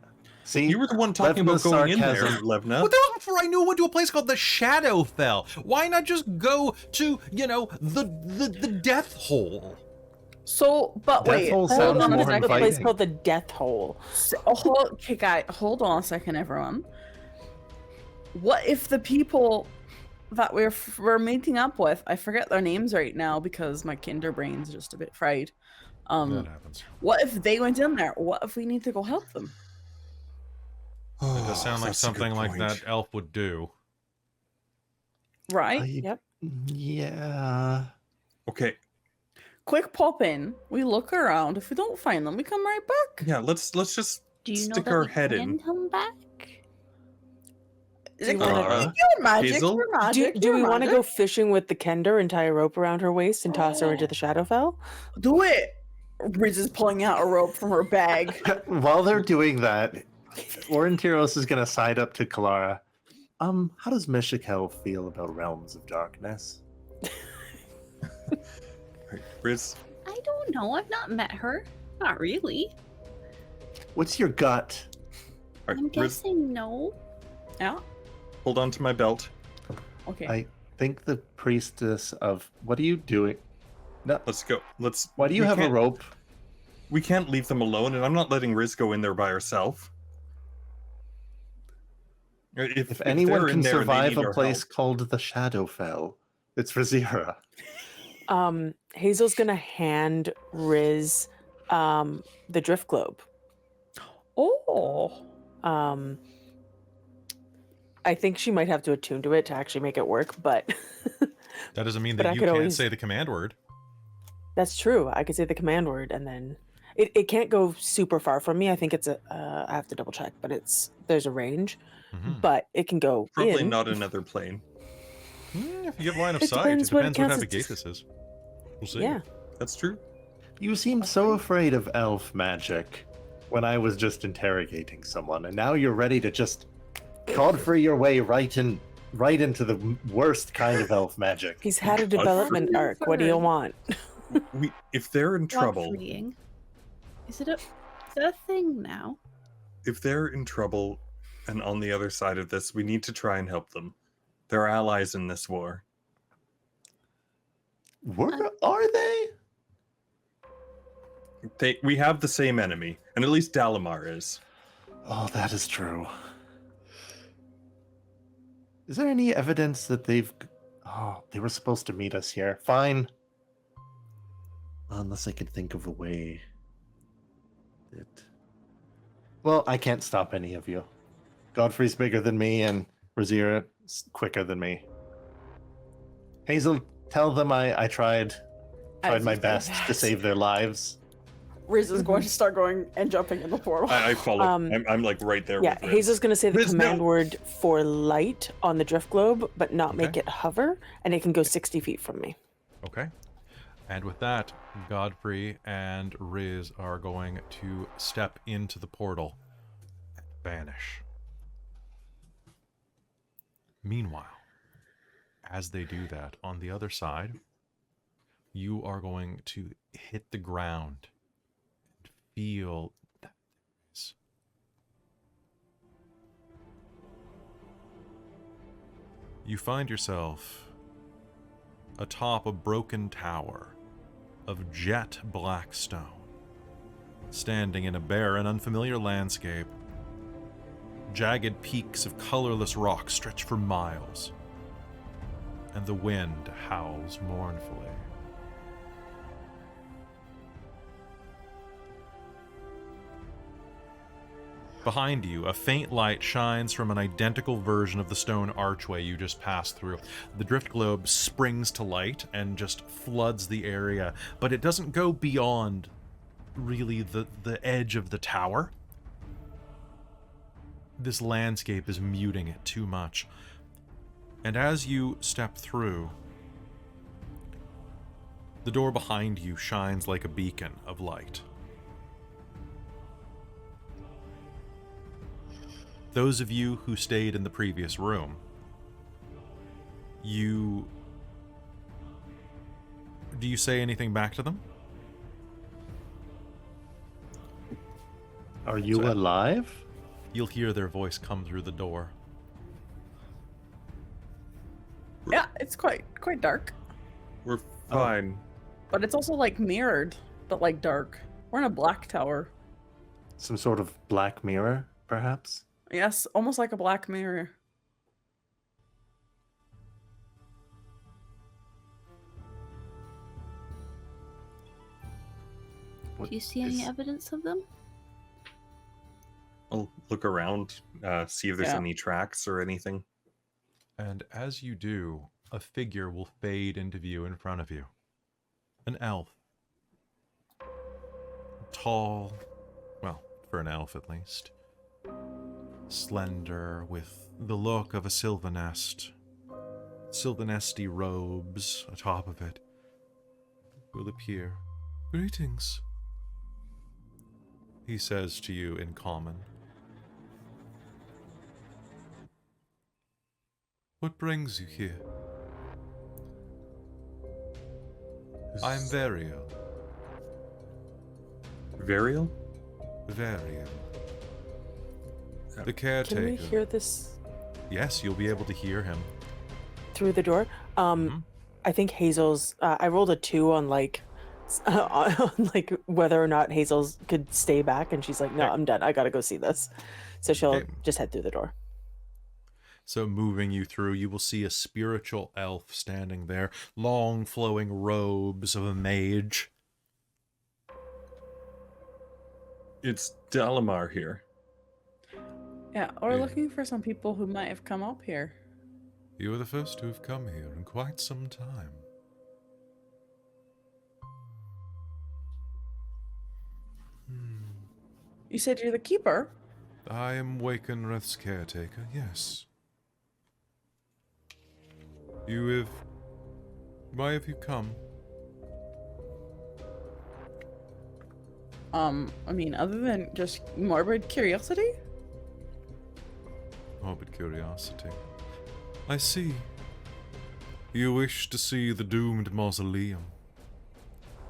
See? You were the one talking about Levna's going in there, sarcasm. Levna. Well, that was before I knew I went to a place called the Shadowfell. Why not just go to, the Death Hole? So, but Death wait, Hole hold sounds on a more There's a second. place inviting. called the Death Hole. Okay, guy, hold on a second, everyone. What if the people that we're meeting up with, I forget their names right now because my kinder brain's just a bit fried. That happens. What if they went in there? What if we need to go help them? It does sound like That's a good something like point. that elf would do. Right? Yep. Yeah. Okay. Quick pop in. We look around. If we don't find them, we come right back. Yeah, let's just Do you know stick that our we head can in. come back? Do you wanna- wanna- You're magic. Hazel? You're magic. Do we you're want to magic. go fishing with the kender and tie a rope around her waist and toss her into the Shadowfell? Do it. Riz is pulling out a rope from her bag. While they're doing that, Aurontiros is going to side up to Kelara. How does Mishakel feel about Realms of Darkness? Right, Riz, I don't know. I've not met her. Not really. What's your gut? all I'm right, Riz, guessing no. Yeah. hold on to my belt. Okay. I think the priestess of... What are you doing? No, Let's go. why do you we have a can't- rope? We can't leave them alone, and I'm not letting Riz go in there by herself. If anyone they're in can there and they survive need a our place help- called the Shadowfell, it's Rizira. Hazel's gonna hand Riz the drift globe. Oh. I think she might have to attune to it to actually make it work, but That doesn't mean But that I you could can't always- say the command word. that's true. I could say the command word, and then it can't go super far from me. I think it's I have to double check, but there's a range, Mhm. but it can go Probably in. not another plane. If you have line of It sight, it depends what depends what counts type of as- gate this is. We'll see. Yeah. That's true. You seemed so afraid of elf magic when I was just interrogating someone, and now you're ready to just Godfrey your way right into the worst kind of elf magic. He's had a development arc. What do you want? If they're in trouble, Godfreying. Is that a thing now? if they're in trouble and on the other side of this, we need to try and help them. They're allies in this war. Are they? We have the same enemy, and at least Dalamar is. Oh, that is true. Is there any evidence that they were supposed to meet us here? Fine. Unless I could think of a way that... Well, I can't stop any of you. Godfrey's bigger than me, and Rizira's quicker than me. Hazeal, tell them I tried my best to save their lives. Riz is going to start going and jumping in the portal. I follow. I'm like right there Yeah, with Riz. Hazel's gonna say the Riz, command no! word for light on the drift globe, but not make Okay. it hover, and it can go 60 feet from me. Okay. And with that, Godfrey and Riz are going to step into the portal and vanish. Meanwhile, as they do that, on the other side, you are going to hit the ground and feel that you find yourself atop a broken tower of jet black stone, standing in a barren, unfamiliar landscape. Jagged peaks of colorless rock stretch for miles, and the wind howls mournfully. Behind you, a faint light shines from an identical version of the stone archway you just passed through. The drift globe springs to light and just floods the area, but it doesn't go beyond really the edge of the tower. This landscape is muting it too much. And as you step through, the door behind you shines like a beacon of light. Those of you who stayed in the previous room, do you say anything back to them? Are you So- alive? You'll hear their voice come through the door. Yeah, it's quite dark, We're fine. but it's also like mirrored, but like dark. We're in a black tower. Some sort of black mirror, perhaps? Yes, almost like a black mirror. What Do you see any is- evidence of them? I'll look around, see if there's Yeah. any tracks or anything. And as you do, a figure will fade into view in front of you. An elf. Tall, well, for an elf at least. Slender, with the look of a Sylvanest. Sylvanesty robes atop of it. Will appear. Greetings, he says to you in common. What brings you here? I'm Variel. Varial? Variel. The Can caretaker. we hear this Yes, you'll be able to hear him. through the door? Mhm. I think Hazel's. I rolled a 2 on like like whether or not Hazel's could stay back, and she's like, no, Okay. I'm done. I gotta go see this. So she'll Okay. just head through the door. So moving you through, you will see a spiritual elf standing there, long flowing robes of a mage. It's Dalamar here. Yeah, we're Yeah. looking for some people who might have come up here. You are the first to have come here in quite some time. You said you're the keeper? I am Wakenreth's caretaker, yes. Why have you come? I mean, other than just morbid curiosity? Morbid curiosity. I see. You wish to see the doomed mausoleum.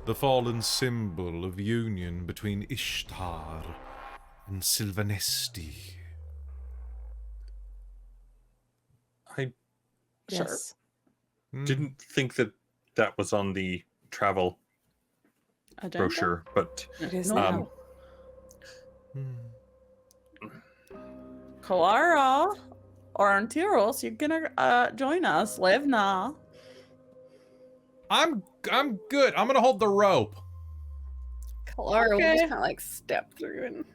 The fallen symbol of union between Ishtar and Sylvanesti. I Yes. didn't think that was on the travel Agenda? brochure, but It is No. now. Kelara, Aurontiros, you're gonna join us. Live now. I'm good. I'm gonna hold the rope. Kelara will Okay. just kind of like step through and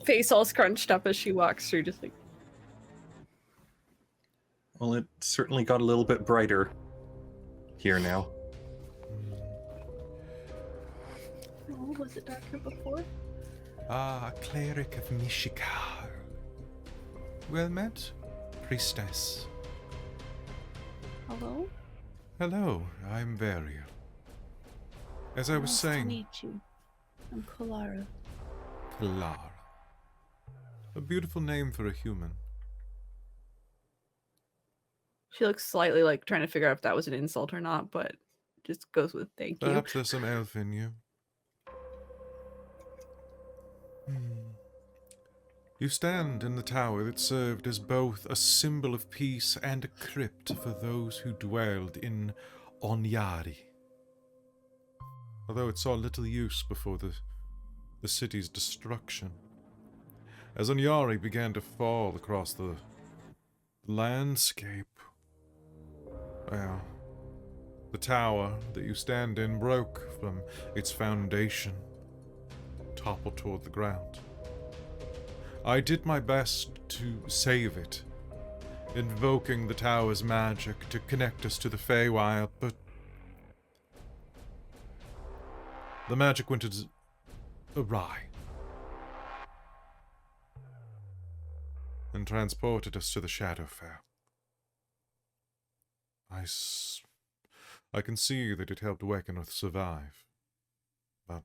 face all scrunched up as she walks through, just like, well, it certainly got a little bit brighter here now. oh, was it darker before? Ah, cleric of Mishikar. Well met, priestess. Hello? Hello, I'm Varia. As I was Nice saying, to meet you. I'm Kelara. Kelara. A beautiful name for a human. She looks slightly like trying to figure out if that was an insult or not, but just goes with thank you. Perhaps there's some elf in you. You stand in the tower that served as both a symbol of peace and a crypt for those who dwelled in Onyari. Although it saw little use before the city's destruction. As Onyari began to fall across the landscape, well, the tower that you stand in broke from its foundation, toppled toward the ground. I did my best to save it, invoking the tower's magic to connect us to the Feywild, but the magic went awry and transported us to the Shadowfell. I can see that it helped Wakenreth survive, but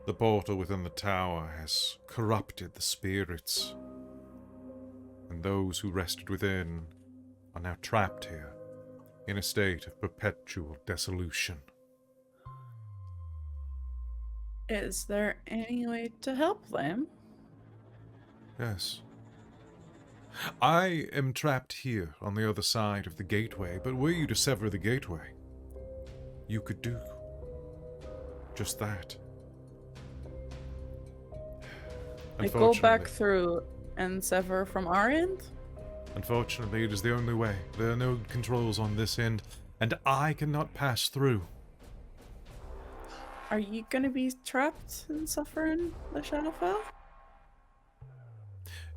the portal within the tower has corrupted the spirits, and those who rested within are now trapped here in a state of perpetual dissolution. Is there any way to help them? Yes. I am trapped here on the other side of the gateway, but were you to sever the gateway, you could do just that. Like go back Unfortunately- through and sever from our end? Unfortunately, it is the only way. There are no controls on this end, and I cannot pass through. Are you gonna be trapped and suffer in the Shadowfell?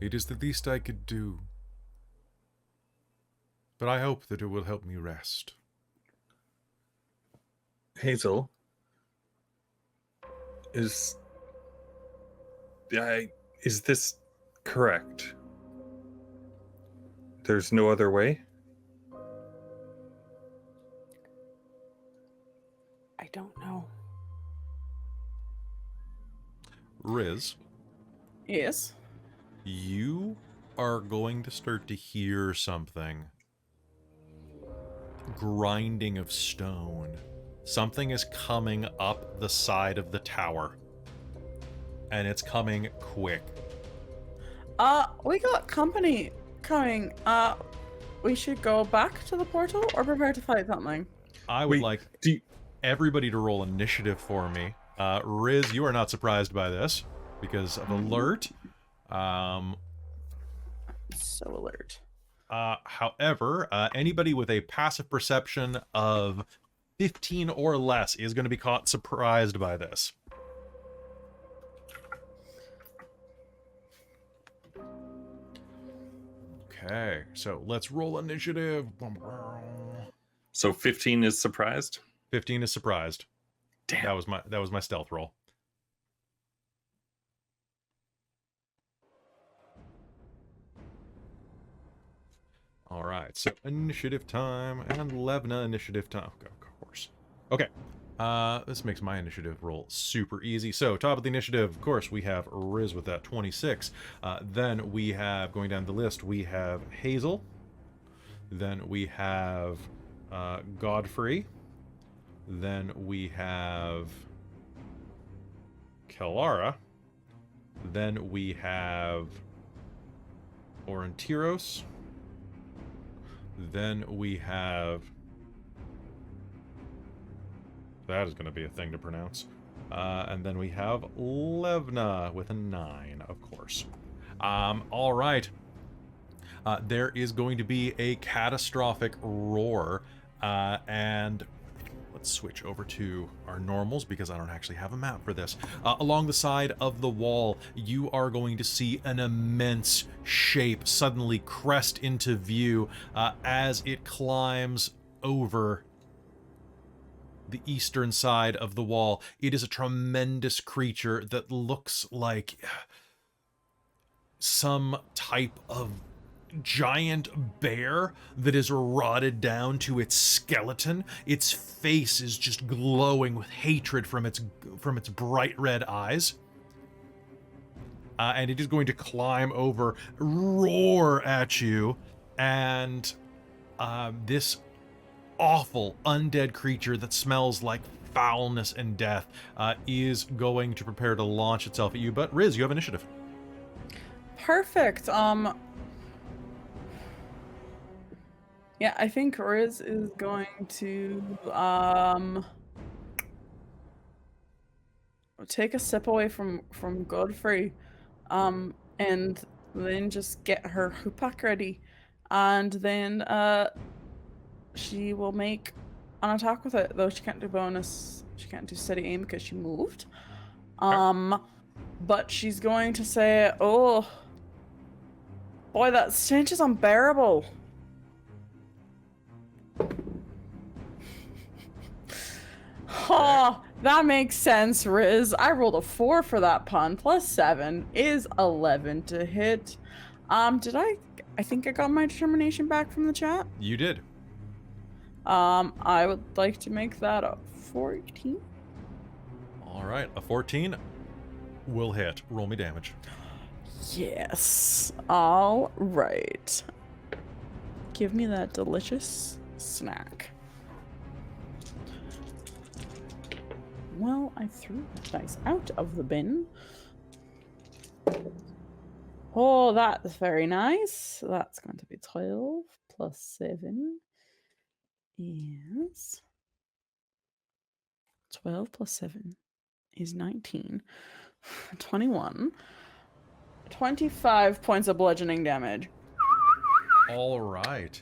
It is the least I could do. But I hope that it will help me rest. Hazel, is this correct? There's no other way? I don't know. Riz, Yes. you are going to start to hear something. Grinding of stone. Something is coming up the side of the tower. And it's coming quick. We got company coming. We should go back to the portal or prepare to fight something. I would Wait, like... everybody to roll initiative for me. Riz, you are not surprised by this because of alert. So alert. However, anybody with a passive perception of 15 or less is going to be caught surprised by this. Okay, so let's roll initiative. So 15 is surprised. 15 is surprised. Damn. That was my stealth roll. All right, so initiative time and Levna initiative time. Of course. Okay, this makes my initiative roll super easy. So top of the initiative, of course, we have Riz with that 26. Then we have, going down the list, we have Hazeal. Then we have Godfrey. Then we have Kelara. Then we have Aurontiros. Then we have... That is going to be a thing to pronounce. And then we have Levna with a 9, of course. All right. There is going to be a catastrophic roar. And let's switch over to our normals because I don't actually have a map for this. Along the side of the wall, you are going to see an immense shape suddenly crest into view as it climbs over the eastern side of the wall. It is a tremendous creature that looks like some type of giant bear that is rotted down to its skeleton. Its face is just glowing with hatred from its bright red eyes. And it is going to climb over, roar at you, and this awful undead creature that smells like foulness and death is going to prepare to launch itself at you. But Riz, you have initiative. Perfect. Yeah, I think Riz is going to take a step away from Godfrey, and then just get her hoopak ready, and then she will make an attack with it. Though she can't do bonus, she can't do steady aim because she moved. But she's going to say, "Oh, boy, that stench is unbearable." Oh, that makes sense, Riz. I rolled a 4 for that pun. Plus 7 is 11 to hit. I think I got my determination back from the chat. You did. I would like to make that a 14. All right, a 14 will hit. Roll me damage. Yes. All right. Give me that delicious snack. Well, I threw that dice out of the bin. Oh, that's very nice. That's going to be 12 plus 7 is 12 plus 7 is 19. 21. 25 points of bludgeoning damage. All right.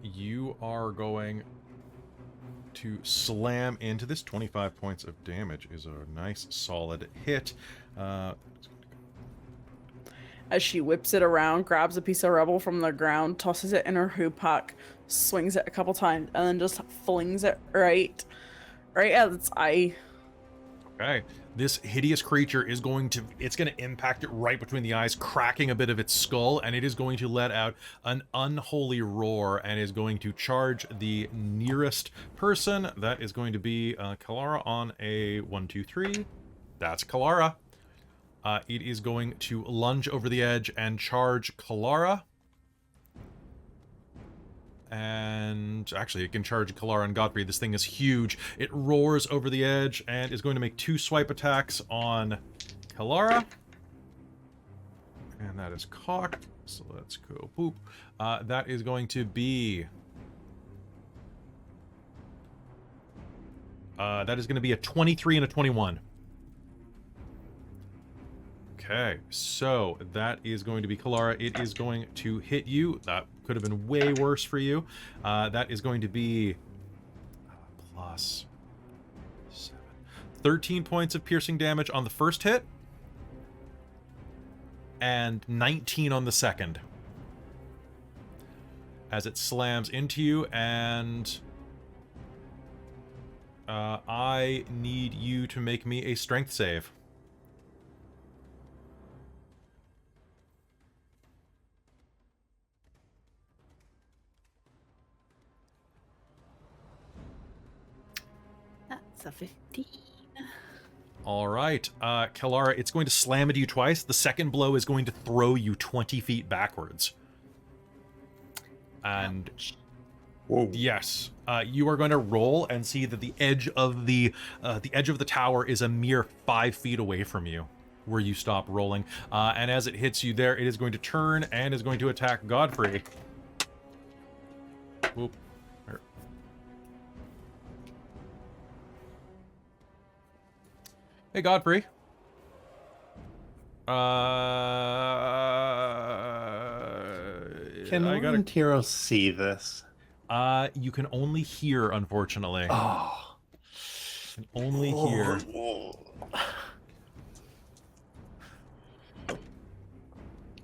You are going to slam into this. 25 points of damage is a nice solid hit. As she whips it around, grabs a piece of rubble from the ground, tosses it in her hoopak, swings it a couple times, and then just flings it right at its eye. Okay. This hideous creature is going to impact it right between the eyes, cracking a bit of its skull, and it is going to let out an unholy roar and is going to charge the nearest person. That is going to be Kelara on a 1, 2, 3. That's Kelara. It is going to lunge over the edge and charge Kelara. And actually, it can charge Kelara and Godfrey. This thing is huge. It roars over the edge and is going to make 2 swipe attacks on Kelara. And that is cocked. So let's go boop. That is going to be That is going to be a 23 and a 21. Okay, so that is going to be Kelara. It is going to hit you. That could have been way worse for you. That is going to be plus 7. 13 points of piercing damage on the first hit. And 19 on the second. As it slams into you, and I need you to make me a strength save. That's a 15. All right, Kelara, it's going to slam into you twice. The second blow is going to throw you 20 feet backwards. And Whoa. yes, you are going to roll and see that the edge of the tower is a mere 5 feet away from you, where you stop rolling. And as it hits you there, it is going to turn and is going to attack Godfrey. Oop. Hey, Godfrey. Can Aurontiros see this? You can only hear, unfortunately. Oh. You can only hear.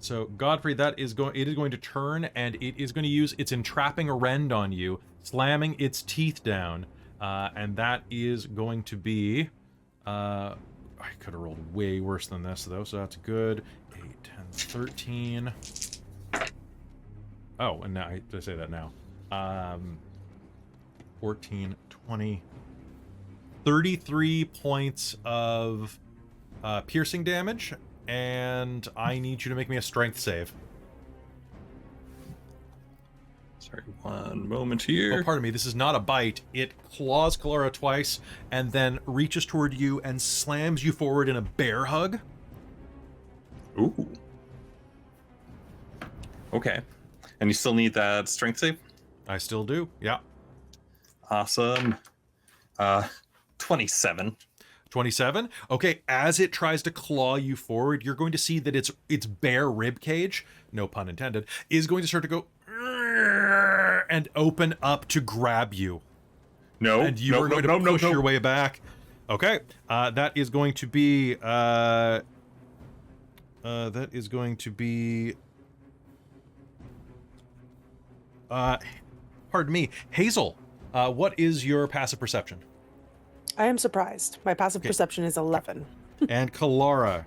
So, Godfrey, it is going to turn, and it is going to use its entrapping rend on you, slamming its teeth down. And that is going to be... I could have rolled way worse than this, though, so that's good. 8, 10, 13. Oh, and now I say that now. 14, 20, 33 points of piercing damage, and I need you to make me a strength save. Sorry, one moment here. Oh, pardon me, this is not a bite. It claws Kelara twice, and then reaches toward you and slams you forward in a bear hug. Ooh. Okay. And you still need that strength save? I still do, yeah. Awesome. 27. 27. Okay, as it tries to claw you forward, you're going to see that its bare rib cage, no pun intended, is going to start to go and open up to grab you. No. And you are going to push your way back. Okay, that is going to be pardon me, Hazeal. What is your passive perception? I am surprised. My passive perception is 11. And Kelara.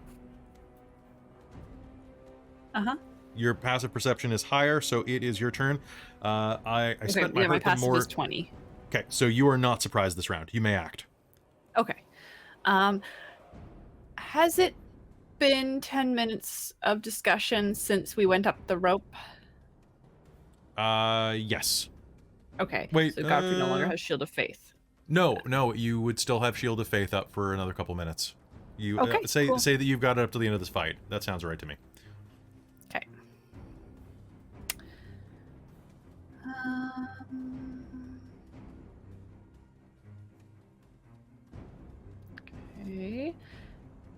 Uh-huh. Your passive perception is higher, so it is your turn. I spent my my hurt passive more. is 20. Okay, so you are not surprised this round. You may act. Okay. Has it been 10 minutes of discussion since we went up the rope? Yes. Okay. Wait, So Godfrey no longer has Shield of Faith. No, you would still have Shield of Faith up for another couple minutes. You Okay, cool. say that you've got it up to the end of this fight. That sounds right to me. Okay. Okay.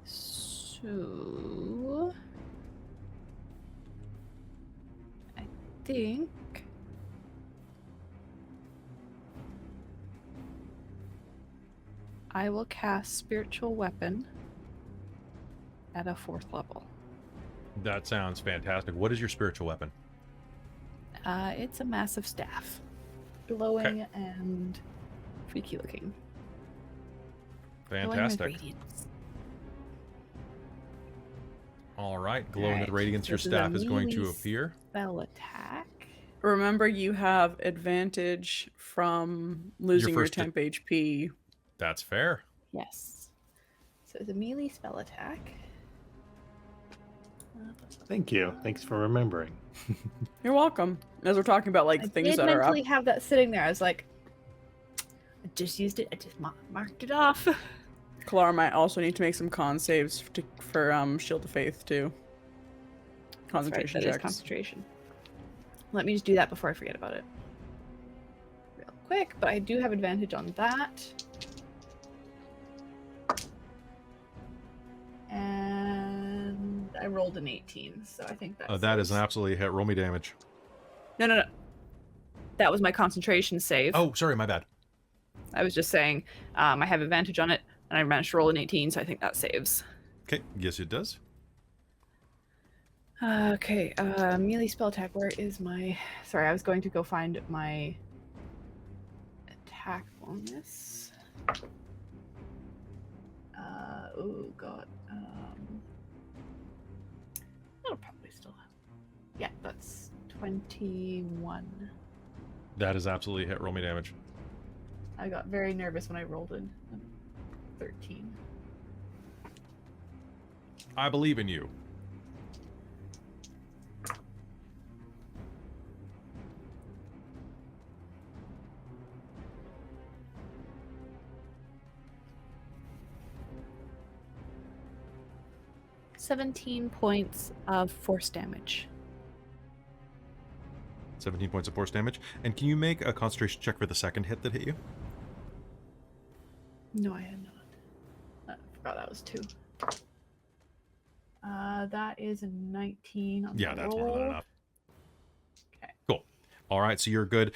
So I think I will cast Spiritual Weapon at a 4th level. That sounds fantastic. What is your spiritual weapon? It's a massive staff. Glowing and freaky looking. Fantastic. Glowing with radiance. All right, glowing with Alright, radiance, your this is a staff is going to melee appear. Spell attack. Remember, you have advantage from losing your first temp HP. That's fair. Yes. So it's a melee spell attack. Thank you. Thanks for remembering. You're welcome. As we're talking about I things did that are up. mentally have that sitting there. I was like, I just used it. I just marked it off. Kelara might also need to make some con saves for Shield of Faith too. Concentration That is checks. concentration. Let me just do that before I forget about it. Real quick, but I do have advantage on that. rolled an 18, so I think that's. That is an absolutely hit. Roll me damage. No. That was my concentration save. Oh, sorry, my bad. I was just saying, I have advantage on it, and I managed to roll an 18, so I think that saves. Okay, yes, it does. Okay, melee spell attack. Where is my? Sorry, I was going to go find my attack bonus. Oh god. That'll probably still have. Yeah, that's 21. That is absolutely a hit. Roll me damage. I got very nervous when I rolled a 13. I believe in you. $17 points of force damage. 17 points of force damage. And can you make a concentration check for the second hit that hit you? No, I had not. I forgot that was 2. That is a 19 on Yeah, the that's roll. more than enough. Okay. Cool. All right, so you're good.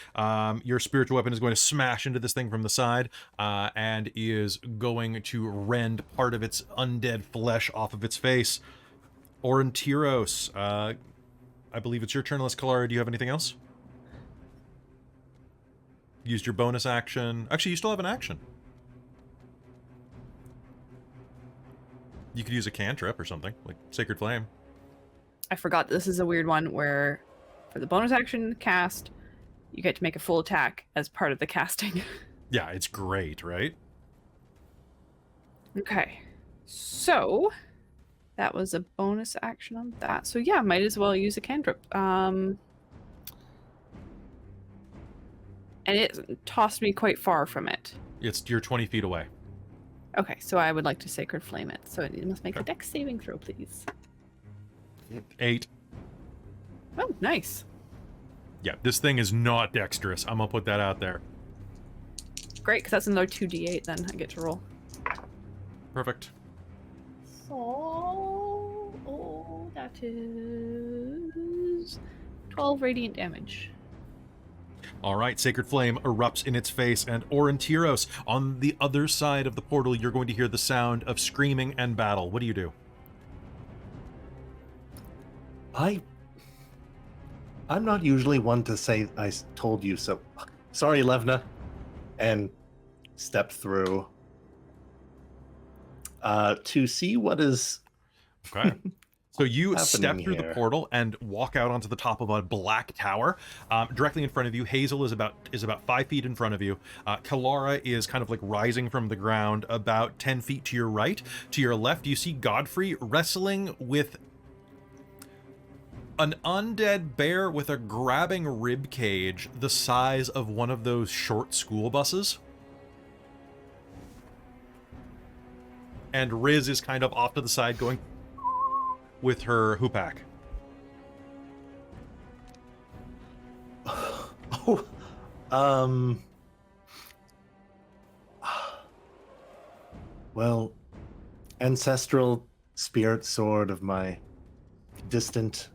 Your spiritual weapon is going to smash into this thing from the side and is going to rend part of its undead flesh off of its face. Aurontiros, I believe it's your turn unless Kelara, do you have anything else? Used your bonus action. Actually, you still have an action. You could use a cantrip or something, like Sacred Flame. I forgot this is a weird one where for the bonus action cast, you get to make a full attack as part of the casting. Yeah, it's great, right? Okay. So that was a bonus action on that. So yeah, might as well use a cantrip. And it tossed me quite far from it. You're 20 feet away. Okay, so I would like to Sacred Flame it. So it must make a dex saving throw, please. 8. Oh, nice. Yeah, this thing is not dexterous. I'm gonna put that out there. Great, because that's another 2d8 then I get to roll. Perfect. So, that is 12 radiant damage. All right, Sacred Flame erupts in its face, and Aurontiros, on the other side of the portal, you're going to hear the sound of screaming and battle. What do you do? I'm not usually one to say I told you so. Sorry, Levna. And step through to see what is Okay. So you step happening through here. the portal and walk out onto the top of a black tower. Directly in front of you, Hazeal is about 5 feet in front of you. Kelara is kind of like rising from the ground about 10 feet to your right. To your left, you see Godfrey wrestling with an undead bear with a grabbing rib cage the size of one of those short school buses. And Riz is kind of off to the side going with her hoopak. Oh, well, ancestral spirit sword of my distant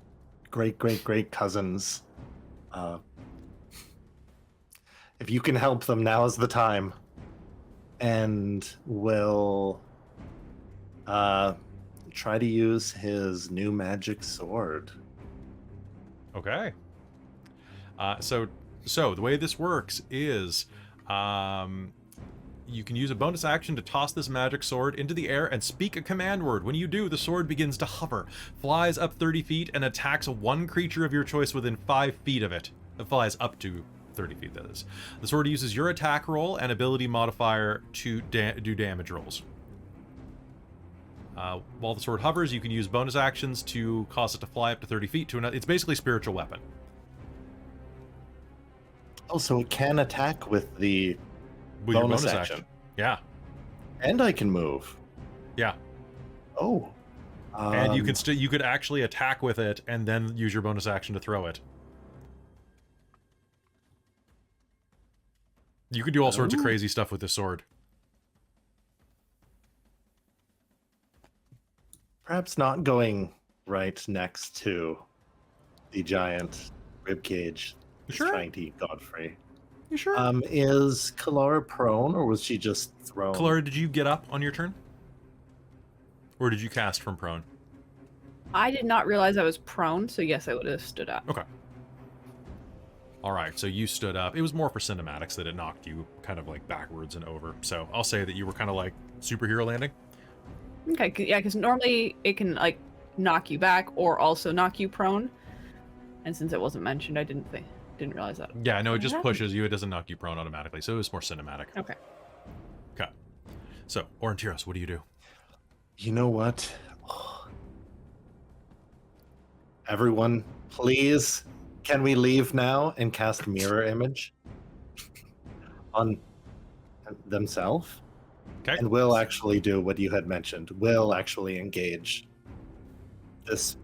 great cousins. If you can help them, now is the time. And will try to use his new magic sword. Okay. So the way this works is you can use a bonus action to toss this magic sword into the air and speak a command word. When you do, the sword begins to hover, flies up 30 feet, and attacks one creature of your choice within 5 feet of it. It flies up to 30 feet, that is. The sword uses your attack roll and ability modifier to do damage rolls. While the sword hovers, you can use bonus actions to cause it to fly up to 30 feet to another. It's basically a spiritual weapon. Also, it can attack with the With your bonus bonus action. Yeah. And I can move. Yeah. Oh. And you can you could actually attack with it and then use your bonus action to throw it. You could do all sorts of crazy stuff with this sword. Perhaps not going right next to the giant ribcage that's Sure. trying to eat Godfrey. You sure? Is Kelara prone, or was she just thrown? Kelara, did you get up on your turn? Or did you cast from prone? I did not realize I was prone, so yes, I would have stood up. Okay. All right, so you stood up. It was more for cinematics that it knocked you kind of like backwards and over. So I'll say that you were kind of like superhero landing. Okay, yeah, because normally it can like knock you back or also knock you prone. And since it wasn't mentioned, I didn't realize that. Yeah, no, it just pushes you. It doesn't knock you prone automatically. So it was more cinematic. Okay. Okay. So, Aurontiros, what do you do? You know what? Everyone, please, can we leave now and cast mirror image on themselves? Okay. And we'll actually do what you had mentioned. We'll actually engage this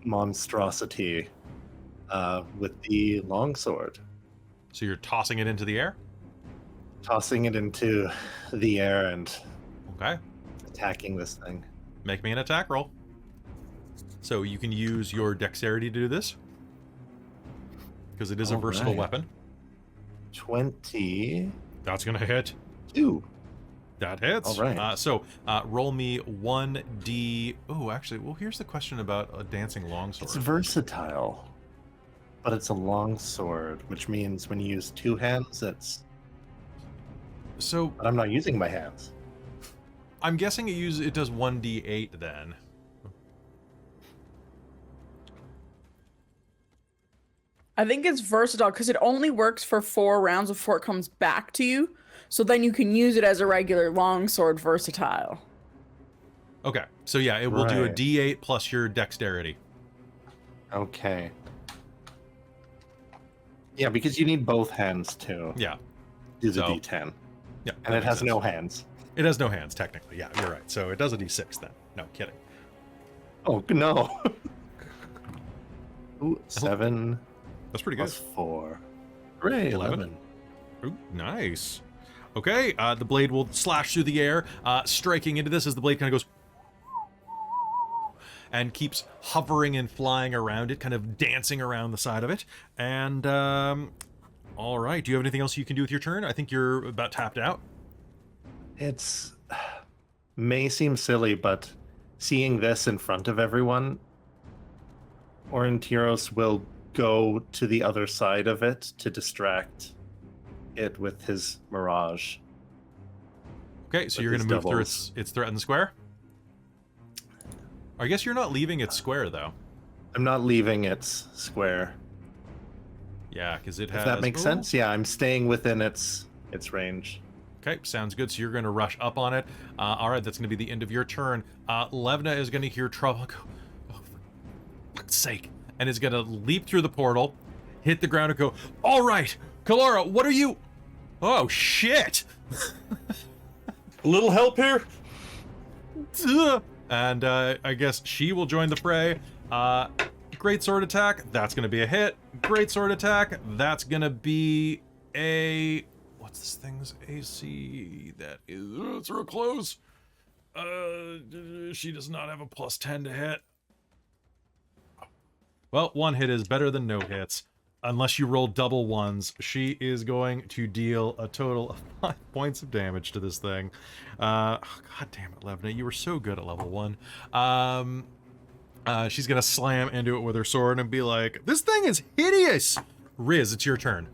monstrosity with the longsword. So you're tossing it into the air? Tossing it into the air and Okay. attacking this thing. Make me an attack roll. So you can use your dexterity to do this. Because it is a versatile Alright. weapon. 22. That's going to hit. That hits. All right. So roll me 1d. Oh, actually, well, here's the question about a dancing longsword. It's versatile, but it's a long sword, which means when you use two hands, it's. So But I'm not using my hands. I'm guessing it does 1d8 then. I think it's versatile because it only works for 4 rounds before it comes back to you. So then you can use it as a regular longsword versatile. Okay. So yeah, it will do a Right. d8 plus your dexterity. Okay. Yeah, because you need both hands to Yeah. do the So- D10. Yeah. And that it makes has sense. no hands. It has no hands, technically. Yeah, you're right. So it does a d6 then. No, kidding. Oh, no. Ooh, 7 That's pretty good. plus 4. Hooray, 11. Ooh, nice. Okay, the blade will slash through the air, striking into this as the blade kind of goes and keeps hovering and flying around it, kind of dancing around the side of it. And, all right, do you have anything else you can do with your turn? I think you're about tapped out. It's may seem silly, but seeing this in front of everyone, Aurontiros will go to the other side of it to distract it with his mirage. Okay, so With you're going his to move through doubles. its threatened square? I guess you're not leaving its square, though. I'm not leaving its square. Yeah, because it has... If that makes Ooh. sense, yeah, I'm staying within its range. Okay, sounds good. So you're going to rush up on it. All right, that's going to be the end of your turn. Levna is going to hear trouble. Go, oh, for fuck's sake. And is going to leap through the portal, hit the ground, and go, all right, Kelara, what are you... Oh, shit! A little help here? And I guess she will join the fray. Great sword attack, that's going to be a hit. Great sword attack, that's going to be a... What's this thing's AC? That is... it's real close. She does not have a +10 to hit. Well, one hit is better than no hits. Unless you roll double ones, she is going to deal a total of 5 points of damage to this thing. God damn it, Levna, you were so good at level 1. She's gonna slam into it with her sword and be like, "This thing is hideous!" Riz, it's your turn.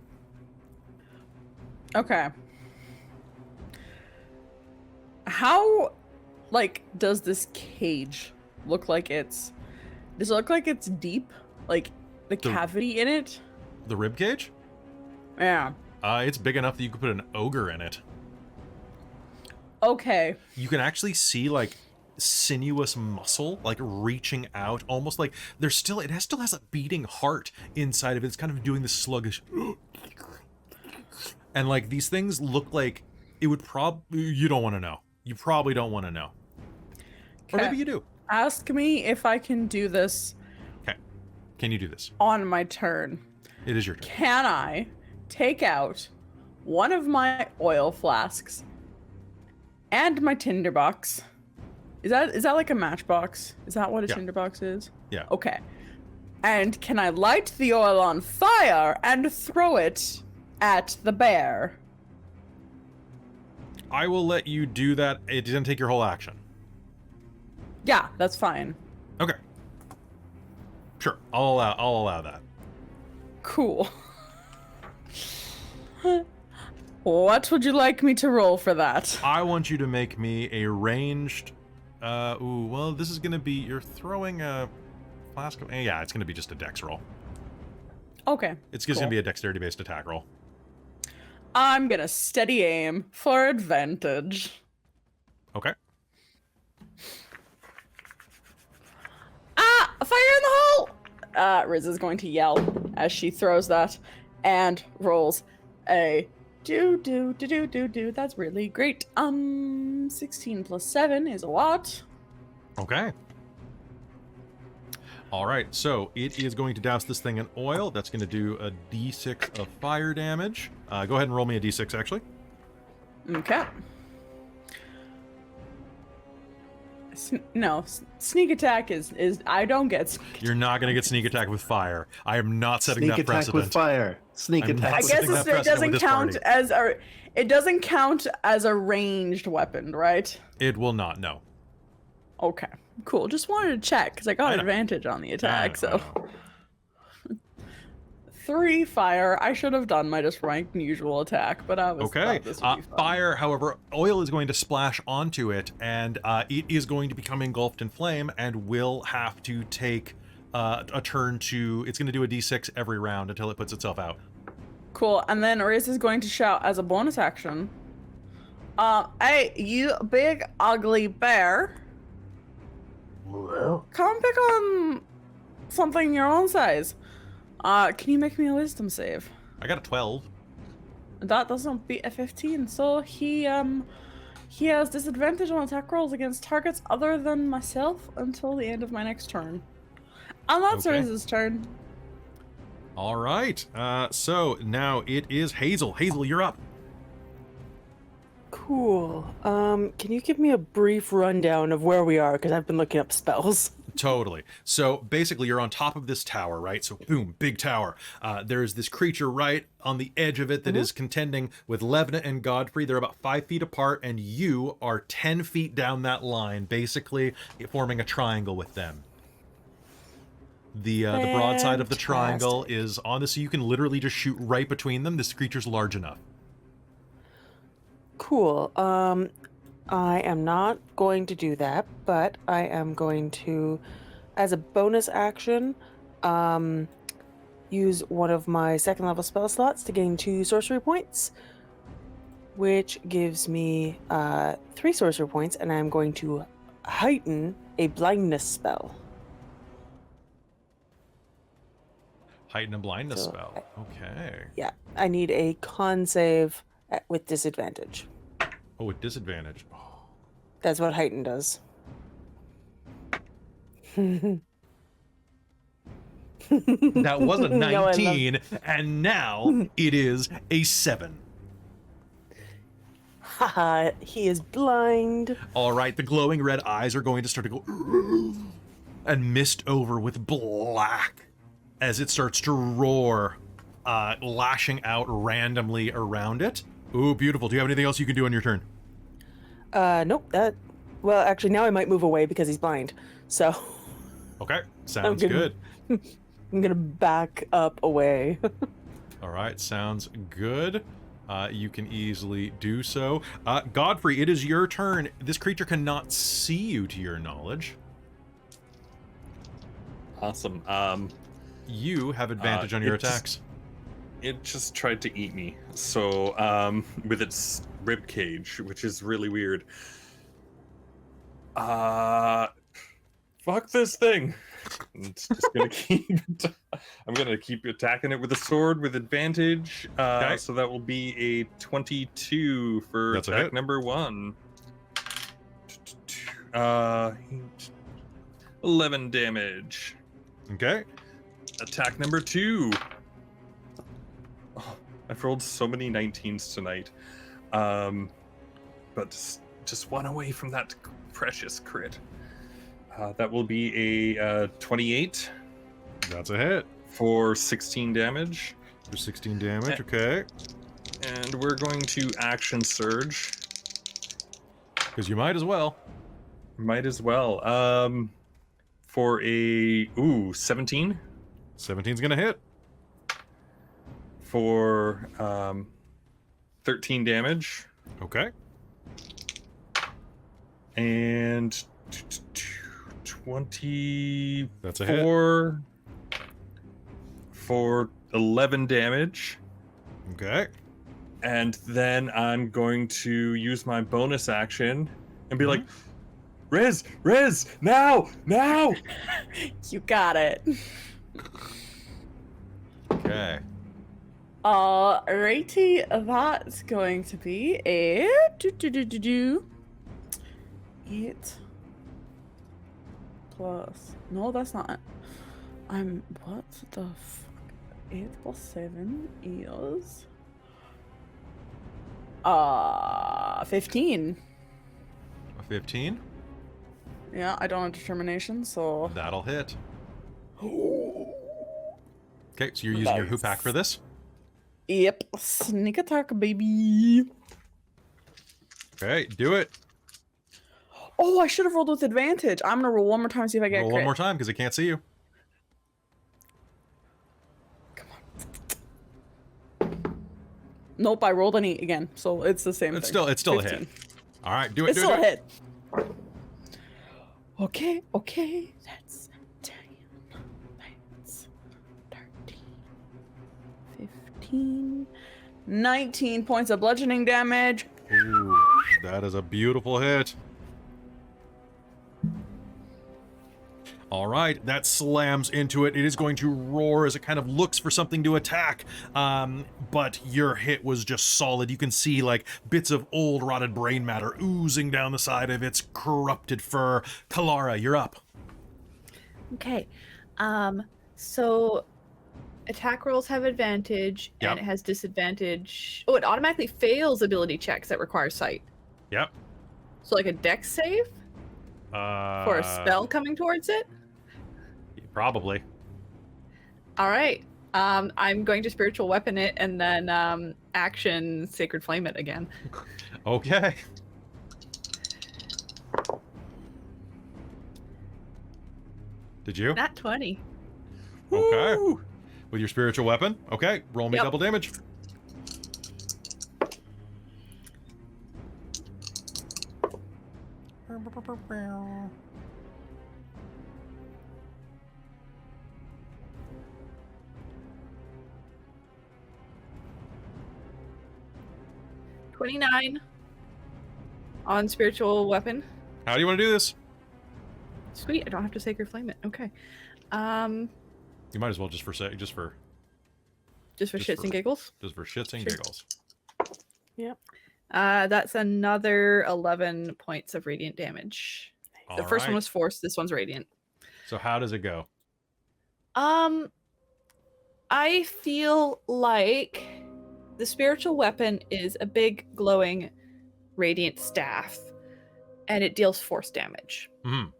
Okay. How, like, does this cage look like it's... Does it look like it's deep? Like, the cavity in it? The rib cage? Yeah. It's big enough that you could put an ogre in it. Okay. You can actually see like sinuous muscle like reaching out, almost like there's still still has a beating heart inside of it. It's kind of doing this sluggish and like these things look like it would you don't want to know. You probably don't want to know. Or maybe you do. Ask me if I can do this Okay. Can you do this? on my turn. It is your turn. Can I take out one of my oil flasks and my tinderbox, Is that like a matchbox? Is that what a Yeah. tinderbox is? Yeah. Okay. And can I light the oil on fire and throw it at the bear? I will let you do that. It didn't take your whole action. Yeah, that's fine. Okay. Sure. I'll allow that. Cool. What would you like me to roll for that? I want you to make me a ranged. Well, this is gonna be, you're throwing a flask of. Yeah, it's gonna be just a dex roll. Okay. It's just cool. gonna be a dexterity-based attack roll. I'm gonna steady aim for advantage. Okay. Ah! A fire in the hole! Riz is going to yell as she throws that and rolls a do. That's really great. 16 plus 7 is a lot. Okay. All right, so it is going to douse this thing in oil. That's going to do a d6 of fire damage. Go ahead and roll me a d6, actually. Okay. Sneak attack is I don't get. You're not going to get sneak attack with fire. I am not setting Sneak that attack precedent. with fire. Sneak I'm attack. not I with guess setting that it precedent doesn't with this count party. as a. It doesn't count as a ranged weapon, right? It will not, no. Okay, cool. Just wanted to check because I got I know. advantage on the I attack. know, So I know. 3 fire. I should have done my just ranked usual attack, but I was Okay. thought this would be fun. Fire, however, oil is going to splash onto it, and it is going to become engulfed in flame and will have to take a turn to. It's going to do a d6 every round until it puts itself out. Cool. And then Riz is going to shout as a bonus action. Hey, you big ugly bear. Well, Come pick on something your own size. Can you make me a wisdom save? I got a 12. That doesn't beat a 15, so he has disadvantage on attack rolls against targets other than myself until the end of my next turn. And that's Okay. Riz's turn. All right. So now it is Hazeal. Hazeal, you're up. Cool. Can you give me a brief rundown of where we are? Because I've been looking up spells. Totally. So basically, you're on top of this tower, right? So boom, big tower. There's this creature right on the edge of it that is contending with Levna and Godfrey. They're about 5 feet apart, and you are 10 feet down that line, basically forming a triangle with them. The broadside of the triangle is on this, so you can literally just shoot right between them. This creature's large enough. Cool. I am not going to do that, but I am going to, as a bonus action, use one of my second level spell slots to gain 2 sorcery points, which gives me 3 sorcery points, and I'm going to heighten a blindness spell. Heighten a blindness So, spell. Okay. Yeah, I need a con save with disadvantage. Oh, with disadvantage. Oh. That's what heighten does. That was a No, I love- 19, and now it is a 7. Haha, he is blind. All right, the glowing red eyes are going to start to go and mist over with black as it starts to roar, lashing out randomly around it. Ooh, beautiful. Do you have anything else you can do on your turn? Nope. Well, actually, now I might move away because he's blind. So Okay, sounds gonna- good. I'm gonna back up away. All right, sounds good. You can easily do so. Godfrey, it is your turn. This creature cannot see you, to your knowledge. Awesome. You have advantage on your it just- attacks. It just tried to eat me. So, with its rib cage, which is really weird. Fuck this thing. It's just gonna I'm gonna keep attacking it with a sword with advantage. Okay. So that will be a 22 for That's a attack hit. number 1. 11 damage. Okay. Attack number 2. Oh, I've rolled so many 19s tonight. But just one away from that precious crit. That will be a 28 That's a hit. for 16 damage. For 16 damage, okay. And we're going to action surge. Because you might as well. Might as well. For a 17 17's gonna hit. for 13 damage. Okay. And 24 That's a hit. for 11 damage. Okay. And then I'm going to use my bonus action and be like, Riz, now! You got it. Okay. Righty, that's going to be a 8 plus. No, that's not it. What the fuck? 8 plus 7 is 15. A 15. Yeah, I don't have determination, so That'll hit. Okay, so you're using your hoop hack for this? yep, sneak attack, baby. Okay, do it. Oh, I should have rolled with advantage. I'm gonna roll one more time, see if I get Roll a one crit. more time because it can't see you. Nope, I rolled an 8 again, so it's the same It's thing. still a 15. hit. All right, do it. It's do still it, a do it. hit. Okay. That's 10, that's 13, 15, 19 points of bludgeoning damage. Ooh, that is a beautiful hit. All right, that slams into it. It is going to roar as it kind of looks for something to attack. But your hit was just solid. You can see like bits of old rotted brain matter oozing down the side of its corrupted fur. Kelara, you're up. Okay. So attack rolls have advantage Yep. and it has disadvantage. Oh, it automatically fails ability checks that require sight. Yep. So like a dex save for a spell coming towards it? Probably. All right. I'm going to spiritual weapon it and then action sacred flame it again. Okay. Did you? Nat 20. Okay. Woo! With your spiritual weapon? Okay, roll me Yep. double damage. $29 on spiritual weapon. How do you want to do this? Sweet, I don't have to sacred flame it. Okay. You might as well just for Just for just shits for- and giggles. for shits and Sure. giggles. Yep. That's another 11 points of radiant damage. The All first one right. was force, this one's radiant. So how does it go? I feel like the spiritual weapon is a big glowing radiant staff and it deals force damage. Mhm.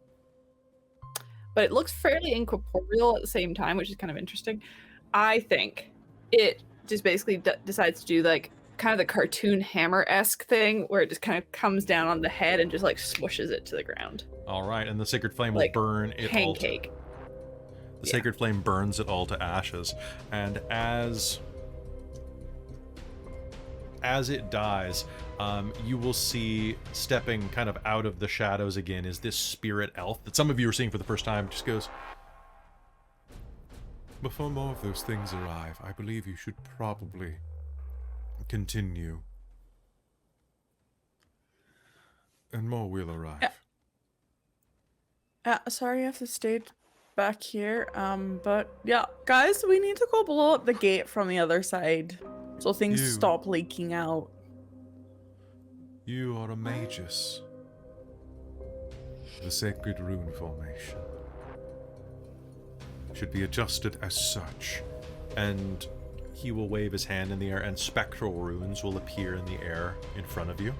But it looks fairly incorporeal at the same time, which is kind of interesting. I think it just basically decides to do like kind of the cartoon hammer-esque thing where it just kind of comes down on the head and just like smushes it to the ground. All right, and the sacred flame will Like burn it all. Pancake. The sacred flame burns it all to ashes, and as it dies, you will see stepping kind of out of the shadows again is this spirit elf that some of you are seeing for the first time. Just goes, before more of those things arrive, I believe you should probably continue, and more will arrive. Sorry I have to stay back here. But yeah, guys, we need to go blow up the gate from the other side so things You- stop leaking out. You are a magus. The sacred rune formation should be adjusted as such. And he will wave his hand in the air, and spectral runes will appear in the air in front of you.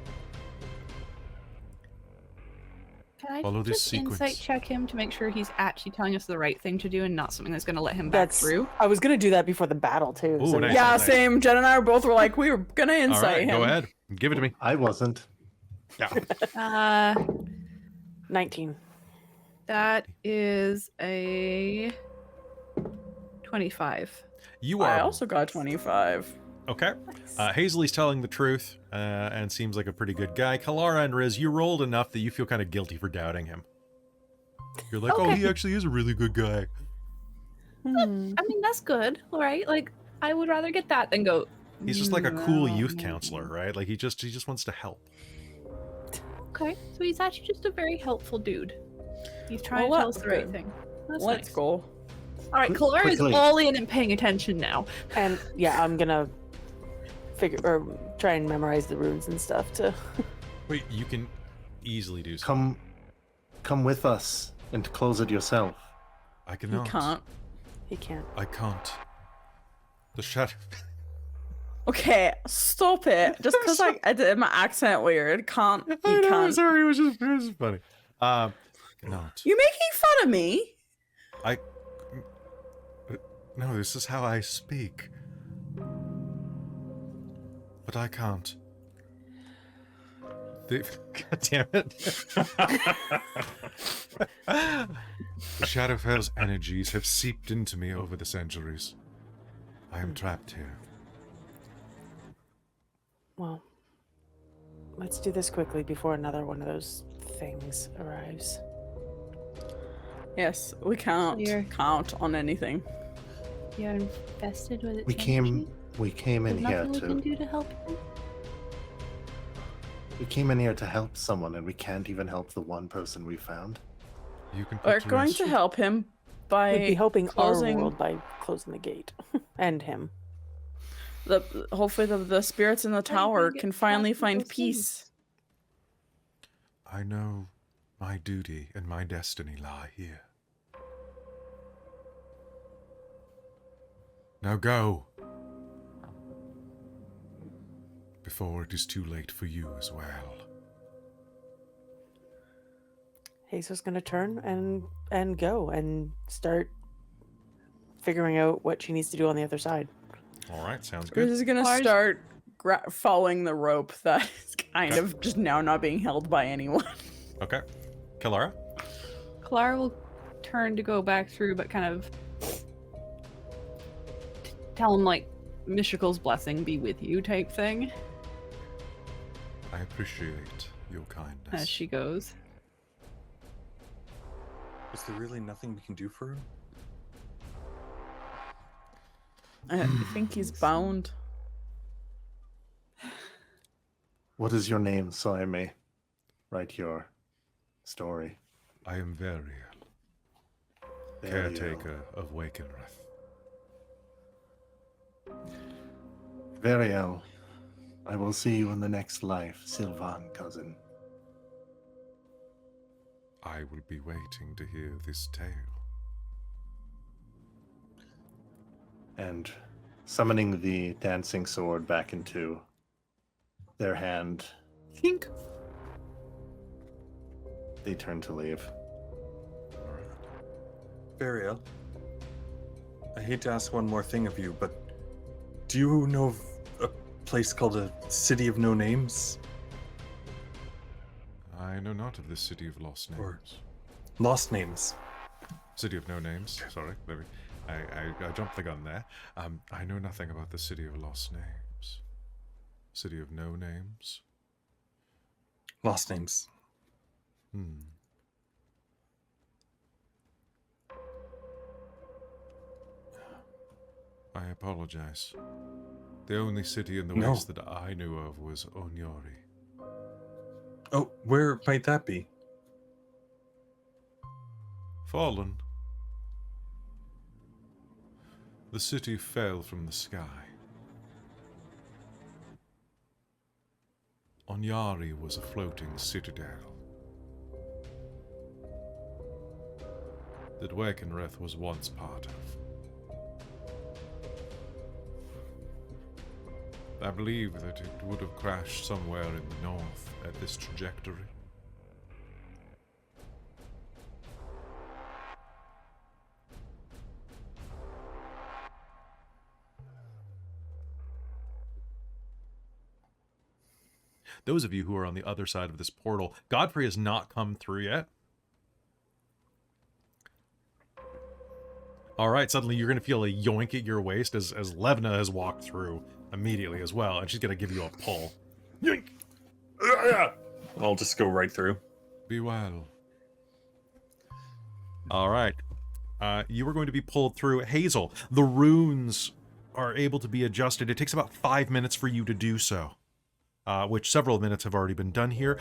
I Follow this just insight sequence. check him to make sure he's actually telling us the right thing to do and not something that's going to let him back through? I was gonna do that before the battle too. Ooh, so nice. Yeah, same. Jen and I both were like, we were gonna All insight right, him. go ahead. Give it to me. I wasn't. Yeah. 19. That is a 25. You I are also got 25. okay. Hazelie's telling the truth and seems like a pretty good guy. Kelara and Riz, you rolled enough that you feel kind of guilty for doubting him. You're like, oh, Okay. he actually is a really good guy. I mean, that's good, right? Like, I would rather get that than go. He's just like a cool No. youth counselor, right? Like he just wants to help. Okay, so he's actually just a very helpful dude. He's trying Well, to tell us that's the right good. thing. That's Let's nice. go. All right, Kelara is Quickly. all in and paying attention now. And yeah, I'm gonna try and memorize the runes and stuff to. Wait, you can easily do so. Come with us and close it yourself. I He cannot. can't. He can't. I can't. The shadow. Okay, stop it. Just because I did my accent weird, can't. I You know, can't. sorry, it was just funny. Cannot. You making fun of me? I. No, this is how I speak. But I can't. God damn it. The Shadowfell's energies have seeped into me over the centuries. I am trapped here. Well, let's do this quickly before another one of those things arrives. Yes, we can't Clear. count on anything. You're infested with its We came in here Nothing we can to do to help you. help someone, and we can't even help the one person we found. You can We're put going to help him by We'd be helping closing our world by closing the gate and him. hopefully the spirits in the do you tower get can past finally those find things? peace. I know my duty and my destiny lie here. Now go. Before it is too late for you as well. Hazel's gonna turn and go and start figuring out what she needs to do on the other side. All right, sounds We're good. just gonna Ours- start following the rope that is kind Okay. of just now not being held by anyone. Okay. Kelara? Kelara will turn to go back through, but kind of tell him, like, Mishikal's blessing be with you type thing I appreciate your kindness. as she goes. Is there really nothing we can do for him? I think he's bound. What is your name, so I may write your story? I am Variel, There you caretaker of Wakenreth. go. Variel, I will see you in the next life, Sylvan cousin. I will be waiting to hear this tale. And summoning the dancing sword back into their hand, Hink. they turn to leave. Burial. I hate to ask one more thing of you, but do you know of a place called a City of No Names? I know not of the city of lost names. Or- Lost Names. City of no names. Sorry, maybe I jumped the gun there. I know nothing about the city of lost names. City of no names. Lost Names. I apologize. The only city in the No. west that I knew of was Onyori. Oh, where might that be? Fallen. The city fell from the sky. Onyari was a floating citadel that Wakenreth was once part of. I believe that it would have crashed somewhere in the north at this trajectory. those of you who are on the other side of this portal. Godfrey has not come through yet. All right, suddenly you're going to feel a yoink at your waist as Levna has walked through immediately as well, and she's going to give you a pull. Yoink! I'll just go right through. Be well. All right. You are going to be pulled through. Hazeal, the runes are able to be adjusted. It takes about 5 minutes for you to do so, which several minutes have already been done here.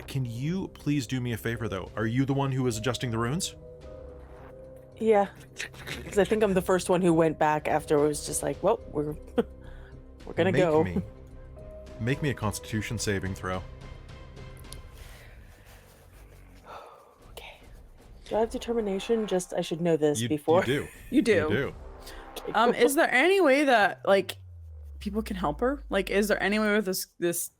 Can you please do me a favor, though? Are you the one who is adjusting the runes? Yeah, because I think I'm the first one who went back after it was just like, well, we're gonna go. Make me a Constitution saving throw. Okay. Do I have determination? Just I should know this before. You do. You do. You do. Okay, cool. Is there any way that like people can help her? Like, is there any way with this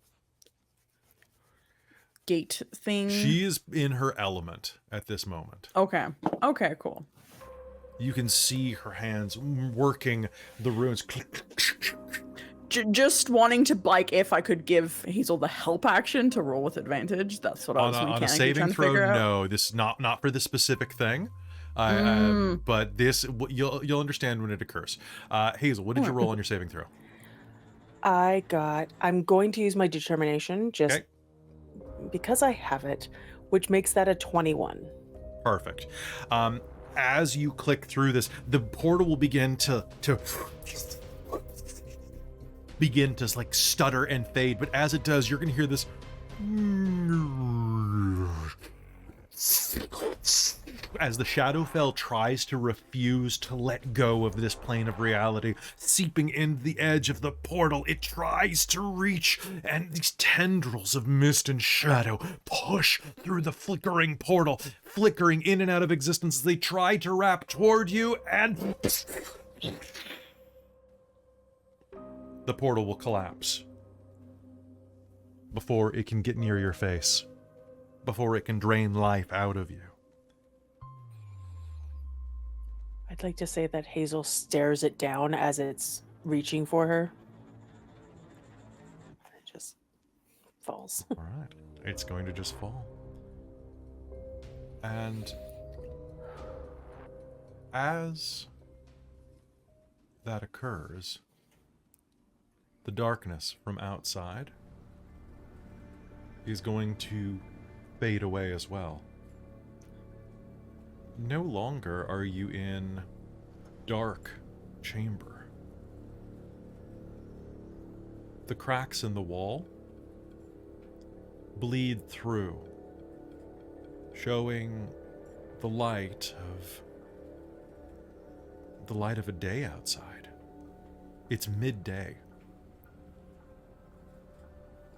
gate thing? She is in her element at this moment. Okay. Okay. Cool. You can see her hands working the runes. Just wanting to, like, if I could give Hazeal the help action to roll with advantage. That's what I was On a mechanically saving trying to throw, figure out. no. This is not for this specific thing. But this, you'll understand when it occurs. Hazeal, what did you roll on your saving throw? I'm going to use my determination just Okay. because I have it, which makes that a 21. Perfect. As you click through this, the portal will begin to like stutter and fade, but as it does, you're gonna hear this as the Shadowfell tries to refuse to let go of this plane of reality, seeping in the edge of the portal. It tries to reach, and these tendrils of mist and shadow push through the flickering portal, flickering in and out of existence as they try to wrap toward you, and the portal will collapse before it can get near your face, before it can drain life out of you. I'd like to say that Hazeal stares it down as it's reaching for her. It just falls. All right. It's going to just fall. And as that occurs, the darkness from outside is going to fade away as well. No longer are you in dark chamber. The cracks in the wall bleed through, showing the light of a day outside. It's midday.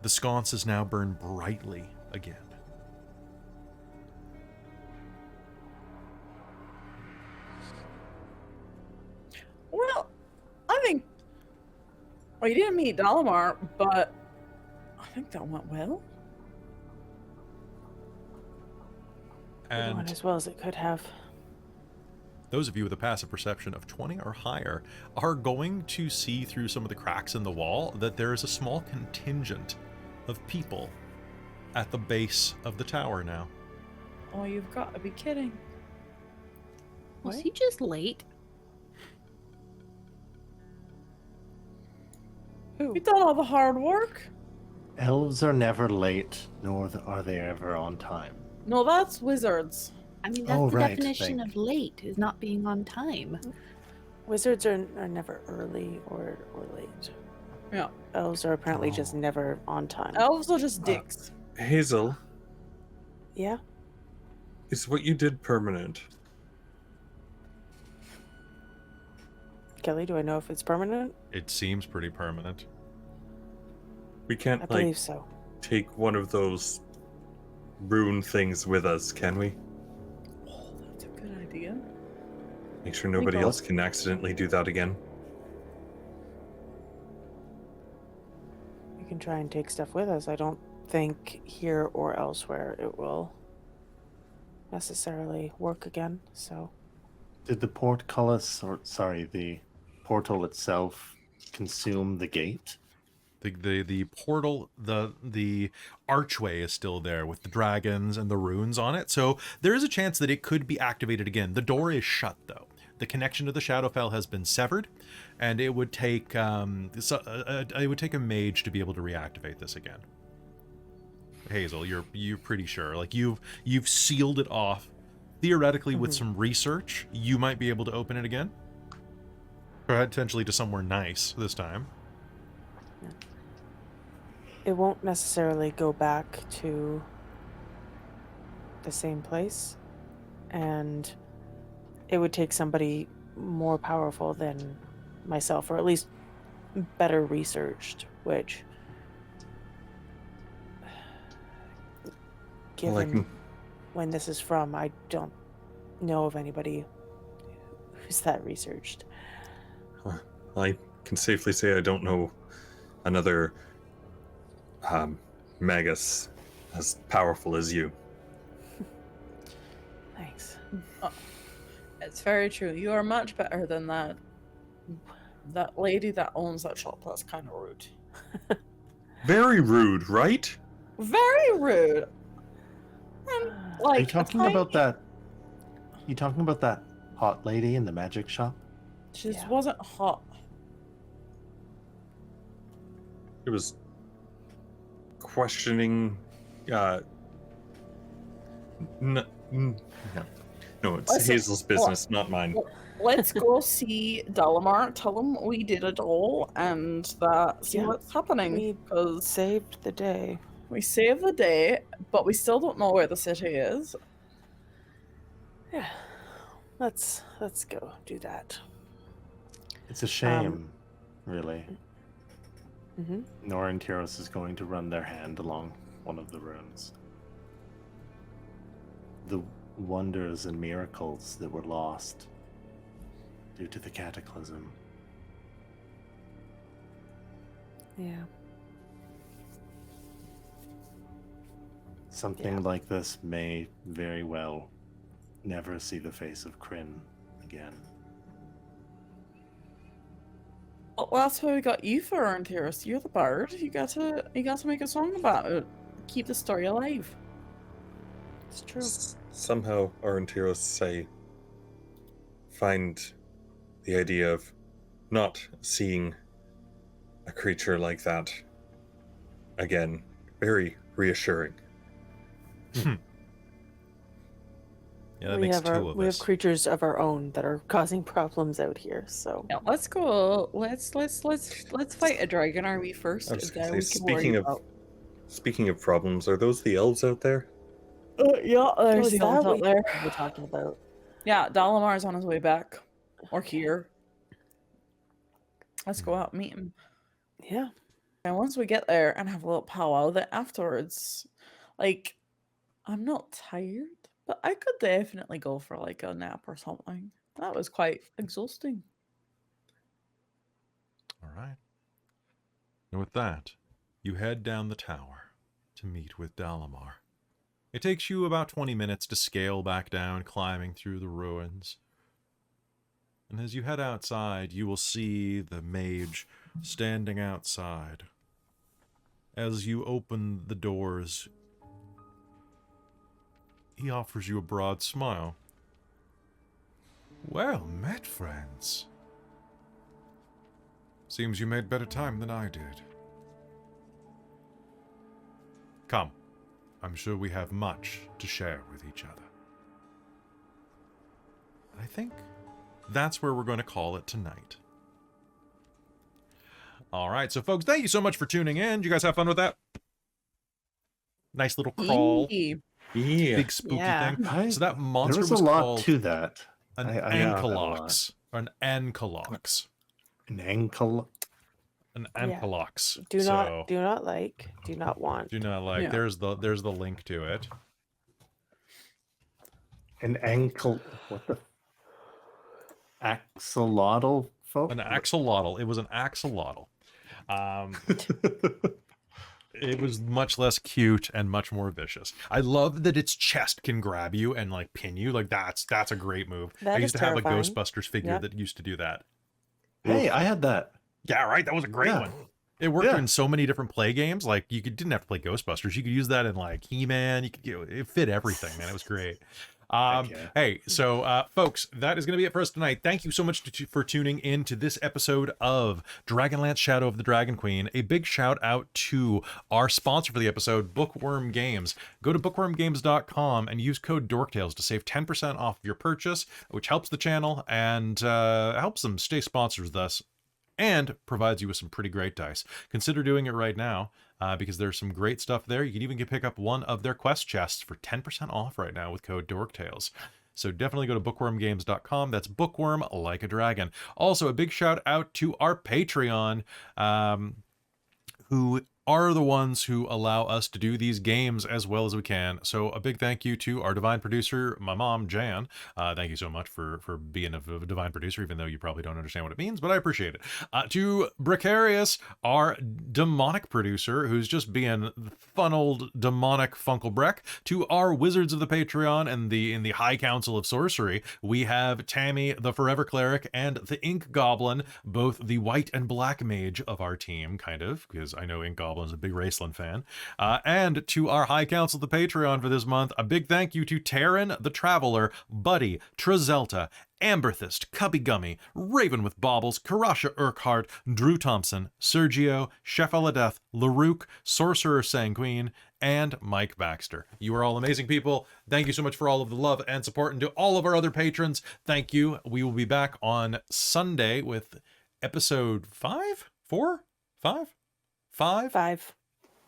The sconces now burn brightly again. Well, I think. Well, you didn't meet Dalamar, but I think that went well. It went And as well as it could have. those of you with a passive perception of 20 or higher are going to see through some of the cracks in the wall that there is a small contingent of people at the base of the tower now. Oh, you've got to be kidding. Was he just late? You've done all the hard work. Elves are never late, nor are they ever on time. No, that's wizards. I mean, that's Oh, the right, definition thank of late, is not being on time. Wizards are never early or late. Yeah. Elves are apparently just never on time. Elves are just dicks. Hazeal, Yeah? is what you did permanent? Kelly, do I know if it's permanent? It seems pretty permanent. We can't, I like, believe so. take one of those rune things with us, can we? Oh, that's a good idea. Make sure nobody go. else can accidentally do that again. We can try and take stuff with us. I don't think here or elsewhere it will necessarily work again, so. Did the the portal itself consume the gate? The portal, the archway is still there with the dragons and the runes on it. So there is a chance that it could be activated again. The door is shut though. The connection to the Shadowfell has been severed, and it would take it would take a mage to be able to reactivate this again. Hazeal, you're pretty sure. Like you've sealed it off. Theoretically, with some research, you might be able to open it again. Potentially to somewhere nice this time. It won't necessarily go back to the same place, and it would take somebody more powerful than myself, or at least better researched, which, given when this is from, I don't know of anybody who's that researched. I can safely say I don't know another magus as powerful as you. Thanks. It's very true. You are much better than that lady that owns that shop. That's kind of rude. Very rude, right? Very rude. And, like, Are you talking about that? You talking about that hot lady in the magic shop? She just wasn't hot. It was questioning. No, it's Listen, Hazel's business, not mine. Let's go see Dalamar. Tell him we did it all and see Yeah. what's happening. We Because saved the day. we saved the day, but we still don't know where the city is. Yeah. Let's go do that. It's a shame, really. Mm-hmm. Aurontiros is going to run their hand along one of the runes. The wonders and miracles that were lost due to the cataclysm. Yeah. Something like this may very well never see the face of Kryn again. Well, that's why we got you for Aurontiros. You're the bard. You got to make a song about it. Keep the story alive. It's true. Somehow, Aurontiros find the idea of not seeing a creature like that again very reassuring. Yeah, that makes two of we us. have creatures of our own that are causing problems out here. So Yeah, let's go. Let's fight a dragon army first. I was And gonna then say, we can worry about. speaking of problems, are those the elves out there? Yeah, there's is the that elves what out there. we're talking about? Yeah, Dalamar's on his way back. Or here. Let's go out and meet him. Yeah. And once we get there and have a little powwow, then afterwards, like, I'm not tired, but I could definitely go for like a nap or something. That was quite exhausting. All right. And with that, you head down the tower to meet with Dalamar. It takes you about 20 minutes to scale back down, climbing through the ruins. And as you head outside, you will see the mage standing outside. As you open the doors, he offers you a broad smile. Well met, friends. Seems you made better time than I did. Come, I'm sure we have much to share with each other. I think that's where we're going to call it tonight. All right, so folks, thank you so much for tuning in. Did you guys have fun with that? Nice little crawl. Eee. Yeah. Big spooky Yeah. thing. So that monster There was a lot called to that. an I know that a lot. ankylox. Or an ankylox. An ankle. An Yeah. ankylox. Do So, not do not want. do not like. Yeah. There's the link to it. An ankle. What the? Axolotl, folk? An axolotl. It was an axolotl. It was much less cute and much more vicious. I love that its chest can grab you and like pin you. Like that's a great move. That I used is to have terrifying. a Ghostbusters figure Yep. that used to do that. Hey, I had that. Yeah, right. That was a great Yeah. one. It worked Yeah. in so many different play games. Like didn't have to play Ghostbusters. You could use that in like He-Man. It fit everything, man. It was great. Heck yeah. Hey, so folks, that is going to be it for us tonight. Thank you so much for tuning in to this episode of Dragonlance Shadow of the Dragon Queen. A big shout out to our sponsor for the episode, Bookwyrm Games. Go to bookwyrmgames.com and use code DorkTales to save 10% off of your purchase, which helps the channel and helps them stay sponsors with us, and provides you with some pretty great dice. Consider doing it right now, because there's some great stuff there. You can even pick up one of their quest chests for 10% off right now with code DorkTales. So definitely go to bookwyrmgames.com. That's bookworm like a dragon. Also, a big shout out to our Patreon, who are the ones who allow us to do these games as well as we can. So a big thank you to our divine producer, my mom, Jan. Thank you so much for being a divine producer, even though you probably don't understand what it means, but I appreciate it. To Precarious, our demonic producer, who's just being fun old demonic Funkelbreck. To our wizards of the Patreon and in the High Council of Sorcery, we have Tammy, the Forever Cleric, and the Ink Goblin, both the white and black mage of our team, kind of, because I know Ink Goblin is a big Raceland fan. And to our High Council, the Patreon for this month, a big thank you to Taryn, the Traveler, Buddy, Trezelta, Amberthist, Cubby Gummy, Raven with Baubles, Karasha Urquhart, Drew Thompson, Sergio, Chef Eladeth, Larouk, Sorcerer Sanguine, and Mike Baxter. You are all amazing people. Thank you so much for all of the love and support. And to all of our other patrons, thank you. We will be back on Sunday with episode 5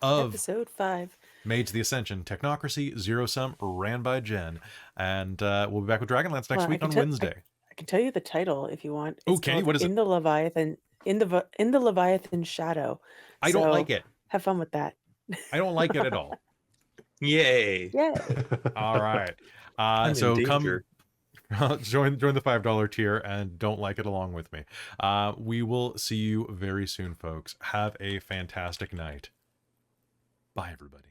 of Episode 5. Mage the Ascension, Technocracy, Zero Sum, ran by Jen. And we'll be back with Dragonlance next week on Wednesday. I can tell you the title if you want. It's Okay, called what is it? In the Leviathan Shadow. I don't like it. Have fun with that. I don't like it at all. Yay. Yay. All right. I'm So in come danger. join the $5 tier and don't like it along with me. We will see you very soon, folks. Have a fantastic night. Bye, everybody.